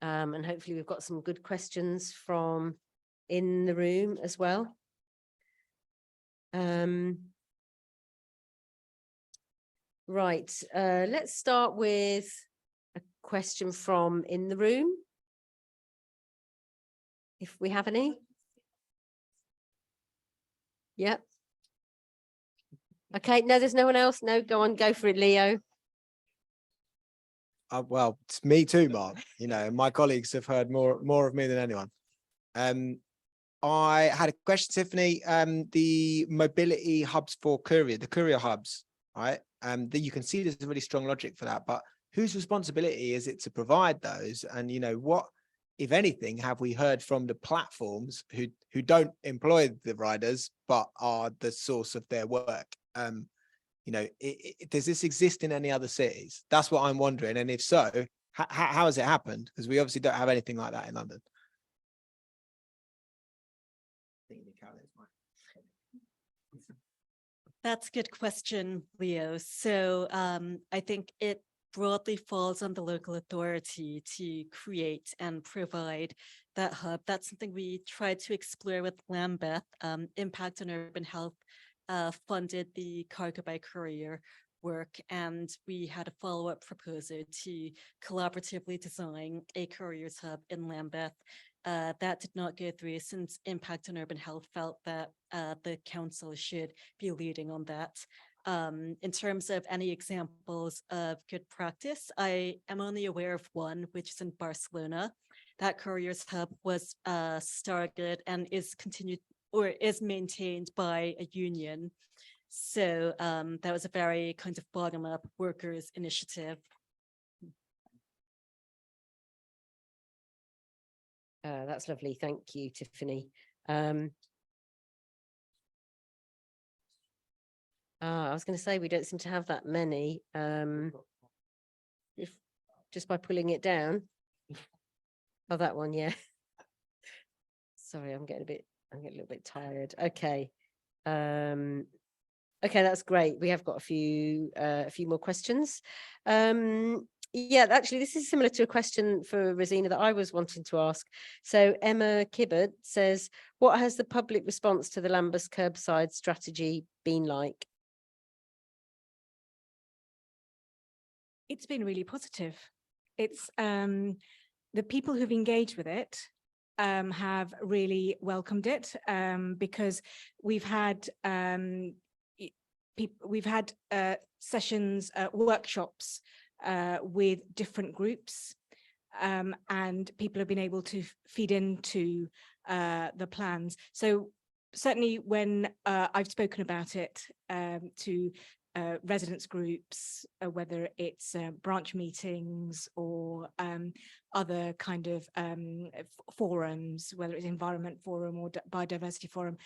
And hopefully we've got some good questions from in the room as well. Right, let's start with a question from in the room, if we have any. Yep. Okay, no, there's no one else. No, go on, go for it, Leo. Well, it's me too, Mark. You know, my colleagues have heard more of me than anyone. I had a question, Tiffany. The mobility hubs for courier, the courier hubs, right? That you can see there's a really strong logic for that, but whose responsibility is it to provide those? And you know, what, if anything, have we heard from the platforms who don't employ the riders but are the source of their work? You know, does this exist in any other cities? That's what I'm wondering. And if so, how has it happened? Because we obviously don't have anything like that in London. That's a good question, Leo. So I think it broadly falls on the local authority to create and provide that hub. That's something we tried to explore with Lambeth. Impact on Urban Health funded the cargo by courier work, and we had a follow-up proposal to collaboratively design a couriers hub in Lambeth. That did not go through, since Impact on Urban Health felt that the council should be leading on that. In terms of any examples of good practice, I am only aware of one, which is in Barcelona. That couriers hub was started and is continued or is maintained by a union. So that was a very kind of bottom-up workers' initiative. That's lovely. Thank you, Tiffany. I was going to say we don't seem to have that many. If just by pulling it down. Oh, that one, yeah. Sorry, I'm getting a little bit tired. Okay. Okay, that's great. We have got a few more questions. Yeah, actually, this is similar to a question for Rosina that I was wanting to ask. So Emma Kibbard says, what has the public response to the Lambeth curbside strategy been like? It's been really positive. It's the people who've engaged with it have really welcomed it, because we've had sessions, workshops with different groups, and people have been able to feed into the plans. So certainly when I've spoken about it to residents groups, whether it's branch meetings or other kind of forums, whether it's environment forum or biodiversity forum,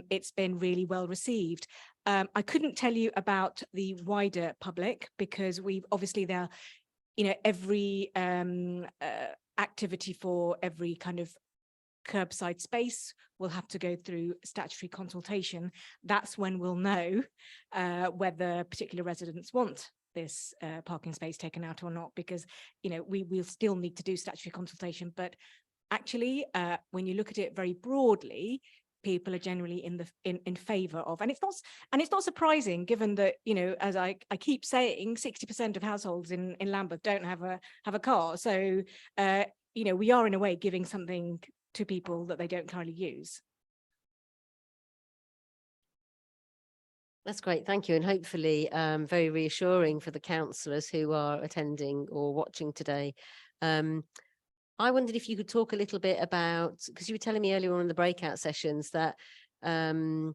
it's been really well received. I couldn't tell you about the wider public because we've obviously there, you know, every activity for every kind of curbside space will have to go through statutory consultation. That's when we'll know whether particular residents want this parking space taken out or not, because, you know, we will still need to do statutory consultation. But actually, when you look at it very broadly, people are generally in favor of, and it's not surprising, given that, you know, as I keep saying, 60% of households in Lambeth don't have a car. So you know, we are in a way giving something to people that they don't currently use. That's great, thank you, and hopefully very reassuring for the councillors who are attending or watching today. I wondered if you could talk a little bit about, because you were telling me earlier on in the breakout sessions that the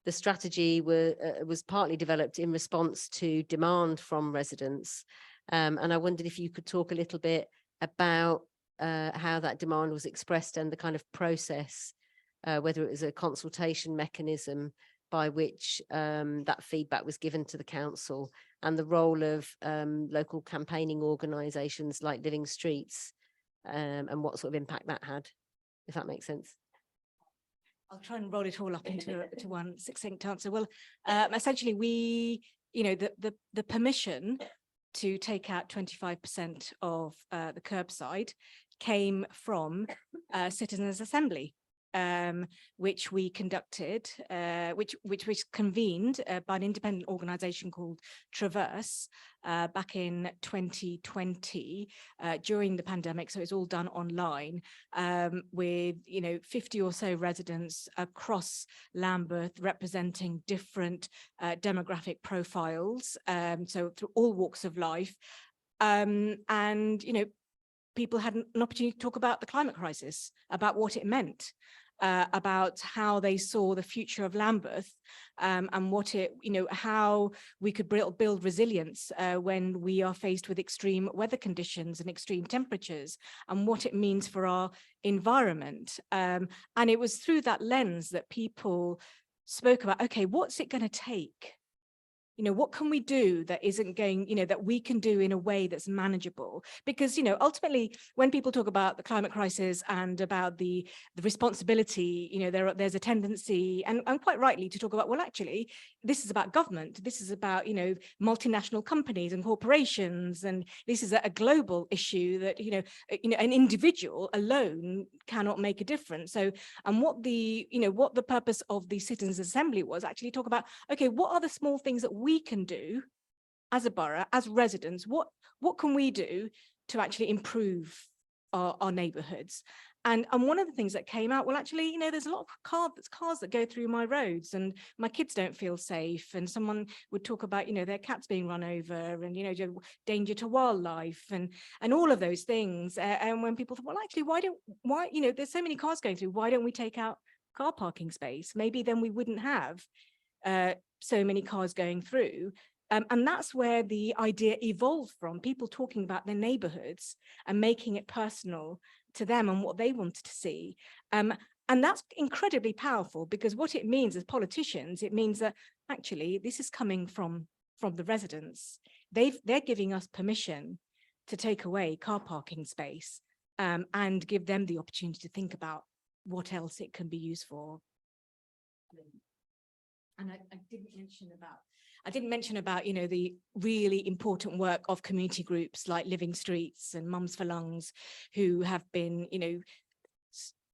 strategy was partly developed in response to demand from residents, and I wondered if you could talk a little bit about how that demand was expressed and the kind of process, whether it was a consultation mechanism by which that feedback was given to the council, and the role of local campaigning organisations like Living Streets, and what sort of impact that had, if that makes sense. I'll try and roll it all up into one succinct answer. Well, essentially, we, you know, the permission to take out 25% of the curbside came from Citizens' Assembly, which we conducted, which was convened by an independent organisation called Traverse back in 2020 during the pandemic. So it's all done online, with, you know, 50 or so residents across Lambeth representing different demographic profiles, so through all walks of life, and, you know, people had an opportunity to talk about the climate crisis, about what it meant, about how they saw the future of Lambeth, and what it, you know, how we could build resilience when we are faced with extreme weather conditions and extreme temperatures, and what it means for our environment. And it was through that lens that people spoke about, okay, what's it going to take? You know, what can we do that isn't going, you know, that we can do in a way that's manageable? Because, you know, ultimately, when people talk about the climate crisis and about the responsibility, you know, there's a tendency, and quite rightly, to talk about, well, actually, this is about government. This is about, you know, multinational companies and corporations. And this is a global issue that, you know, an individual alone cannot make a difference. So, and what the purpose of the Citizens' Assembly was actually talk about, okay, what are the small things that we can do as a borough, as residents? What can we do to actually improve our neighbourhoods? And one of the things that came out, well, actually, you know, there's a lot of cars that go through my roads, and my kids don't feel safe. And someone would talk about, you know, their cats being run over, and, you know, danger to wildlife, and all of those things. And when people thought, well, actually, why, you know, there's so many cars going through, why don't we take out car parking space? Maybe then we wouldn't have so many cars going through. And that's where the idea evolved from, people talking about their neighborhoods and making it personal to them and what they wanted to see. And that's incredibly powerful, because what it means as politicians, it means that actually this is coming from the residents. They're giving us permission to take away car parking space, and give them the opportunity to think about what else it can be used for. And I didn't mention about, you know, the really important work of community groups like Living Streets and Mums for Lungs, who have been, you know,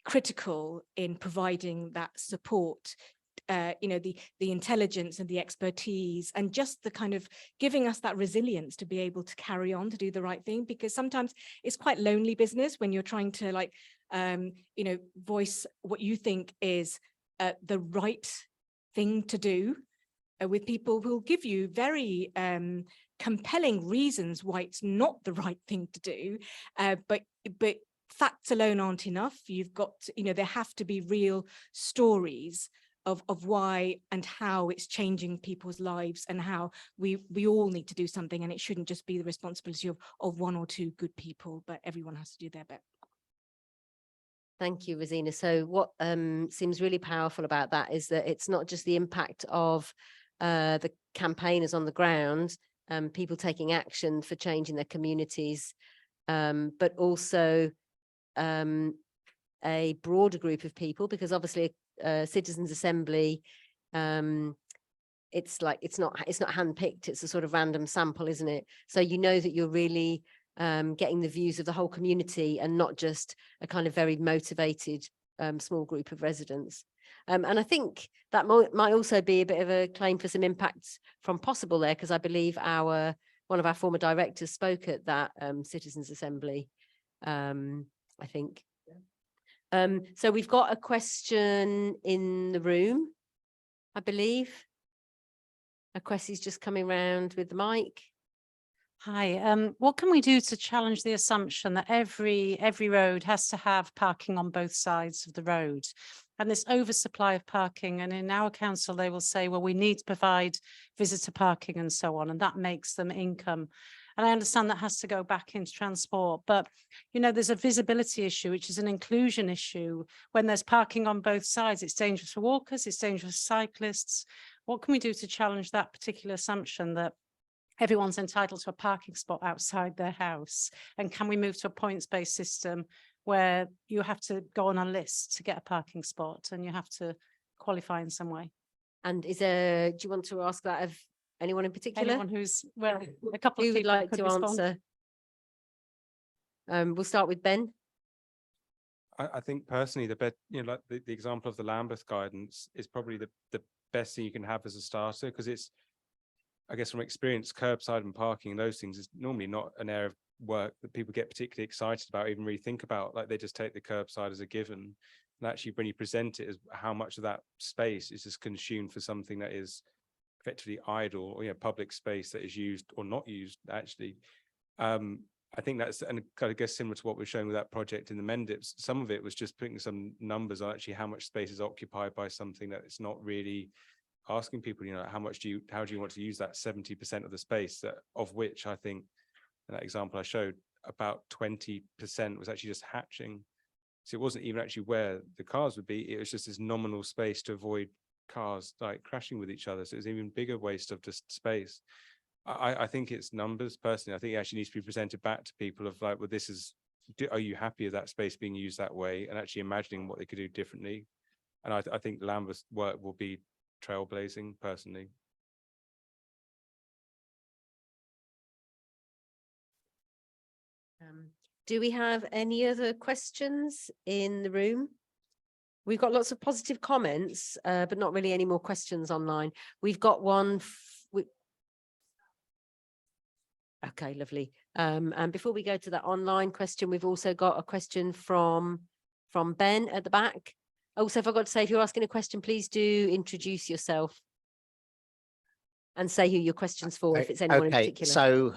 critical in providing that support, you know, the intelligence and the expertise, and just the kind of giving us that resilience to be able to carry on to do the right thing. Because sometimes it's quite lonely business when you're trying to, like, you know, voice what you think is the right thing to do, with people who'll give you very compelling reasons why it's not the right thing to do, but facts alone aren't enough. You've got, you know, there have to be real stories of why and how it's changing people's lives, and how we all need to do something, and it shouldn't just be the responsibility of one or two good people, but everyone has to do their bit. Thank you, Rosina. So what seems really powerful about that is that it's not just the impact of the campaigners on the ground, people taking action for change in their communities, but also a broader group of people, because obviously a citizens assembly, it's like it's not handpicked, it's a sort of random sample, isn't it? So you know that you're really getting the views of the whole community and not just a kind of very motivated small group of residents. And I think that might also be a bit of a claim for some impact from possible there, because I believe one of our former directors spoke at that citizens assembly, I think. So we've got a question in the room, I believe. Akwesi's just coming round with the mic. Hi, what can we do to challenge the assumption that every road has to have parking on both sides of the road? And this oversupply of parking, and in our council, they will say, well, we need to provide visitor parking and so on, and that makes them income. And I understand that has to go back into transport, but you know, there's a visibility issue, which is an inclusion issue. When there's parking on both sides, it's dangerous for walkers, it's dangerous for cyclists. What can we do to challenge that particular assumption that everyone's entitled to a parking spot outside their house? And can we move to a points-based system where you have to go on a list to get a parking spot and you have to qualify in some way? And do you want to ask that of anyone in particular? Anyone who's, well, a couple Who of would people like could to respond. answer? We'll start with Ben. I think personally, like the example of the Lambeth guidance is probably the best thing you can have as a starter, because it's, I guess from experience, curbside and parking and those things is normally not an area of work that people get particularly excited about, even really think about. Like they just take the curbside as a given. And actually, when you present it as how much of that space is just consumed for something that is effectively idle, or public space that is used or not used, actually. I think that's, and I guess similar to what we're showing with that project in the Mendips, some of it was just putting some numbers on actually how much space is occupied by something that it's not really asking people, how do you want to use that 70% of the space, that of which I think in that example I showed about 20% was actually just hatching. So it wasn't even actually where the cars would be, it was just this nominal space to avoid cars like crashing with each other. So it was an even bigger waste of just space. I think it's numbers personally. I think it actually needs to be presented back to people of like, well, are you happy with that space being used that way, and actually imagining what they could do differently. And I think Lambeth's work will be trailblazing personally. Do we have any other questions in the room? We've got lots of positive comments, but not really any more questions online. We've got one. Okay, lovely. And before we go to that online question, we've also got a question from Ben at the back. Also, I forgot to say, if you're asking a question, please do introduce yourself and say who your question's for, if it's anyone in particular. So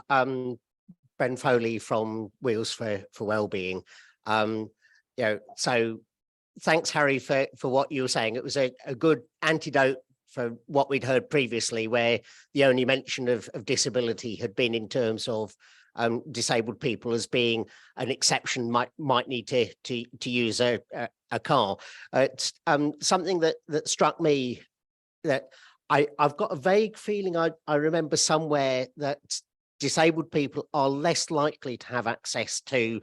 Ben Foley from Wheels for Wellbeing. So thanks, Harry, for what you were saying. It was a good antidote for what we'd heard previously, where the only mention of disability had been in terms of disabled people as being an exception, might need to use a car. It's something that struck me, that I've got a vague feeling I remember somewhere that disabled people are less likely to have access to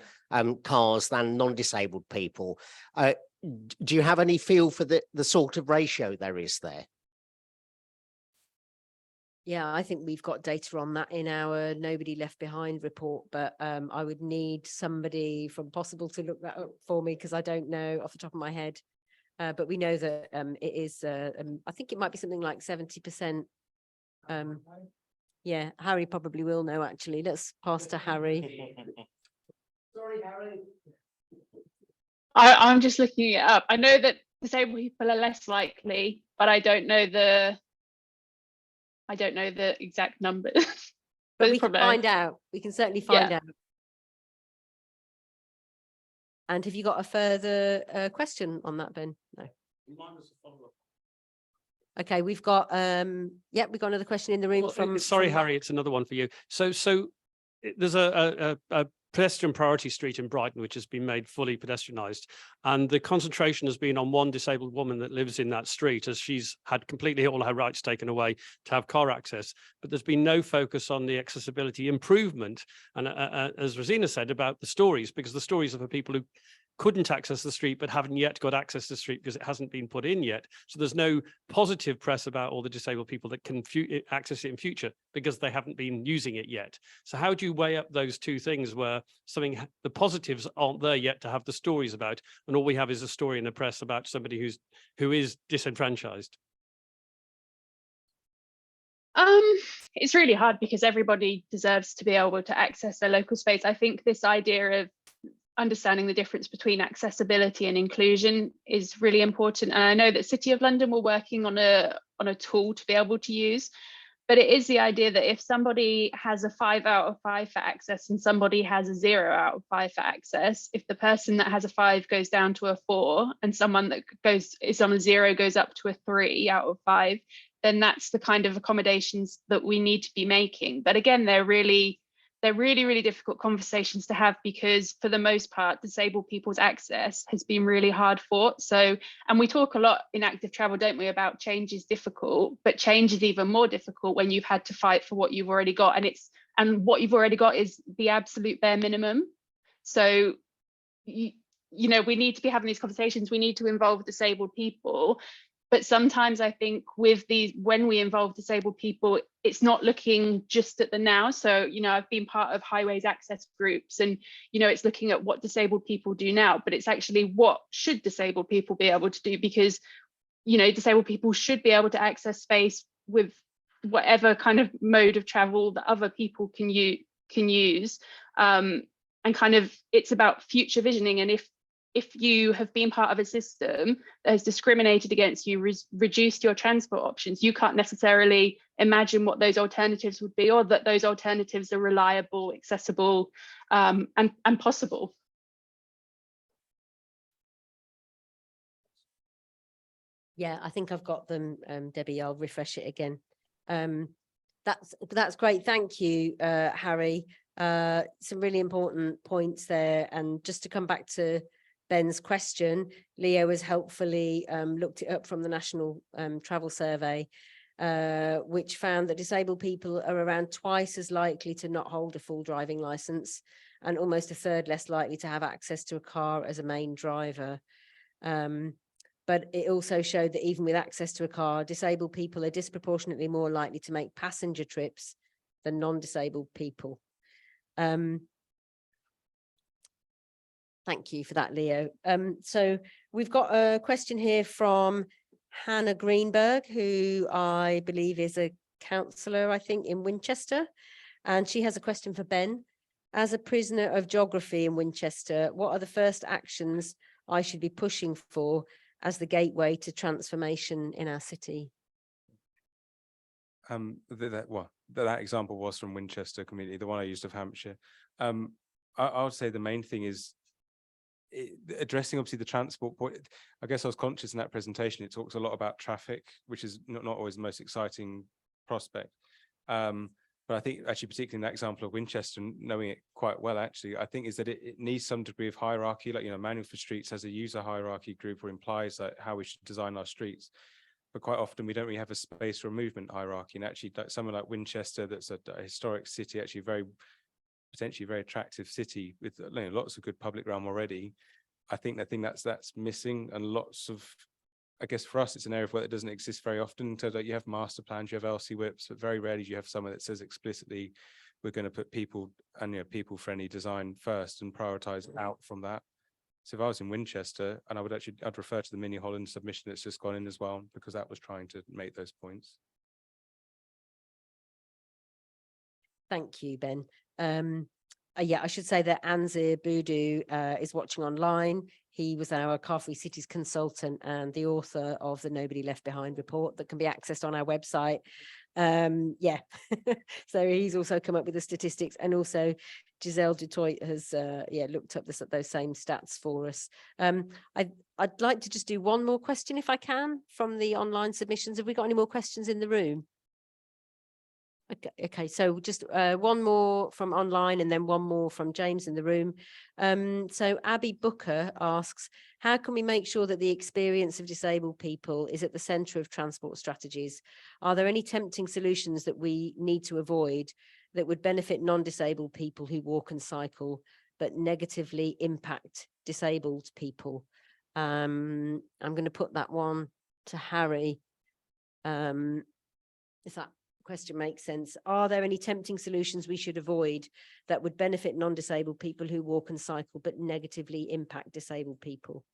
cars than non-disabled people. Do you have any feel for the sort of ratio there is there? Yeah, I think we've got data on that in our Nobody Left Behind report, but I would need somebody from Possible to look that up for me, because I don't know off the top of my head. But we know that it is, I think it might be something like 70%. Yeah, Harry probably will know, actually. Let's pass to Harry. Sorry, Harry. I'm just looking it up. I know that disabled people are less likely, but I don't know the exact numbers. But we can find out. We can certainly find out. And have you got a further question on that, Ben? No. Okay, we've got we've got another question in the room from. Sorry, Harry, it's another one for you. So there's a pedestrian priority street in Brighton, which has been made fully pedestrianised, and the concentration has been on one disabled woman that lives in that street, as she's had completely all her rights taken away to have car access. But there's been no focus on the accessibility improvement, and as Rosina said, about the stories, because the stories are for people who couldn't access the street, but haven't yet got access to the street because it hasn't been put in yet. So there's no positive press about all the disabled people that can access it in future because they haven't been using it yet. So how do you weigh up those two things where the positives aren't there yet to have the stories about, and all we have is a story in the press about somebody who is disenfranchised? It's really hard because everybody deserves to be able to access their local space. I think this idea of understanding the difference between accessibility and inclusion is really important. And I know that City of London were working on a tool to be able to use, but it is the idea that if somebody has a 5 out of 5 for access and somebody has a 0 out of 5 for access, if the person that has a 5 goes down to a 4 and someone that is on a 0 goes up to a 3 out of 5, then that's the kind of accommodations that we need to be making. But again, they're really difficult conversations to have because for the most part, disabled people's access has been really hard fought. So, and we talk a lot in active travel, don't we, about change is difficult, but change is even more difficult when you've had to fight for what you've already got. And what you've already got is the absolute bare minimum. So, you know, we need to be having these conversations. We need to involve disabled people. But sometimes I think when we involve disabled people, it's not looking just at the now. So, you know, I've been part of highways access groups and, you know, it's looking at what disabled people do now, but it's actually what should disabled people be able to do? Because, you know, disabled people should be able to access space with whatever kind of mode of travel that other people can use. And kind of, it's about future visioning. And if you have been part of a system that has discriminated against you, reduced your transport options, you can't necessarily imagine what those alternatives would be, or that those alternatives are reliable, accessible, and possible. Yeah, I think I've got them, Debbie. I'll refresh it again. That's great. Thank you, Harry. Some really important points there. And just to come back to Ben's question, Leo has helpfully looked it up from the National Travel Survey, which found that disabled people are around twice as likely to not hold a full driving licence and almost a third less likely to have access to a car as a main driver. But it also showed that even with access to a car, disabled people are disproportionately more likely to make passenger trips than non-disabled people. Thank you for that, Leo. So we've got a question here from Hannah Greenberg, who I believe is a councillor, I think, in Winchester. And she has a question for Ben. As a prisoner of geography in Winchester, what are the first actions I should be pushing for as the gateway to transformation in our city? That example was from Winchester community, the one I used of Hampshire. I would say the main thing is addressing obviously the transport point. I guess I was conscious in that presentation, it talks a lot about traffic, which is not always the most exciting prospect. But I think actually, particularly in that example of Winchester, knowing it quite well, actually, I think is that it needs some degree of hierarchy, like, you know, Manual for Streets has a user hierarchy group or implies like how we should design our streets. But quite often we don't really have a space for a movement hierarchy. And actually somewhere like Winchester, that's a historic city, actually potentially very attractive city with, you know, lots of good public realm already. I think that's missing, and lots of, I guess for us, it's an area where it doesn't exist very often. So that you have master plans, you have LC whips, but very rarely do you have someone that says explicitly, we're going to put people and, you know, people friendly design first and prioritize out from that. So if I was in Winchester, and I'd refer to the Mini Holland submission that's just gone in as well, because that was trying to make those points. Thank you, Ben. Yeah, I should say that Anzir Boudou is watching online. He was our Car-Free Cities consultant and the author of the Nobody Left Behind report that can be accessed on our website. Yeah, so he's also come up with the statistics, and also Giselle Dutoit has looked up those same stats for us. I'd like to just do one more question if I can from the online submissions. Have we got any more questions in the room? Okay, so just one more from online and then one more from James in the room. So Abby Booker asks, how can we make sure that the experience of disabled people is at the centre of transport strategies? Are there any tempting solutions that we need to avoid that would benefit non-disabled people who walk and cycle, but negatively impact disabled people. I'm going to put that one to Harry. If that question makes sense. Are there any tempting solutions we should avoid that would benefit non-disabled people who walk and cycle but negatively impact disabled people?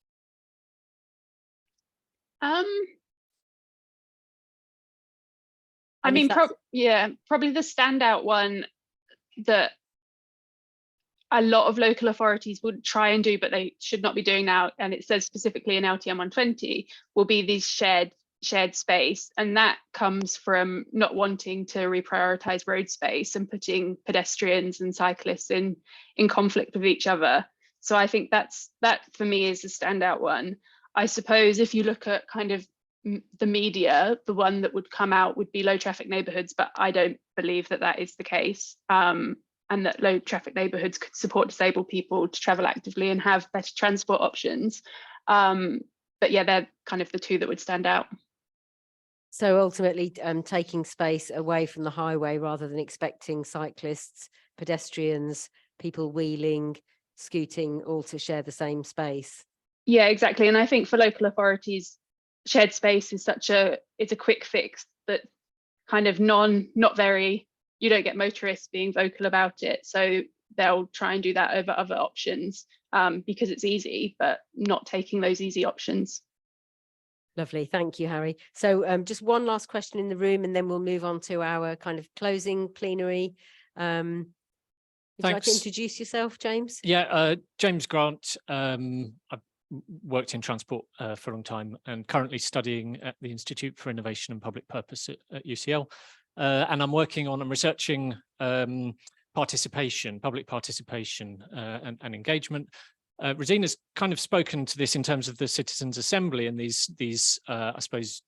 I mean, probably the standout one that a lot of local authorities would try and do, but they should not be doing now, and it says specifically in LTM 120, will be these shared space, and that comes from not wanting to reprioritize road space and putting pedestrians and cyclists in conflict with each other. So I think that for me is the standout one. I suppose if you look at kind of the media, the one that would come out would be low traffic neighborhoods, but I don't believe that that is the case, and that low traffic neighborhoods could support disabled people to travel actively and have better transport options. But yeah, they're kind of the two that would stand out. So ultimately taking space away from the highway rather than expecting cyclists, pedestrians, people wheeling, scooting all to share the same space. Yeah, exactly. And I think for local authorities, shared space is it's a quick fix that kind of not very, you don't get motorists being vocal about it. So they'll try and do that over other options because it's easy, but not taking those easy options. Lovely. Thank you, Harry. So just one last question in the room and then we'll move on to our kind of closing plenary. Would you like to introduce yourself, James? Yeah, James Grant. I've worked in transport for a long time and currently studying at the Institute for Innovation and Public Purpose at UCL. And I'm researching participation, public participation and engagement. Rosina's kind of spoken to this in terms of the Citizens' Assembly and these I suppose,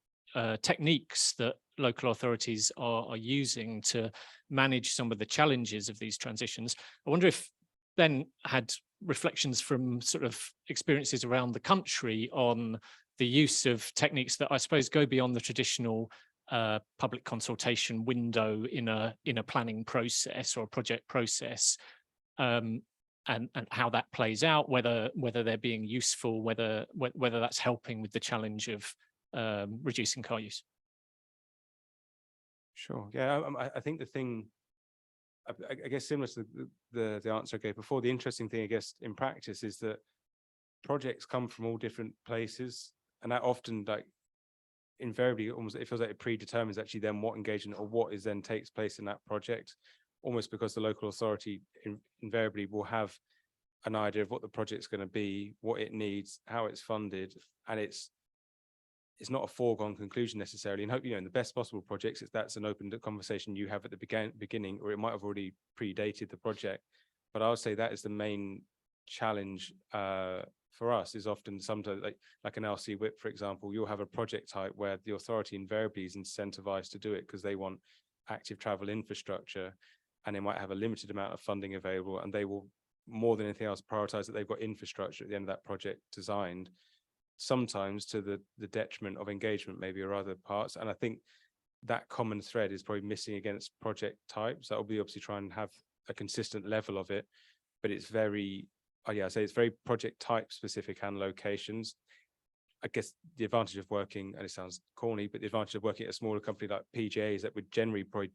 techniques that local authorities are using to manage some of the challenges of these transitions. I wonder if Ben had reflections from sort of experiences around the country on the use of techniques that I suppose go beyond the traditional public consultation window in a planning process or a project process, and how that plays out, whether they're being useful, whether that's helping with the challenge of reducing car use. Sure. Yeah, I think the thing, I guess similar to the answer I gave before, the interesting thing, I guess, in practice is that projects come from all different places, and that often, like, invariably, almost it feels like it predetermines actually then what engagement or what is then takes place in that project, almost because the local authority invariably will have an idea of what the project's going to be, what it needs, how it's funded, and it's not a foregone conclusion necessarily. And hope, in the best possible projects, that's an open conversation you have at the beginning, or it might have already predated the project. But I would say that is the main challenge for us, is often sometimes like an LC whip, for example, you'll have a project type where the authority invariably is incentivized to do it because they want active travel infrastructure, and they might have a limited amount of funding available, and they will, more than anything else, prioritize that they've got infrastructure at the end of that project designed, sometimes to the detriment of engagement maybe or other parts. And I think that common thread is probably missing against project types. That will be obviously try and have a consistent level of it, but it's very, I say it's very project type specific and locations. I guess the advantage of working, and it sounds corny, but the advantage of working at a smaller company like PGA is that we're generally probably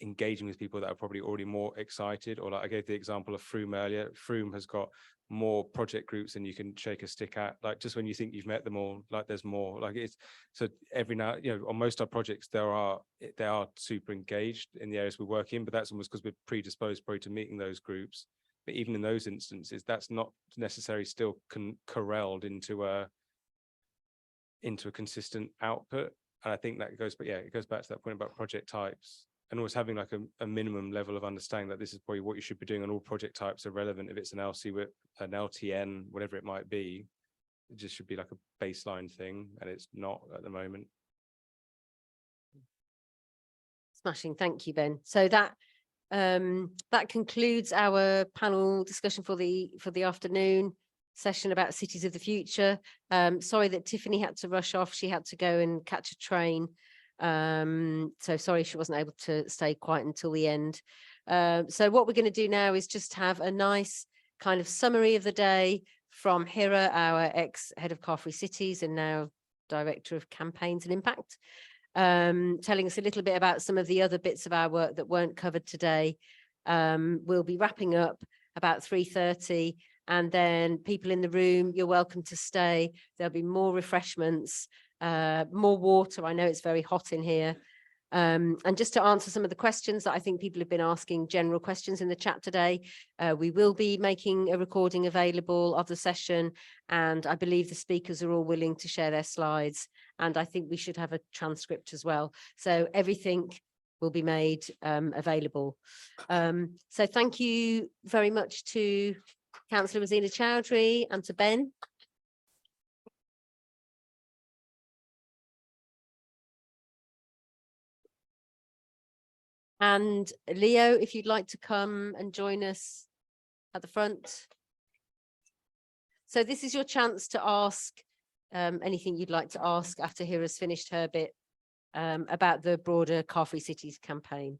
engaging with people that are probably already more excited. Or like I gave the example of Froome earlier. Froome has got more project groups than you can shake a stick at. Like, just when you think you've met them all, like there's more. Like, it's so every now, on most of our projects they are super engaged in the areas we work in, but that's almost because we're predisposed probably to meeting those groups. But even in those instances, that's not necessarily still corralled into a consistent output. And I think that goes, but yeah, it goes back to that point about project types, and always having like a minimum level of understanding that this is probably what you should be doing on all project types are relevant. If it's an LC whip, an LTN, whatever it might be, it just should be like a baseline thing, and it's not at the moment. Smashing. Thank you, Ben. So that concludes our panel discussion for the afternoon session about cities of the future. Sorry that Tiffany had to rush off. She had to go and catch a train. So sorry she wasn't able to stay quiet until the end. So what we're going to do now is just have a nice kind of summary of the day from Hira, our ex-head of Car Free Cities and now Director of Campaigns and Impact, telling us a little bit about some of the other bits of our work that weren't covered today. We'll be wrapping up about 3:30, and then people in the room, you're welcome to stay. There'll be more refreshments, more water. I know it's very hot in here. And just to answer some of the questions that I think people have been asking, general questions in the chat today, we will be making a recording available of the session, and I believe the speakers are all willing to share their slides, and I think we should have a transcript as well. So everything will be made available. So thank you very much to Councillor Rosina Chowdhury and to Ben. And Leo, if you'd like to come and join us at the front. So this is your chance to ask anything you'd like to ask after Hira's finished her bit about the broader Car Free Cities campaign.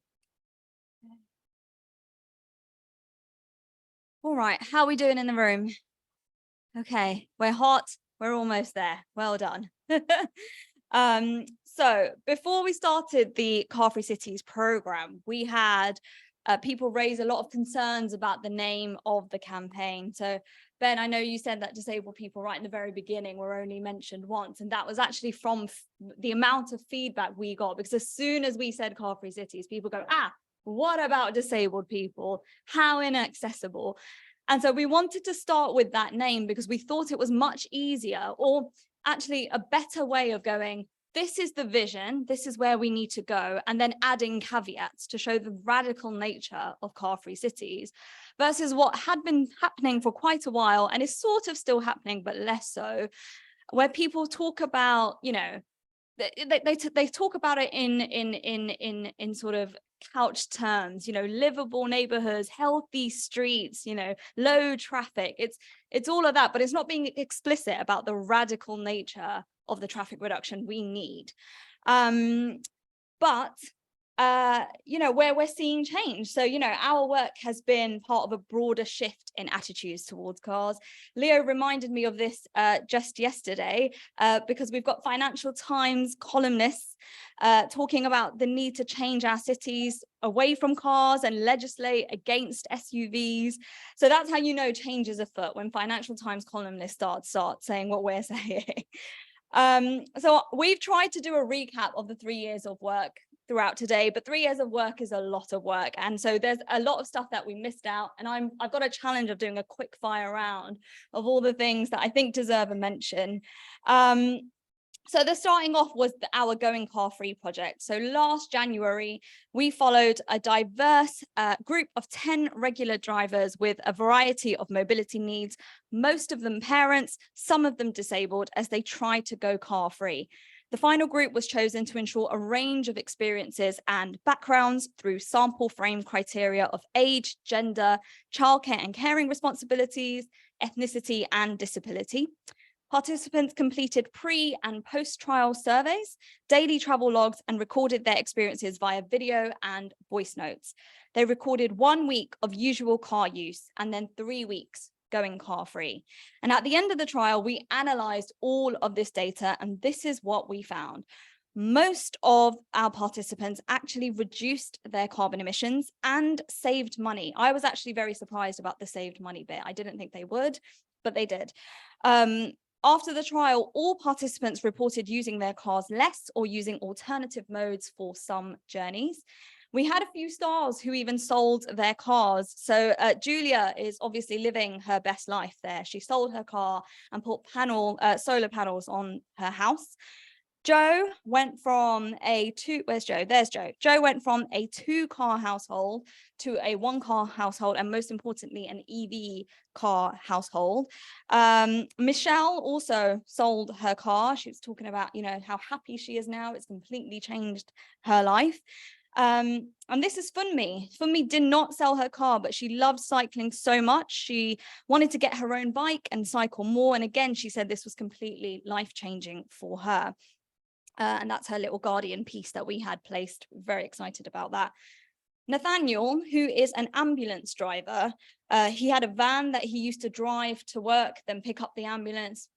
All right, how are we doing in the room? Okay, we're hot, we're almost there. Well done. So before we started the Car Free Cities program, we had people raise a lot of concerns about the name of the campaign. So Ben, I know you said that disabled people right in the very beginning were only mentioned once, and that was actually from the amount of feedback we got, because as soon as we said Car Free Cities, people go, what about disabled people? How inaccessible? And so we wanted to start with that name because we thought it was much easier, or actually a better way of going, this is the vision, this is where we need to go, and then adding caveats to show the radical nature of Car Free Cities versus what had been happening for quite a while and is sort of still happening, but less so, where people talk about, you know, they talk about it in sort of couch terms, you know, livable neighborhoods, healthy streets, you know, low traffic. It's all of that, but it's not being explicit about the radical nature of the traffic reduction we need. But you know, where we're seeing change. So, you know, our work has been part of a broader shift in attitudes towards cars. Leo reminded me of this just yesterday, because we've got Financial Times columnists talking about the need to change our cities away from cars and legislate against SUVs. So that's how you know change is afoot, when Financial Times columnists start saying what we're saying. So we've tried to do a recap of the 3 years of work throughout today, but 3 years of work is a lot of work, and so there's a lot of stuff that we missed out, and I've got a challenge of doing a quick fire round of all the things that I think deserve a mention. So the starting off was our Going Car Free project. So last January, we followed a diverse group of 10 regular drivers with a variety of mobility needs, most of them parents, some of them disabled, as they tried to go car free. The final group was chosen to ensure a range of experiences and backgrounds through sample frame criteria of age, gender, childcare and caring responsibilities, ethnicity and disability. Participants completed pre- and post-trial surveys, daily travel logs, and recorded their experiences via video and voice notes. They recorded 1 week of usual car use and then 3 weeks going car free. And at the end of the trial, we analysed all of this data, and this is what we found. Most of our participants actually reduced their carbon emissions and saved money. I was actually very surprised about the saved money bit. I didn't think they would, but they did. After the trial, all participants reported using their cars less or using alternative modes for some journeys. We had a few stars who even sold their cars. So Julia is obviously living her best life there. She sold her car and put solar panels on her house. Joe went from where's Joe? There's Joe. Joe went from a 2-car household to a 1-car household, and most importantly, an EV car household. Michelle also sold her car. She was talking about, you know, how happy she is now. It's completely changed her life. And this is Funmi. Funmi did not sell her car, but she loved cycling so much. She wanted to get her own bike and cycle more. And again, she said this was completely life-changing for her. And that's her little guardian piece that we had placed. Very excited about that. Nathaniel, who is an ambulance driver, he had a van that he used to drive to work, then pick up the ambulance,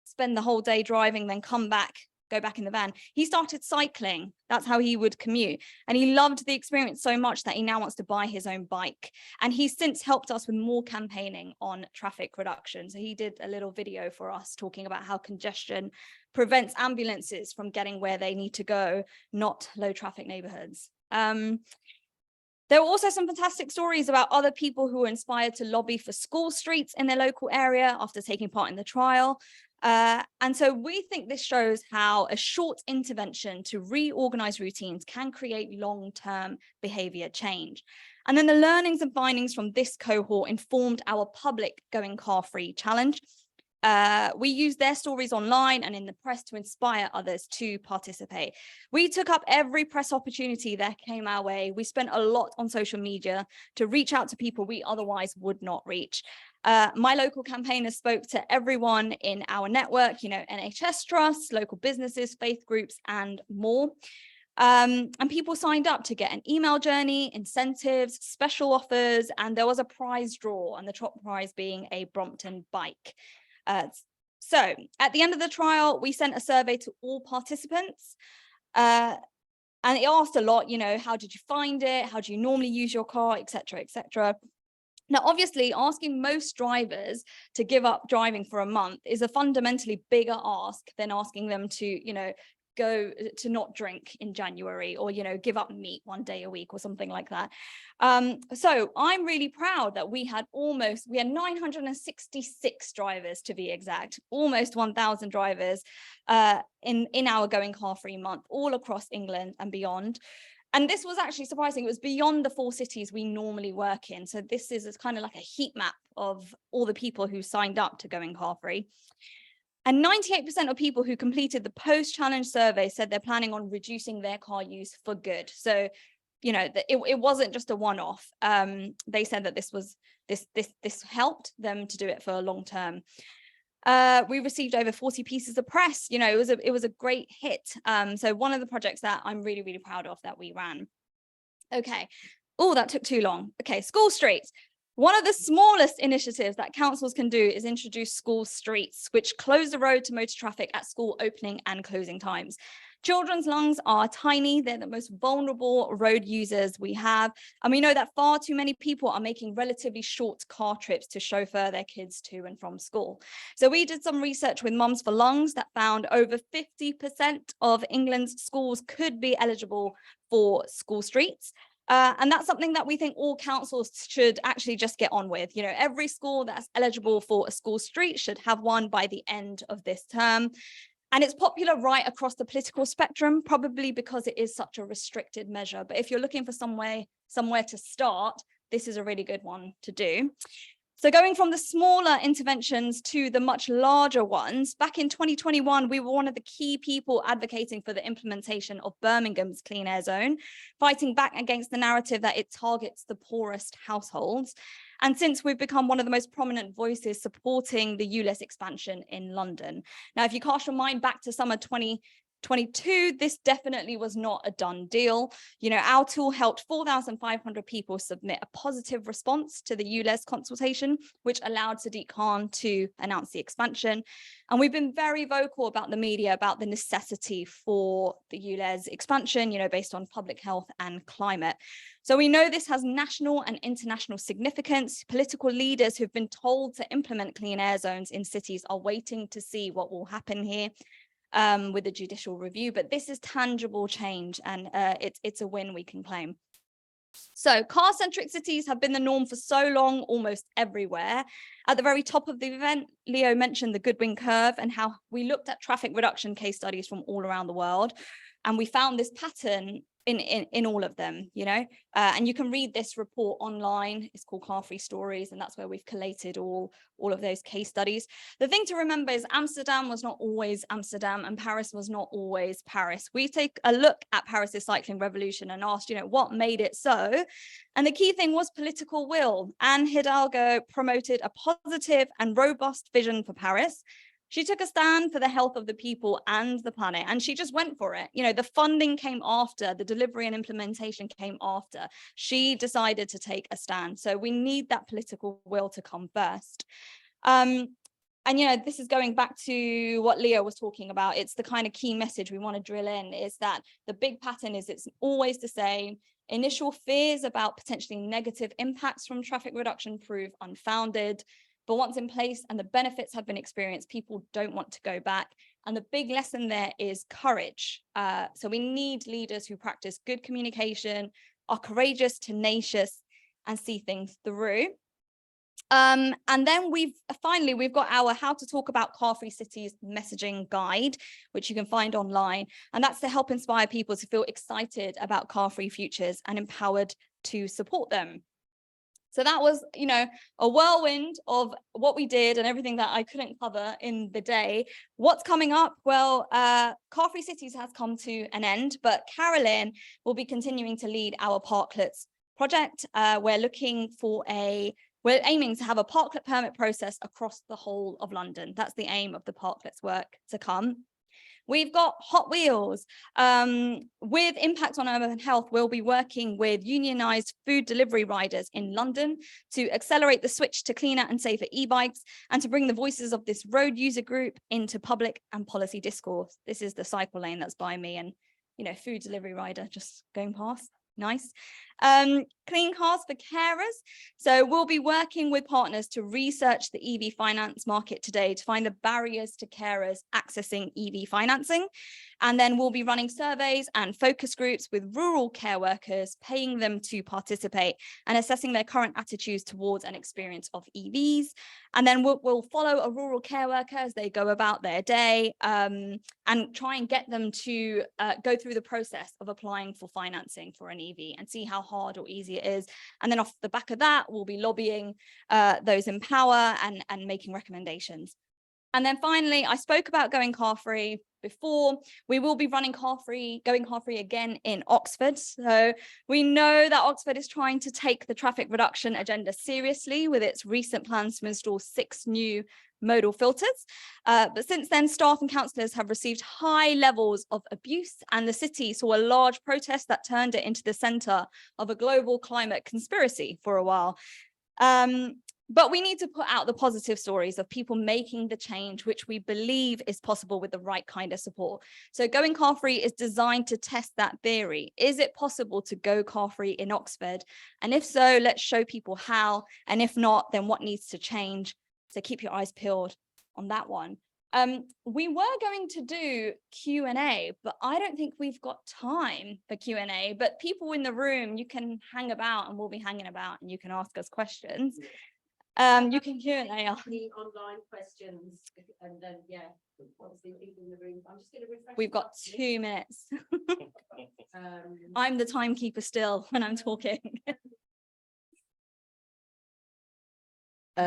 spend the whole day driving, then come back, go back in the van. He started cycling. That's how he would commute. And he loved the experience so much that he now wants to buy his own bike. And he's since helped us with more campaigning on traffic reduction. So he did a little video for us talking about how congestion prevents ambulances from getting where they need to go, not low traffic neighborhoods. There were also some fantastic stories about other people who were inspired to lobby for school streets in their local area after taking part in the trial. And so we think this shows how a short intervention to reorganize routines can create long-term behavior change. And then the learnings and findings from this cohort informed our public Going Car Free challenge. We used their stories online and in the press to inspire others to participate. We took up every press opportunity that came our way. We spent a lot on social media to reach out to people we otherwise would not reach. My local campaigners spoke to everyone in our network, NHS trusts, local businesses, faith groups, and more. And people signed up to get an email journey, incentives, special offers, and there was a prize draw, and the top prize being a Brompton bike. So at the end of the trial, we sent a survey to all participants, and it asked a lot, how did you find it? How do you normally use your car, etc., etc. Now, obviously, asking most drivers to give up driving for a month is a fundamentally bigger ask than asking them to, go to not drink in January or, give up meat one day a week or something like that. So I'm really proud that we had 966 drivers, to be exact, almost 1,000 drivers in our Going Car Free month, all across England and beyond. And this was actually surprising. It was beyond the 4 cities we normally work in. So this is kind of like a heat map of all the people who signed up to Going Car Free. And 98% of people who completed the post-challenge survey said they're planning on reducing their car use for good. So, it wasn't just a one-off. They said that this helped them to do it for a long term. We received over 40 pieces of press. It was a great hit. So one of the projects that I'm really, really proud of that we ran. Okay. Oh, that took too long. Okay, school streets. One of the smallest initiatives that councils can do is introduce school streets, which close the road to motor traffic at school opening and closing times. Children's lungs are tiny. They're the most vulnerable road users we have. And we know that far too many people are making relatively short car trips to chauffeur their kids to and from school. So we did some research with Mums for Lungs that found over 50% of England's schools could be eligible for school streets. And that's something that we think all councils should actually just get on with. Every school that's eligible for a school street should have one by the end of this term. And it's popular right across the political spectrum, probably because it is such a restricted measure. But if you're looking for somewhere to start, this is a really good one to do. So going from the smaller interventions to the much larger ones, back in 2021, we were one of the key people advocating for the implementation of Birmingham's Clean Air Zone, fighting back against the narrative that it targets the poorest households. And since we've become one of the most prominent voices supporting the ULEZ expansion in London. Now, if you cast your mind back to summer 2022, this definitely was not a done deal. Our tool helped 4,500 people submit a positive response to the ULEZ consultation, which allowed Sadiq Khan to announce the expansion. And we've been very vocal about the media about the necessity for the ULEZ expansion, based on public health and climate. So we know this has national and international significance. Political leaders who've been told to implement clean air zones in cities are waiting to see what will happen here. With the judicial review, but this is tangible change, and it's a win we can claim. So car-centric cities have been the norm for so long, almost everywhere. At the very top of the event, Leo mentioned the Goodwin curve and how we looked at traffic reduction case studies from all around the world, and we found this pattern in all of them, and you can read this report online. It's called Car Free Stories, and that's where we've collated all of those case studies. The thing to remember is Amsterdam was not always Amsterdam, and Paris was not always Paris. We take a look at Paris's cycling revolution and asked, what made it so? And the key thing was political will. Anne Hidalgo promoted a positive and robust vision for Paris. She took a stand for the health of the people and the planet, and she just went for it. You know, the funding came after, the delivery and implementation came after. She decided to take a stand. So we need that political will to come first. And, you know, this is going back to what Leo was talking about. It's the kind of key message we want to drill in, is that the big pattern is it's always the same. Initial fears about potentially negative impacts from traffic reduction prove unfounded. But once in place and the benefits have been experienced, people don't want to go back. And the big lesson there is courage. So we need leaders who practice good communication, are courageous, tenacious, and see things through. And then we've got our How to Talk About Car-Free Cities messaging guide, which you can find online. And that's to help inspire people to feel excited about car-free futures and empowered to support them. So that was, you know, a whirlwind of what we did and everything that I couldn't cover in the day. What's coming up? Well, Car-Free Cities has come to an end, but Carolyn will be continuing to lead our parklets project. We're aiming to have a parklet permit process across the whole of London. That's the aim of the parklets work to come. We've got Hot Wheels. With Impact on Urban Health, we'll be working with unionised food delivery riders in London to accelerate the switch to cleaner and safer e-bikes and to bring the voices of this road user group into public and policy discourse. This is the cycle lane that's by me, and, you know, food delivery rider just going past. Nice. Clean cars for carers. So we'll be working with partners to research the EV finance market today to find the barriers to carers accessing EV financing. And then we'll be running surveys and focus groups with rural care workers, paying them to participate and assessing their current attitudes towards an experience of EVs. And then we'll follow a rural care worker as they go about their day and try and get them to go through the process of applying for financing for an EV and see how hard or easy it is. And then off the back of that, we'll be lobbying those in power and making recommendations. And then finally, I spoke about going car-free before. We will be running going car-free again in Oxford. So we know that Oxford is trying to take the traffic reduction agenda seriously with its recent plans to install 6 new modal filters. But since then, staff and councillors have received high levels of abuse, and the city saw a large protest that turned it into the centre of a global climate conspiracy for a while. But we need to put out the positive stories of people making the change, which we believe is possible with the right kind of support. So going car-free is designed to test that theory. Is it possible to go car-free in Oxford? And if so, let's show people how. And if not, then what needs to change? So keep your eyes peeled on that one. We were going to do Q&A, but I don't think we've got time for Q&A. But people in the room, you can hang about, and we'll be hanging about, and you can ask us questions. You can Q&A. The online questions, and then obviously people in the room. I'm just going to refresh. We've got 2 minutes. I'm the timekeeper still when I'm talking.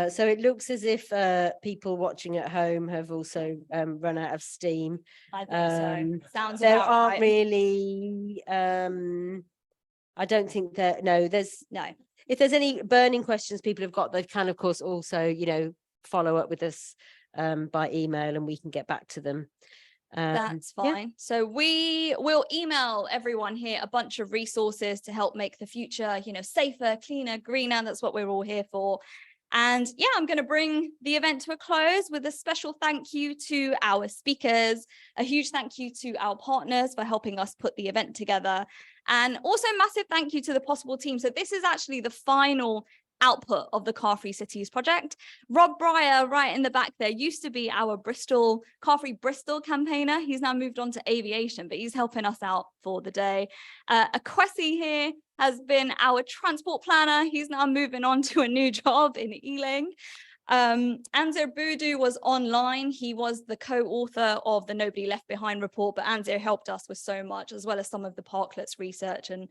So it looks as if people watching at home have also run out of steam. I think so. Sounds there about aren't right. really. I don't think that. No, there's no. If there's any burning questions people have got, they can, of course, also, you know, follow up with us by email, and we can get back to them. That's fine. So we will email everyone here a bunch of resources to help make the future, you know, safer, cleaner, greener. That's what we're all here for. And yeah, I'm going to bring the event to a close with a special thank you to our speakers, a huge thank you to our partners for helping us put the event together, and also massive thank you to the Possible team. So this is actually the final output of the Car-Free Cities project. Rob Breyer, right in the back there, used to be our Car-Free Bristol campaigner. He's now moved on to aviation, but he's helping us out for the day. Akwesi here has been our transport planner. He's now moving on to a new job in Ealing. Anzir Budu was online. He was the co-author of the Nobody Left Behind report, but Anzir helped us with so much, as well as some of the parklets research and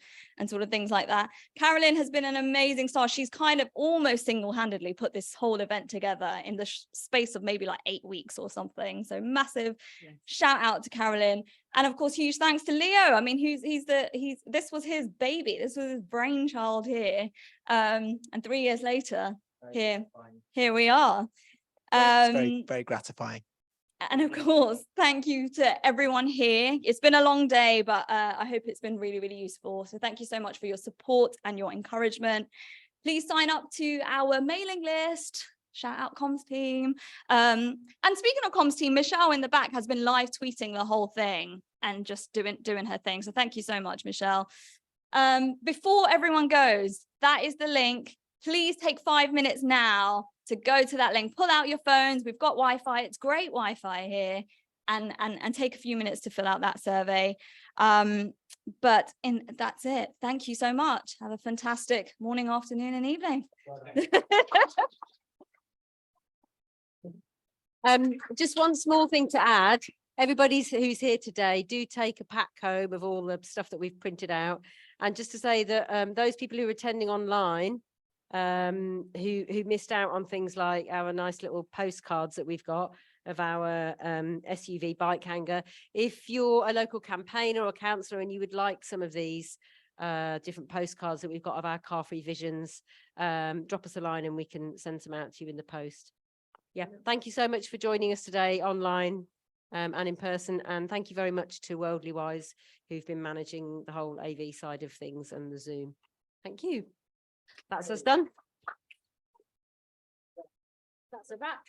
sort of things like that. Carolyn has been an amazing star. She's kind of almost single-handedly put this whole event together in the space of maybe like 8 weeks or something. So massive shout out to Carolyn. And of course, huge thanks to Leo. I mean, this was his baby. This was his brainchild here. And 3 years later, here we are. It's very, very gratifying. And of course, thank you to everyone here. It's been a long day, but I hope it's been really, really useful. So thank you so much for your support and your encouragement. Please sign up to our mailing list. Shout out comms team. And speaking of comms team, Michelle in the back has been live tweeting the whole thing and just doing her thing. So thank you so much, Michelle. Before everyone goes, that is the link. Please take 5 minutes now to go to that link. Pull out your phones. We've got Wi-Fi. It's great Wi-Fi here. And take a few minutes to fill out that survey. That's it. Thank you so much. Have a fantastic morning, afternoon, and evening. Just one small thing to add. Everybody who's here today, do take a pack home of all the stuff that we've printed out. And just to say that those people who are attending online, who missed out on things like our nice little postcards that we've got of our SUV bike hanger. If you're a local campaigner or councillor and you would like some of these different postcards that we've got of our car-free visions, drop us a line and we can send some out to you in the post. Yeah, thank you so much for joining us today online and in person. And thank you very much to Worldly Wise, who've been managing the whole AV side of things and the Zoom. Thank you. That's us done. That's a wrap.